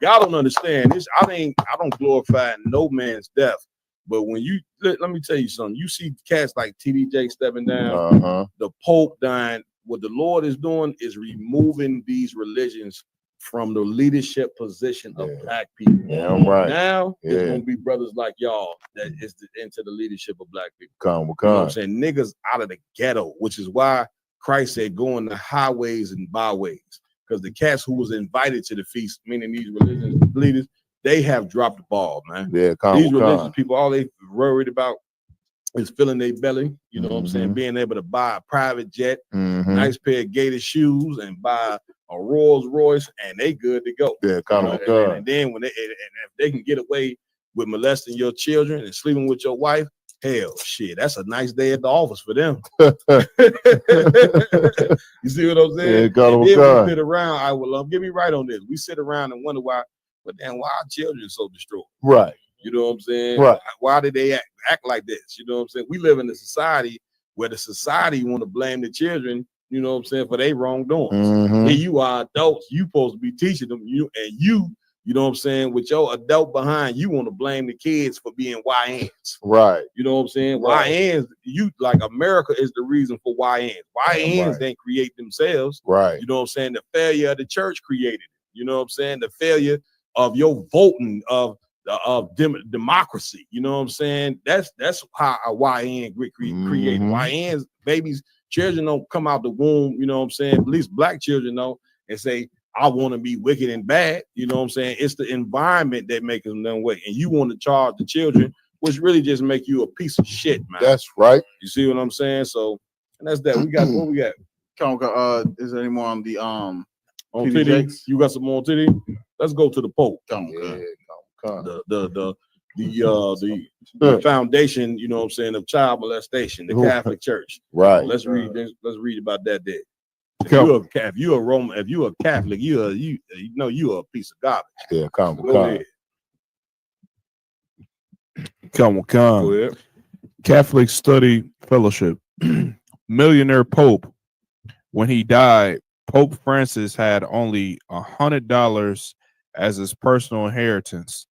Y'all don't understand this. I don't glorify no man's death. But when you let me tell you something, you see cats like TDJ stepping down, the Pope dying. What the Lord is doing is removing these religions from the leadership position of black people. Yeah, right. Now it's gonna be brothers like y'all that is into the leadership of black people. Come. You know what I'm saying? Niggas out of the ghetto, which is why Christ said go in the highways and byways. Because the cats who was invited to the feast, meaning these religious leaders, they have dropped the ball, man. Yeah, these religious people, all they worried about is filling their belly, you know what I'm saying? Being able to buy a private jet, nice pair of gator shoes, and buy a Rolls Royce, and they good to go. Yeah, and then when if they can get away with molesting your children and sleeping with your wife, Hell, shit, that's a nice day at the office for them. You see what I'm saying? Yeah, God, and then God. we sit around. I would love. Get me right on this. We sit around and wonder why. But then why our children so destroyed? Right. You know what I'm saying? Right. Why did they act like this? You know what I'm saying? We live in a society where the society want to blame the children. You know what I'm saying, for their wrongdoings. Mhm. Here you are adults. You supposed to be teaching them. You know what I'm saying, with your adult behind, you want to blame the kids for being YNs. Right. You know what I'm saying? Right. YNs, you like America is the reason for YNs. YNs Right. didn't create themselves. Right. You know what I'm saying? The failure of the church created it. You know what I'm saying? The failure of your voting of democracy. You know what I'm saying? That's how a YN created. YNs, babies, children don't come out the womb, you know what I'm saying? At least black children know and say, I want to be wicked and bad. You know what I'm saying? It's the environment that makes them that way. And you want to charge the children, which really just make you a piece of shit, man. That's right. You see what I'm saying? So, and that's that. We got what we got. Is there any more on the on TD? You got some more on TD? Let's go to the Pope. The foundation, you know what I'm saying, of child molestation, the Catholic Church. Right. Let's read this. Let's read about that there. If you're a Roman, if you're a Catholic, you're a piece of garbage. Yeah, come Go ahead. Come. Go ahead. Catholic Study Fellowship. Millionaire Pope. When he died, Pope Francis had only $100 as his personal inheritance.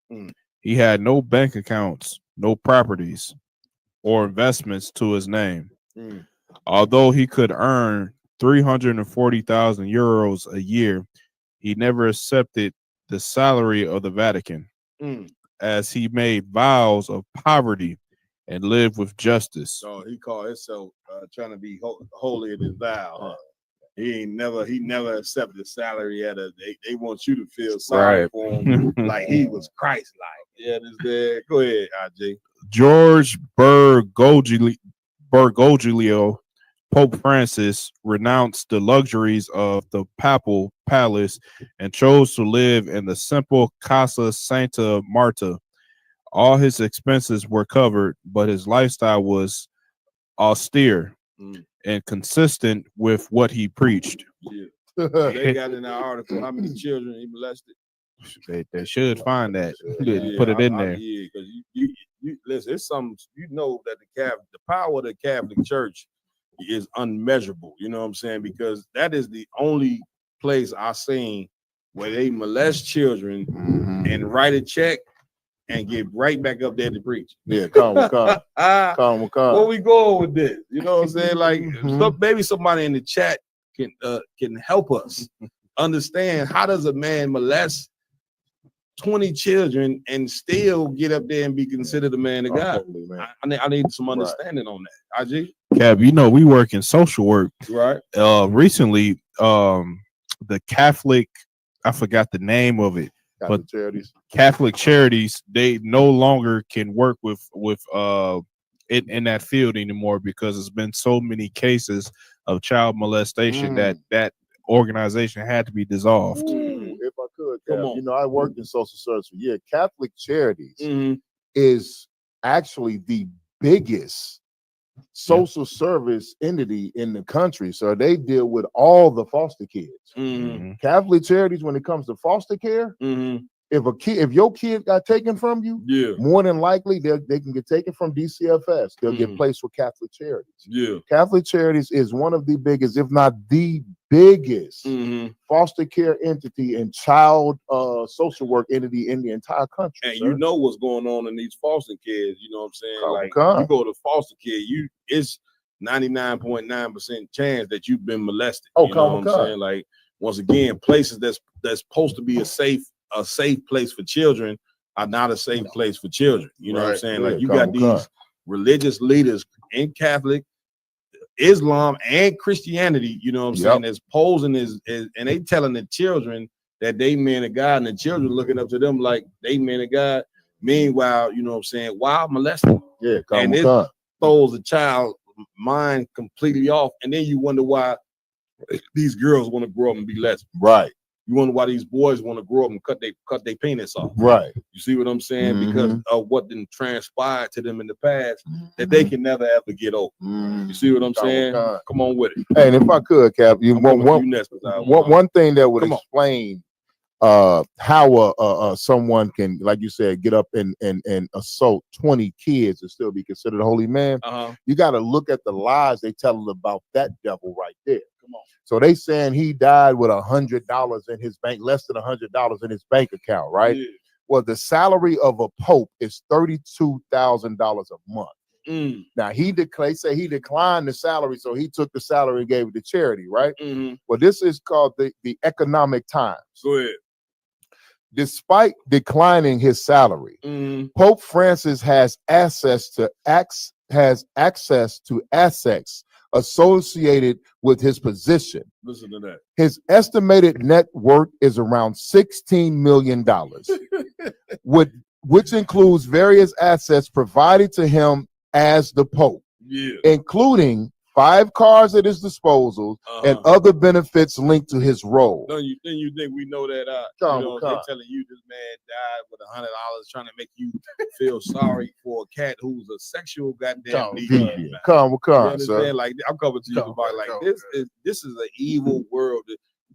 He had no bank accounts, no properties, or investments to his name. Although he could earn 340,000 euros a year, he never accepted the salary of the Vatican, as he made vows of poverty and lived with justice. So he called himself trying to be holier than thou. He never accepted the salary at they want you to feel sorry for him like he was Christ-like. Yeah, this there. Go ahead, IJ. George Bergoglio, Pope Francis, renounced the luxuries of the papal palace and chose to live in the simple Casa Santa Marta. All his expenses were covered, but his lifestyle was austere and consistent with what he preached. Yeah. They got in that article how many children he molested. They should find that. Put it in there. Yeah, because you listen, it's something you know that the power of the Catholic Church is unmeasurable. You know what I'm saying? Because that is the only place I've seen where they molest children and write a check and get right back up there to preach. Yeah, come. Where we going with this? You know what I'm saying? Like, maybe somebody in the chat can help us understand how does a man molest 20 children and still get up there and be considered a man of God? I need some understanding on that. IJ? Cab, we work in social work. Right. Recently, the Catholic, I forgot the name of it, but Catholic Charities, they no longer can work with in that field anymore because there's been so many cases of child molestation that organization had to be dissolved. If I could, Cap, I worked in social service for years. Catholic Charities is actually the biggest social service entity in the country. So they deal with all the foster kids. Catholic Charities, when it comes to foster care, if your kid got taken from you, more than likely they can get taken from DCFS. They'll get placed with Catholic Charities. Yeah, Catholic Charities is one of the biggest, if not the biggest, foster care entity and child social work entity in the entire country. And you know what's going on in these foster kids. You know what I'm saying? You go to foster care, it's 99.9% chance that you've been molested. You know what I'm saying? Like, once again, places that's supposed to be a safe place for children are not a safe place for children. You know what I'm saying? Like, you got these religious leaders in Catholic, Islam, and Christianity, you know what I'm saying, that's posing as and they telling the children that they men of God, and the children looking up to them like they men of God. Meanwhile, you know what I'm saying, while molesting. Yeah, and it throws a child mind completely off, and then you wonder why these girls want to grow up and be lesbian. Right. You wonder why these boys want to grow up and cut their penis off. Right. You see what I'm saying? Because of what didn't transpire to them in the past that they can never ever get over. You see what I'm saying? Come on with it. Hey, and if I could, Cap, one thing that would Come on. explain how someone can, like you said, get up and assault 20 kids and still be considered a holy man. You got to look at the lies they tell about that devil right there. Come on. So they saying he died with $100 in his bank, less than $100 in his bank account, right? Yeah. Well, the salary of a pope is $32,000 a month. Now they say he declined the salary, so he took the salary and gave it to charity, right? Well, this is called the Economic Times. Go ahead. Despite declining his salary, Pope Francis has access to assets associated with his position. Listen to that. His estimated net worth is around $16 million, which includes various assets provided to him as the Pope, including 5 cars at his disposal and other benefits linked to his role. Then you think we know that they're telling you this man died with $100 trying to make you feel sorry for a cat who's a sexual goddamn deviant. Come, you understand? sir. Like I'm coming to you about like this is an evil world.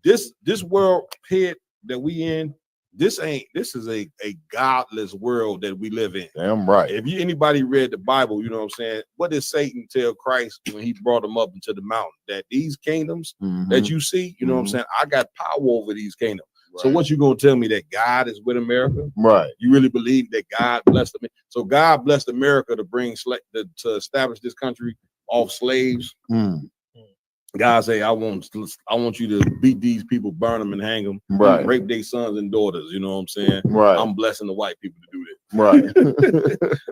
This world pit that we in. This is a godless world that we live in. Damn right. If anybody read the Bible, you know what I'm saying? What did Satan tell Christ when he brought him up into the mountain? That these kingdoms that you see, you know what I'm saying? I got power over these kingdoms. Right. So what you gonna tell me that God is with America? Right. You really believe that God blessed them? So God blessed America to bring to establish this country off slaves. God say, I want you to beat these people, burn them and hang them, rape their sons and daughters. You know what I'm saying? Right. I'm blessing the white people to do this. Right.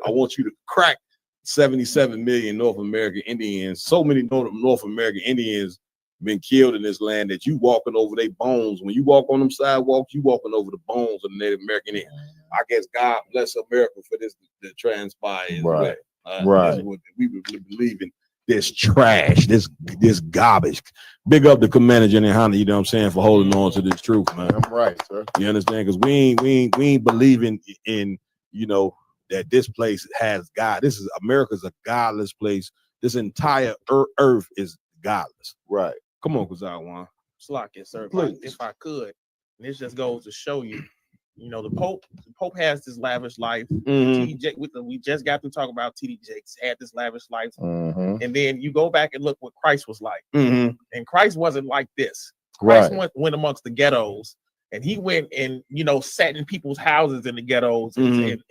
I want you to crack 77 million North American Indians. So many North American Indians been killed in this land that you walking over their bones. When you walk on them sidewalks, you walking over the bones of the Native American Indians. I guess God bless America for this to transpire. Right. That's what we believe in. This trash, this garbage. Big up the Commander General Hunter, you know what I'm saying, for holding on to this truth, man. I'm right, sir. You understand? Because we ain't believing in that this place has God. This is America's a godless place. This entire earth is godless. Right. Come on, Kazawan. Slack it, sir. Please. If I could, and this just goes to show you. You know, the Pope has this lavish life. TD we just got to talk about TD Jakes had this lavish life. And then you go back and look what Christ was like. And Christ wasn't like this. Christ went amongst the ghettos, and he went and, sat in people's houses in the ghettos and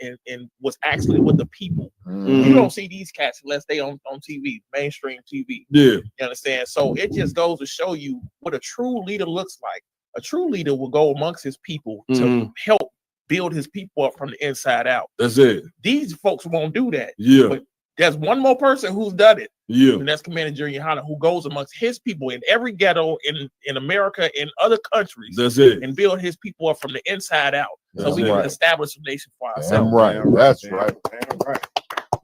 was actually with the people. You don't see these cats unless they on TV, mainstream TV. Yeah. You understand? So it just goes to show you what a true leader looks like. A true leader will go amongst his people to help build his people up from the inside out. That's it. These folks won't do that. Yeah. But there's one more person who's done it. Yeah. And that's Commander General Hunter, who goes amongst his people in every ghetto in America and other countries. That's it. And build his people up from the inside out. So we can establish a nation for ourselves. That's right.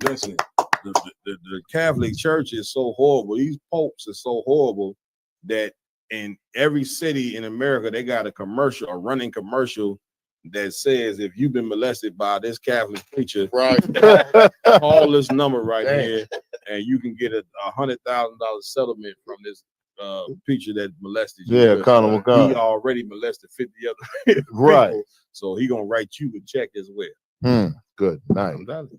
Listen, the Catholic Church is so horrible. These popes are so horrible that in every city in America, they got a running commercial that says, if you've been molested by this Catholic preacher, call this number right here, and you can get a $100,000 settlement from this preacher that molested you. Yeah, Colin McCall. He already molested 50 other people, so he gonna write you a check as well. Good night.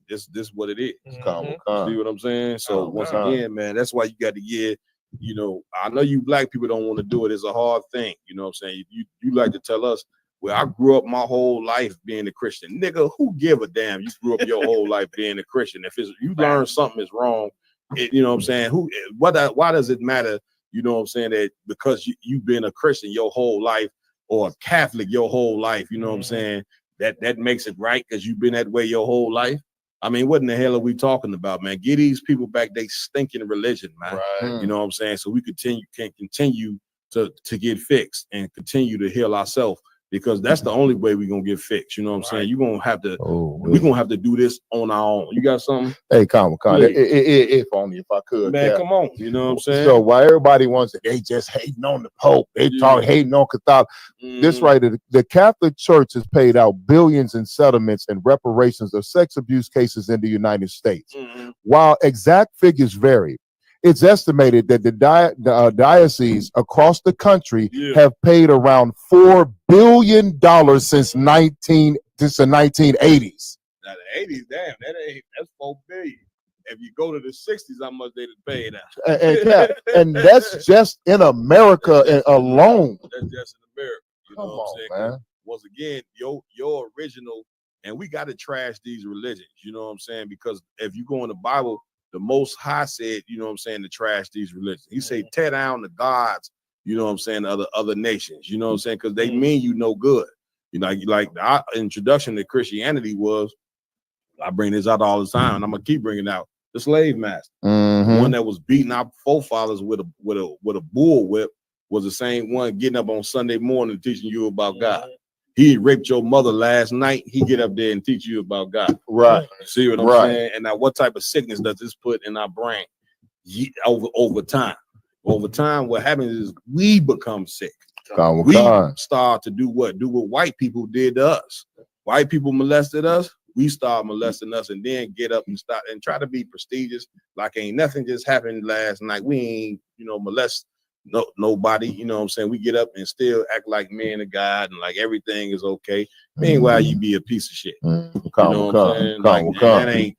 This what it is. See what I'm saying? So once again, man, that's why you got to get. I know you black people don't want to do it. It's a hard thing. You know what I'm saying? You like to tell us, well, I grew up my whole life being a Christian. Nigga, who give a damn? You grew up your whole life being a Christian. If you learn something is wrong, you know what I'm saying? Why does it matter? You know what I'm saying? That because you've been a Christian your whole life or a Catholic your whole life, you know what I'm saying? That makes it right because you've been that way your whole life. I mean, what in the hell are we talking about, man? Get these people back they stinking religion, man. You know what I'm saying? So we can continue to get fixed and continue to heal ourselves because that's the only way we're gonna get fixed. You know what I'm saying? You're gonna have to we're gonna have to do this on our own. You got something? Hey, Con, if only if I could. Man, Cap. come on. You know what I'm saying? So while everybody wants it, they just hating on the Pope. They talk hating on Catholic. This right, the Catholic Church has paid out billions in settlements and reparations of sex abuse cases in the United States. While exact figures vary, it's estimated that the dioceses across the country have paid around $4 billion since the 1980s. Now the 80s, damn, that's $4 billion. If you go to the 60s, how much they'd pay now? And that's just in America alone. That's just in America. You know what I'm saying? Man. Once again, your original, and we got to trash these religions. You know what I'm saying? Because if you go in the Bible, the Most High said, you know what I'm saying, to trash these religions. He said, tear down the gods, you know what I'm saying, other nations. You know what I'm saying? Because they mean you no good. You know, like our introduction to Christianity was, I bring this out all the time, and I'm gonna keep bringing it out. The slave master, one that was beating our forefathers with a bull whip, was the same one getting up on Sunday morning teaching you about God. He raped your mother last night. He get up there and teach you about God. Right. See what I'm saying? And now, what type of sickness does this put in our brain? Over time. Over time, what happens is we become sick. We start to do what white people did to us. White people molested us. We start molesting us, and then get up and start and try to be prestigious, like ain't nothing just happened last night. We ain't, molest nobody. You know what I'm saying? We get up and still act like men of God and like everything is okay. Meanwhile, you be a piece of shit. You know what I'm saying?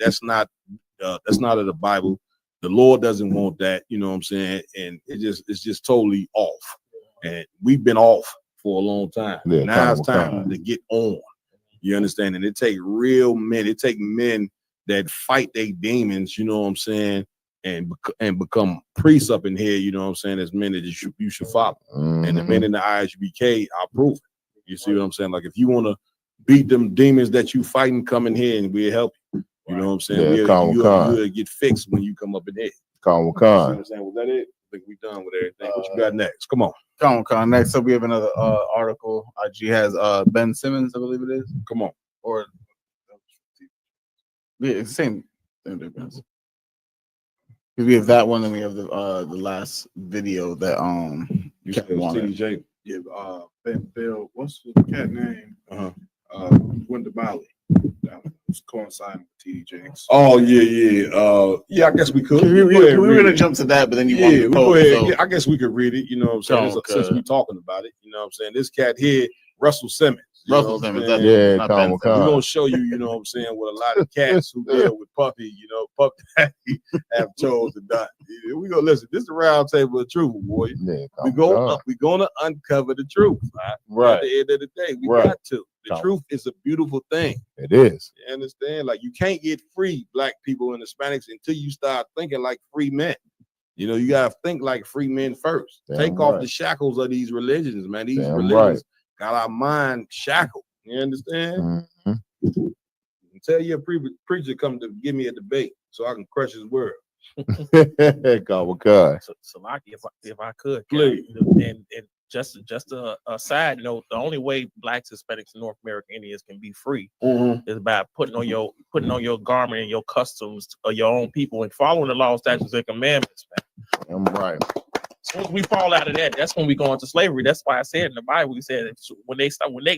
That's not of the Bible. The Lord doesn't want that. You know what I'm saying? And it's just totally off. And we've been off for a long time. Now it's time to get on. You understand? And it take real men. It take men that fight their demons, you know what I'm saying, and become priests up in here, you know what I'm saying, as men that you should follow. And the men in the IHBK are proven. You see what I'm saying? Like, if you want to beat them demons that you fighting, come in here and we'll help you. You know what I'm saying? You'll get fixed when you come up in here. You know what I'm saying? Was that it? I think we done with everything. What you got next? Come on. Next up, we have another article. IG has Ben Simmons, I believe it is. Come on. Or yeah, it's the same difference. We have that one, and we have the last video that you said TDJ. Yeah, Ben Bill. What's the cat name? Went to Bali. That was coinciding with TDJ. Oh yeah. I guess we could. We were gonna jump to that, but then you wanted to go ahead. So. Yeah, I guess we could read it. You know what I'm saying? Since we're talking about it, you know what I'm saying? This cat here, Russell Simmons. Russell Simmons. We're gonna show you, you know what I'm saying, what a lot of cats who deal with Puffy, Puffy Daddy have chosen to die. We gonna listen. This is the round table of truth, boy. We're gonna uncover the truth. Right. At the end of the day, we got to. The truth is a beautiful thing. It is. You understand? Like, you can't get free black people and Hispanics until you start thinking like free men. You gotta think like free men first. Take off the shackles of these religions, man. These religions got our mind shackled. You understand? Tell your preacher come to give me a debate so I can crush his word. God. Salaki, if I could, please. And just a side note, the only way blacks, Hispanics, and North American Indians can be free is by putting on your garment and your customs of your own people and following the laws, statutes, and commandments, man. I'm right. As soon as we fall out of that, that's when we go into slavery. That's why I said in the Bible, we said when they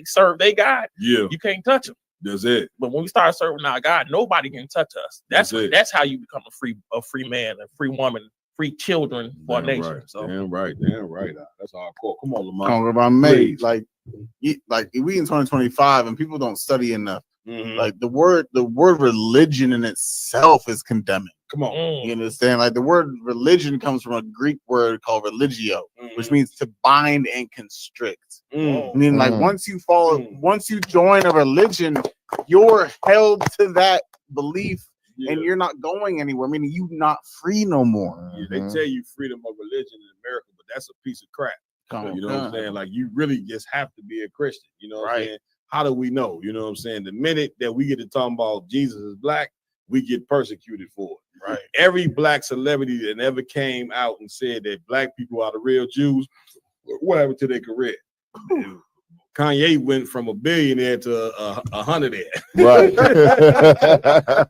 serve their God, you can't touch them. That's it. But when we start serving our God, nobody can touch us. That's how you become a free man, a free woman, free children for a nation. Right. So damn right. That's hardcore. Come on, Lamar. Talking about me, like we in 2025 and people don't study enough. Like the word religion in itself is condemning. Come on. You understand? Like, the word religion comes from a Greek word called religio, which means to bind and constrict. I mean, like, once you join a religion, you're held to that belief and you're not going anywhere. Meaning you're not free no more. Yeah, they tell you freedom of religion in America, but that's a piece of crap. You know what I'm saying? Like, you really just have to be a Christian. You know what I'm saying? How do we know? You know what I'm saying? The minute that we get to talk about Jesus is black, we get persecuted for it. Right. Every black celebrity that ever came out and said that black people are the real Jews, what happened to their career? Kanye went from a billionaire to a $100. Right.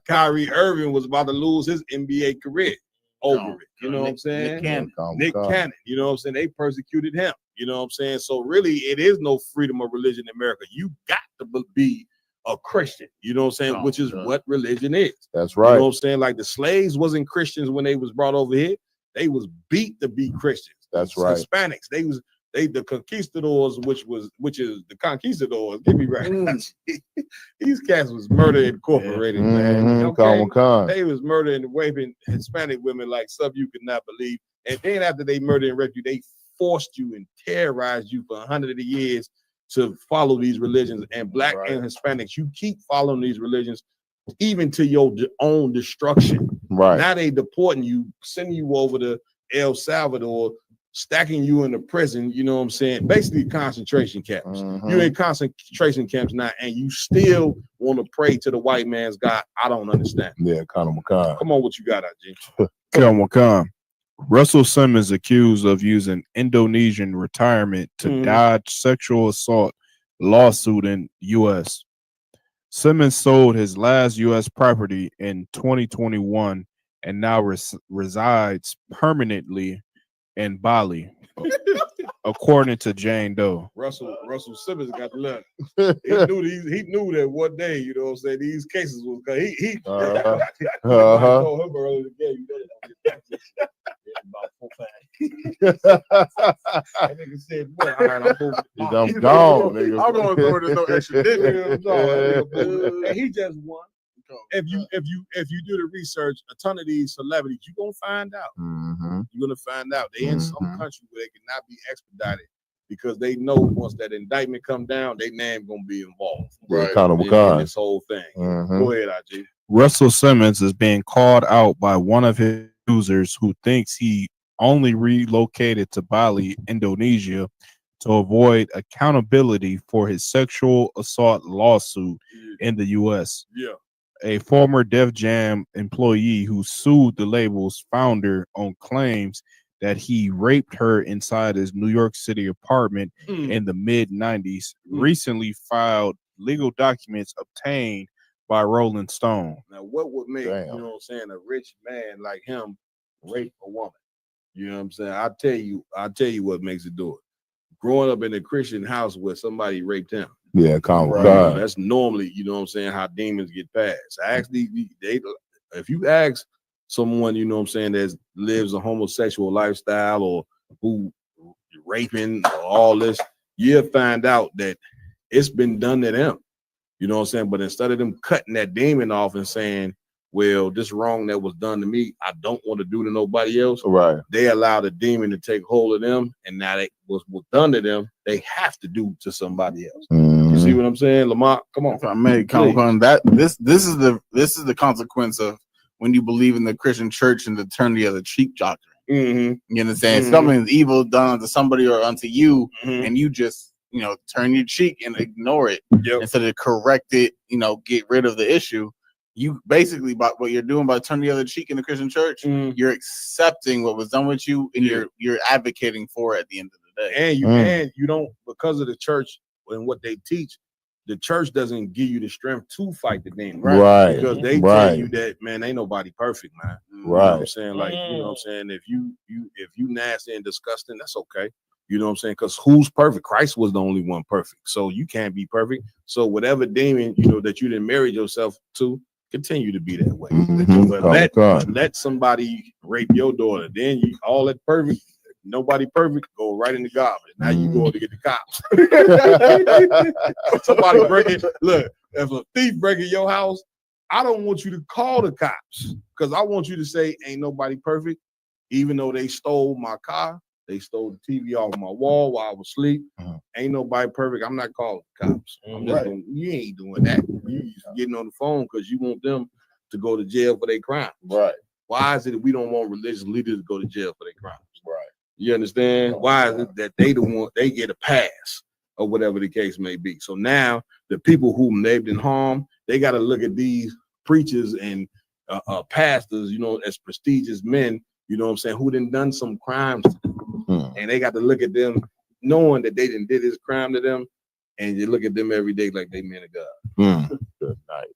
Kyrie Irving was about to lose his NBA career over it. You know what I'm saying? Nick Cannon. You know what I'm saying? They persecuted him. You know what I'm saying? So really, it is no freedom of religion in America. You got to be a Christian. You know what I'm saying? Which is what religion is. That's right. You know what I'm saying? Like the slaves wasn't Christians when they was brought over here. They was beat to be Christians. That's right. Hispanics. The conquistadors, which is the conquistadors. Give me right. These cats was murder incorporated, man. Okay? They was murdering and raping Hispanic women like stuff you could not believe. And then after they murdered and raped you, they forced you and terrorized you for 100 years to follow these religions. And black and Hispanics, you keep following these religions even to your own destruction. Right. Now they deporting you, sending you over to El Salvador, stacking you in the prison, you know what I'm saying? Basically concentration camps. You're in concentration camps now, and you still want to pray to the white man's God. I don't understand. Yeah, Conor McCon. Come on, what you got, IG? Conor McCon. Russell Simmons accused of using Indonesian retirement to dodge sexual assault lawsuit in U.S. Simmons sold his last U.S. property in 2021 and now resides permanently in Bali, according to Jane Doe. Russell Simmons got the letter. He knew that one day, you know what I'm saying, these cases was coming. He told him earlier today, you better not get back to this. About 4 That nigga said, "What? All right, I'm gone, nigga. I'm going through this no extra And he just won. If you do the research, a ton of these celebrities, you're gonna find out. You're gonna find out they in some country where they cannot be expedited because they know once that indictment come down, their name gonna be involved. Right. In this whole thing. Go ahead, IG. Russell Simmons is being called out by one of his users who thinks he only relocated to Bali, Indonesia, to avoid accountability for his sexual assault lawsuit in the U.S. Yeah. A former Def Jam employee who sued the label's founder on claims that he raped her inside his New York City apartment in the mid-90s recently filed legal documents obtained by Rolling Stone. Now, what would make, you know what I'm saying, a rich man like him rape a woman? You know what I'm saying? I'll tell you what makes it do it. Growing up in a Christian house where somebody raped him. Yeah, that's normally, you know what I'm saying, how demons get past. Actually, if you ask someone, you know what I'm saying, that lives a homosexual lifestyle or who raping or all this, you'll find out that it's been done to them. You know what I'm saying? But instead of them cutting that demon off and saying, well, this wrong that was done to me, I don't want to do to nobody else. Right. They allow the demon to take hold of them, and now they was done to them, they have to do to somebody else. You see what I'm saying, Lamont? Come on. If I may comment on that, this is the consequence of when you believe in the Christian church and the turn the other cheek doctrine. You understand? Something is evil done unto somebody or unto you, and you just turn your cheek and ignore it instead of correct it. Get rid of the issue. You basically, by what you're doing by turning the other cheek in the Christian church, you're accepting what was done with you, and you're advocating for it at the end of the day. And you don't, because of the church and what they teach, the church doesn't give you the strength to fight the demon, right? Because they tell you that, man, ain't nobody perfect, man. You know what I'm saying? Like, you know what I'm saying? If you nasty and disgusting, that's okay. You know what I'm saying? Because who's perfect? Christ was the only one perfect. So you can't be perfect. So whatever demon, that you didn't marry yourself to, continue to be that way. But let somebody rape your daughter. Then you all that perfect, nobody perfect, go right in the garbage. Now you going to get the cops. Somebody breaking, look, if a thief breaking your house, I don't want you to call the cops because I want you to say, ain't nobody perfect. Even though they stole my car, they stole the TV off my wall while I was asleep. Ain't nobody perfect. I'm not calling the cops. I'm just going, you ain't doing that. You getting on the phone because you want them to go to jail for their crimes. Right. Why is it that we don't want religious leaders to go to jail for their crimes? Right. You understand? Why is it that they get a pass or whatever the case may be? So now the people whom they've been harmed, they got to look at these preachers and pastors, as prestigious men, you know what I'm saying, who done some crimes to them. And they got to look at them knowing that they did this crime to them and you look at them every day like they men of God. Good night.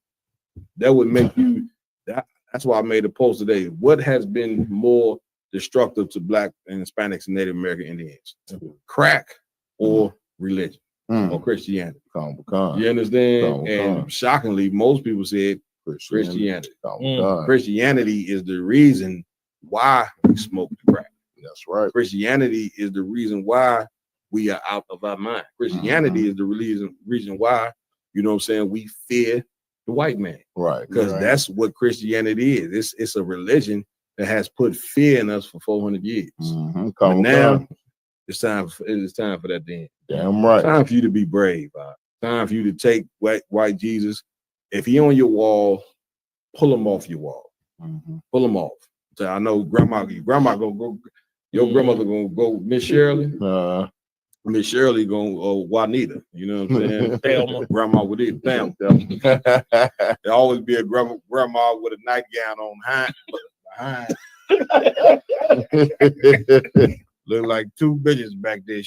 That would make you. That's why I made a post today. What has been more destructive to Black and Hispanics and Native American Indians? Crack or religion or Christianity? You understand? And shockingly, most people said Christianity. Christianity is the reason why we smoke the crack. That's right. Christianity is the reason why we are out of our mind. Christianity is the reason why, you know what I'm saying, we fear the white man. Right. Because that's what Christianity is. It's a religion that has put fear in us for 400 years. But now it's time for that then. Damn right. Time for you to be brave. Time for you to take white Jesus. If he on your wall, pull him off your wall. Pull him off. So I know grandma gonna go. Your grandmother gonna go. Miss Shirley. Miss Shirley gonna Juanita. You know what I'm saying? Thelma. Grandma with it. Thelma. There always be a grandma with a nightgown on behind. Look like two bitches back there.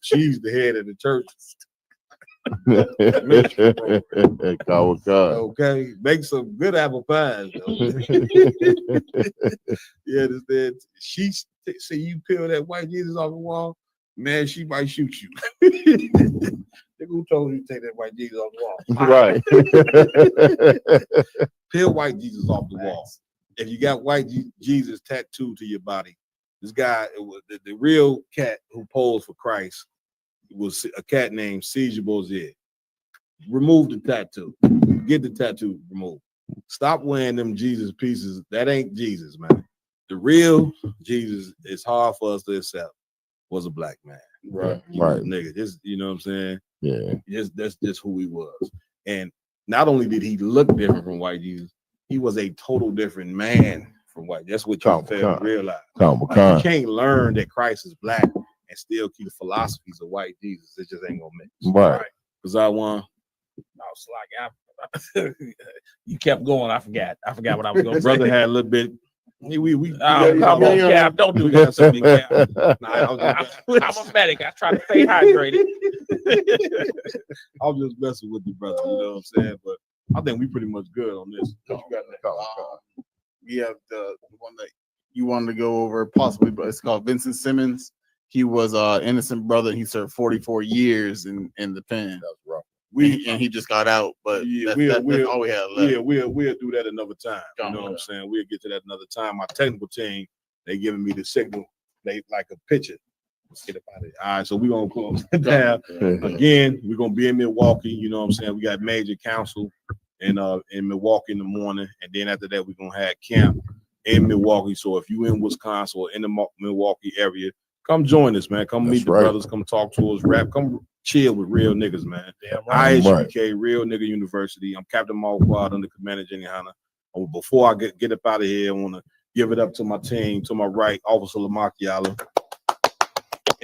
She's the head of the church. Okay, make some good apple pies. Yeah, understand? She see you peel that white Jesus off the wall, man. She might shoot you. Who told you to take that white Jesus off the wall? Right. Peel white Jesus off the wall. If you got white Jesus tattooed to your body, this guy, it was the real cat who posed for Christ was a cat named Caesar Borgia. Remove the tattoo. Get the tattoo removed. Stop wearing them Jesus pieces. That ain't Jesus, man. The real Jesus is hard for us to accept. Was a black man. Right. He was a nigga. Just, you know what I'm saying? Yeah. That's just who he was. And not only did he look different from white Jesus, he was a total different man from white. That's what you fail to realize. You can't learn that Christ is black and still keep the philosophies of white Jesus. It just ain't gonna mix. Right. Because I won. You kept going. I forgot what I was going to say. Brother had a little bit. Come on, Cap. Don't do that to me, Cap. I'm a medic. I try to stay hydrated. I was just messing with you, brother. You know what I'm saying? But I think we pretty much good on this. We have the one that you wanted to go over, possibly, but it's called Vincent Simmons. He was an innocent brother. He served 44 years in the pen. That's rough. And he just got out, but that's all we have left. Yeah, we'll do that another time. You know what I'm saying? We'll get to that another time. My technical team, they giving me the signal. They like a picture. Let's get up out of here. All right, so we're gonna close it down. Again, we're gonna be in Milwaukee. You know what I'm saying? We got major council in Milwaukee in the morning, and then after that, we're gonna have camp in Milwaukee. So if you in Wisconsin or in the Milwaukee area, come join us, man. Come meet the brothers. Come talk to us. Rap. Come chill with real niggas, man. ISUK, Real Nigga University. I'm Captain Malquad under Commander Jenny Hanna. Before I get up out of here, I want to give it up to my team. To my right, Officer Lamakiala.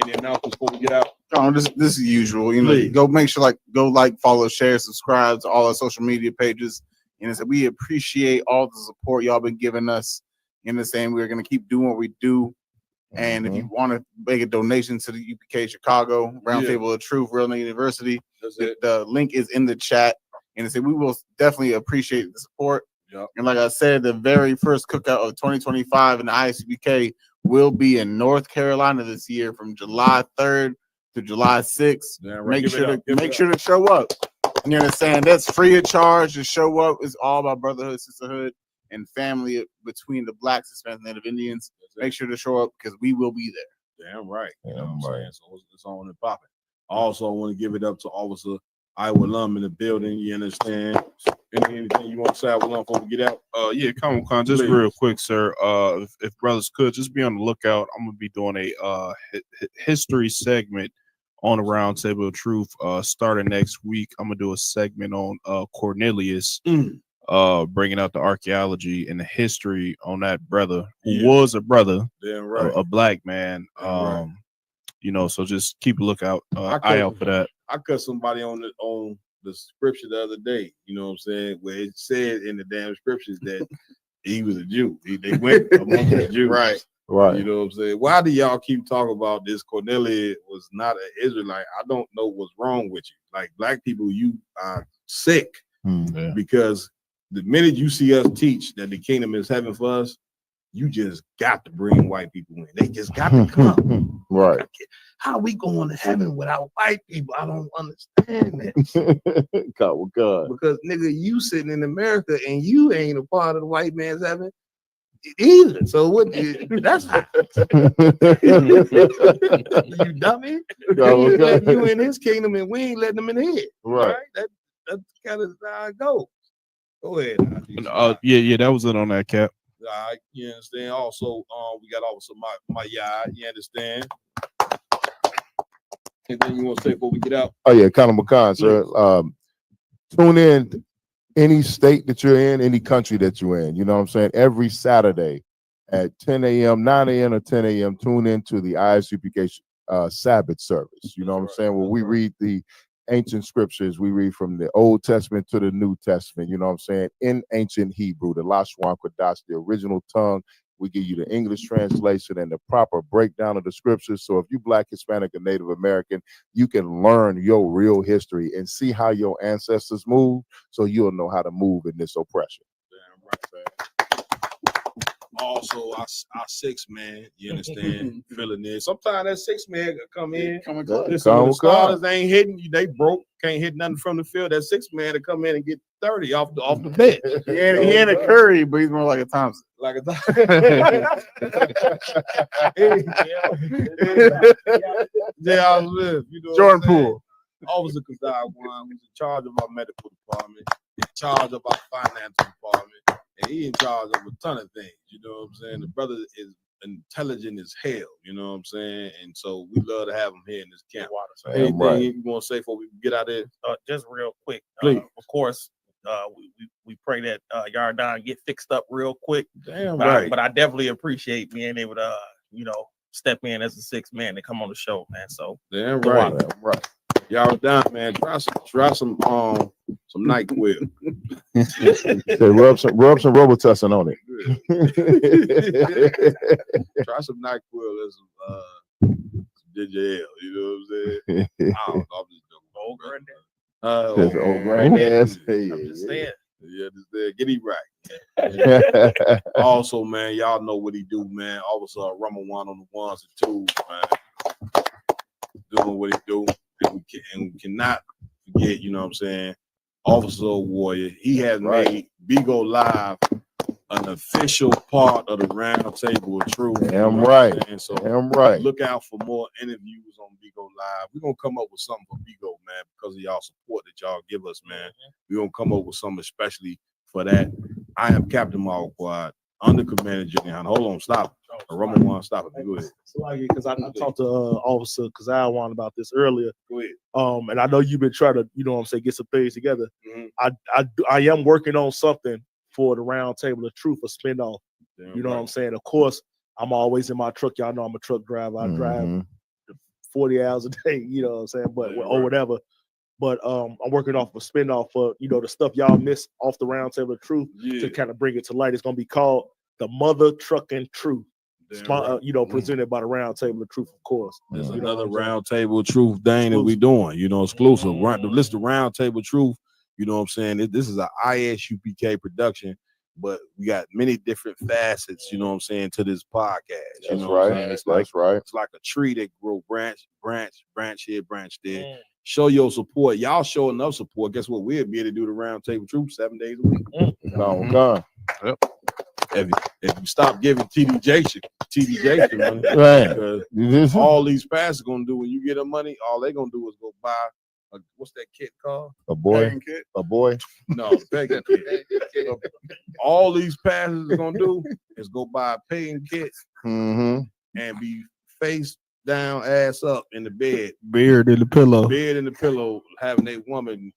Any announcements before we get out? No, this is usual. You know, go make sure go follow, share, subscribe to all our social media pages. And so we appreciate all the support y'all been giving us. You understand? We're gonna keep doing what we do. And if you want to make a donation to the UPK Chicago Roundtable of Truth, Real Nigga University, the link is in the chat. And so we will definitely appreciate the support. And like I said, the very first cookout of 2025 in the ISUPK will be in North Carolina this year from July 3rd to July 6th. Make sure to show up. You understand? That's free of charge. To show up is all about brotherhood, sisterhood, and family between the Blacks, Hispanics, and Native Indians. Make sure to show up because we will be there. Damn right. You know what I'm saying? So it's on and popping. Also, I want to give it up to Officer Iowa Lum in the building. You understand? Anything you want to say, Iowa Lum, before we get out? Yeah, come on, just real quick, sir. If brothers could just be on the lookout, I'm gonna be doing a history segment on the Roundtable of Truth. Starting next week, I'm gonna do a segment on Cornelius. Bringing out the archaeology and the history on that brother who was a brother, a black man. You know, so just keep a lookout, eye out for that. I cut somebody on the scripture the other day. You know what I'm saying? Where it said in the damn scriptures that he was a Jew. They went among the Jews. Right. You know what I'm saying? Why do y'all keep talking about this? Cornelia was not an Israelite. I don't know what's wrong with you. Like black people, you are sick because the minute you see us teach that the kingdom is heaven for us, you just got to bring white people in. They just got to come. Right. How are we going to heaven without white people? I don't understand that. God. Because nigga, you sitting in America and you ain't a part of the white man's heaven either. So what? That's you dummy. He ain't letting you in his kingdom, and we ain't letting them in his. Right. That's kind of how it goes. Go ahead. Yeah, that was it on that, Cap. All right, you understand? Also, we got also my yard, you understand? Anything you want to say before we get out? Oh yeah, Conor McCon, sir. Tune in any state that you're in, any country that you're in. You know what I'm saying? Every Saturday at 10 a.m., 9 a.m. or 10 a.m., tune into the ISUPK Sabbath service. You know what I'm saying? Where we read the ancient scriptures. We read from the Old Testament to the New Testament, you know what I'm saying, in ancient Hebrew, the Lashon Kodash, the original tongue. We give you the English translation and the proper breakdown of the scriptures. So if you Black, Hispanic, or Native American, you can learn your real history and see how your ancestors moved, so you'll know how to move in this oppression. Damn right, man. Also, our 6-man, you understand, filling in. Sometimes that 6-man come in. Listen, when the starters ain't hitting, they broke, can't hit nothing from the field. That 6-man to come in and get 30 off the bench. He ain't a Curry, but he's more like a Thompson. Like a yeah, you know, Jordan Poole. Officer Kazai One, who's in charge of our medical department, in charge of our finance department, and he in charge of a ton of things. You know what I'm saying? The brother is intelligent as hell. You know what I'm saying? And so we love to have him here in this camp. So anything you want to say before we get out there? Just real quick. Please. Of course, we pray that Yardan get fixed up real quick. Damn but right. But I definitely appreciate being able to, step in as a 6th man to come on the show, man. So damn right. Damn right. Y'all done, man. Try some NyQuil. Rub some Robitussin on it. Try some NyQuil and some ginger ale. You know what I'm saying? I don't know. I'm just joking. Old granddad. Old granddad. I'm just saying. Yeah, get it right. Also, man, y'all know what he do, man. Officer Ramawan on the 1s and 2s, man. Doing what he do. And we cannot forget, you know what I'm saying, Officer Warrior. He has made Bigo Live an official part of the Round Table of Truth. Damn right. So damn right. Look out for more interviews on Bigo Live. We're going to come up with something for Bigo, man, because of y'all support that y'all give us, man. We're going to come up with something especially for that. I am Captain Mal Quad, under Commander Julian. Hold on, stop. Roman one, stop it. Go ahead. Because I talked to Officer Kazaiwan about this earlier. Go ahead. And I know you've been trying to, get some things together. Mm-hmm. I am working on something for the Round Table of Truth, a spinoff. Damn what I'm saying? Of course, I'm always in my truck. Y'all know I'm a truck driver. I drive 40 hours a day, you know what I'm saying? But or whatever. But I'm working off a spinoff for, the stuff y'all miss off the Round Table of Truth to kind of bring it to light. It's gonna be called The Mother Trucking Truth. Presented by the Round Table of Truth, of course. There's another Round Table Truth thing that we doing, exclusive. The list of Round Table Truth, you know what I'm saying? This is an ISUPK production, but we got many different facets, you know what I'm saying, to this podcast. That's right. It's That's right. It's like a tree that grow branch here, branch there. Show your support. Y'all show enough support. Guess what? We'll be able to do the Round Table Truth 7 days a week. God. Yep. If you stop giving TDJ money, right? Because all these pastors gonna do when you get them money, all they gonna do is go buy what's that kit called? A boy. Pagan kit? A boy. No, pagan kit. All these pastors are gonna do is go buy a pagan kit and be face down, ass up in the bed, beard in the pillow, having a woman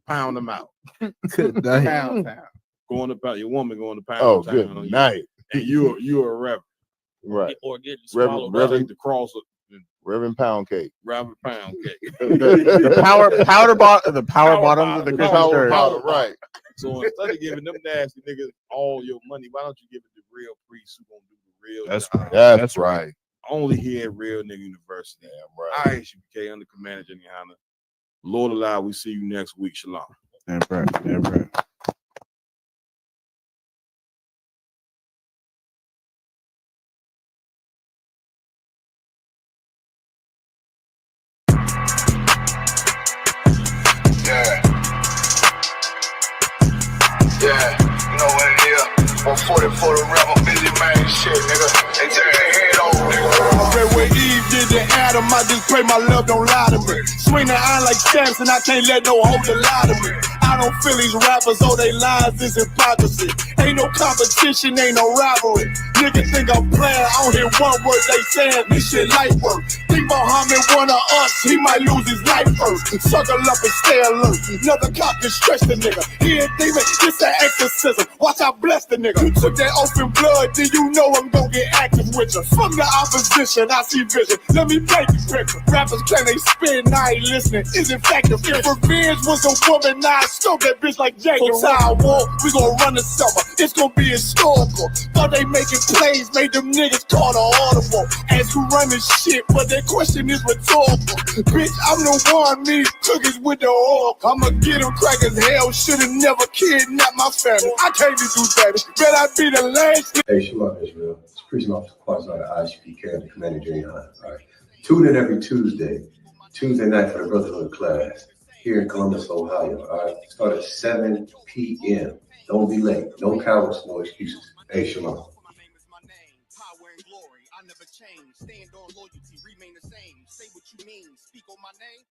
pound them out. Pound. Going about your woman going to pound. Oh, good night. And you're a reverend, right? Or get Reverend the cross, Reverend Pound Cake, Reverend Pound Cake. the power bottoms of the Christian church. Right. So instead of giving them nasty niggas all your money, why don't you give it to real priests who gonna do the real. That's right. Only here at Real Nigga University. Damn right. I HBK under Commander Jenny Hanna. Lord allow, we see you next week. Shalom. Damn right. Damn right. Yeah, you know what it is. 140 for the rebel, busy man, shit, nigga. They take their head off, nigga. Okay, when Eve did to Adam, I just pray my love don't lie to me. Swing the iron like Samson, I can't let no holder lie to me. I don't feel these rappers, oh, they lies is hypocrisy. Ain't no competition, ain't no rivalry. Niggas think I'm playing, I don't hear one word they saying, this shit light work. Think Muhammad one of us, he might lose his life first. Suckle up and stay alert. Another cop can stretch the nigga. He ain't demon, this an exorcism. Watch I bless the nigga. You took that oath in blood, then you know I'm gonna get active with you. From the opposition, I see vision. Let me paint the picture. Rappers claim they spin, I ain't listening. Is effective. If revenge was a woman, now I stroke that bitch like Jacob. So war, we gon' run the summer. It's gon' be historical. Thought they making plays, made them niggas call the audible. As you run this shit, but that question is rhetorical. Bitch, I'm the one, me cookies with the oil. I'ma get them crackers hell, should've never kidnapped my family. I can't do that. Bet I be the last. Hey, Shalom Israel. It's Prison Officer Quasi of ISPK and the Commander Junior High. All right. Tune in every Tuesday night for the Brotherhood class here in Columbus, Ohio. All right. Start at 7 p.m. Don't be late. No cowards, no excuses. Hey, Shalom. Stand on loyalty, remain the same. Say what you mean, speak on my name.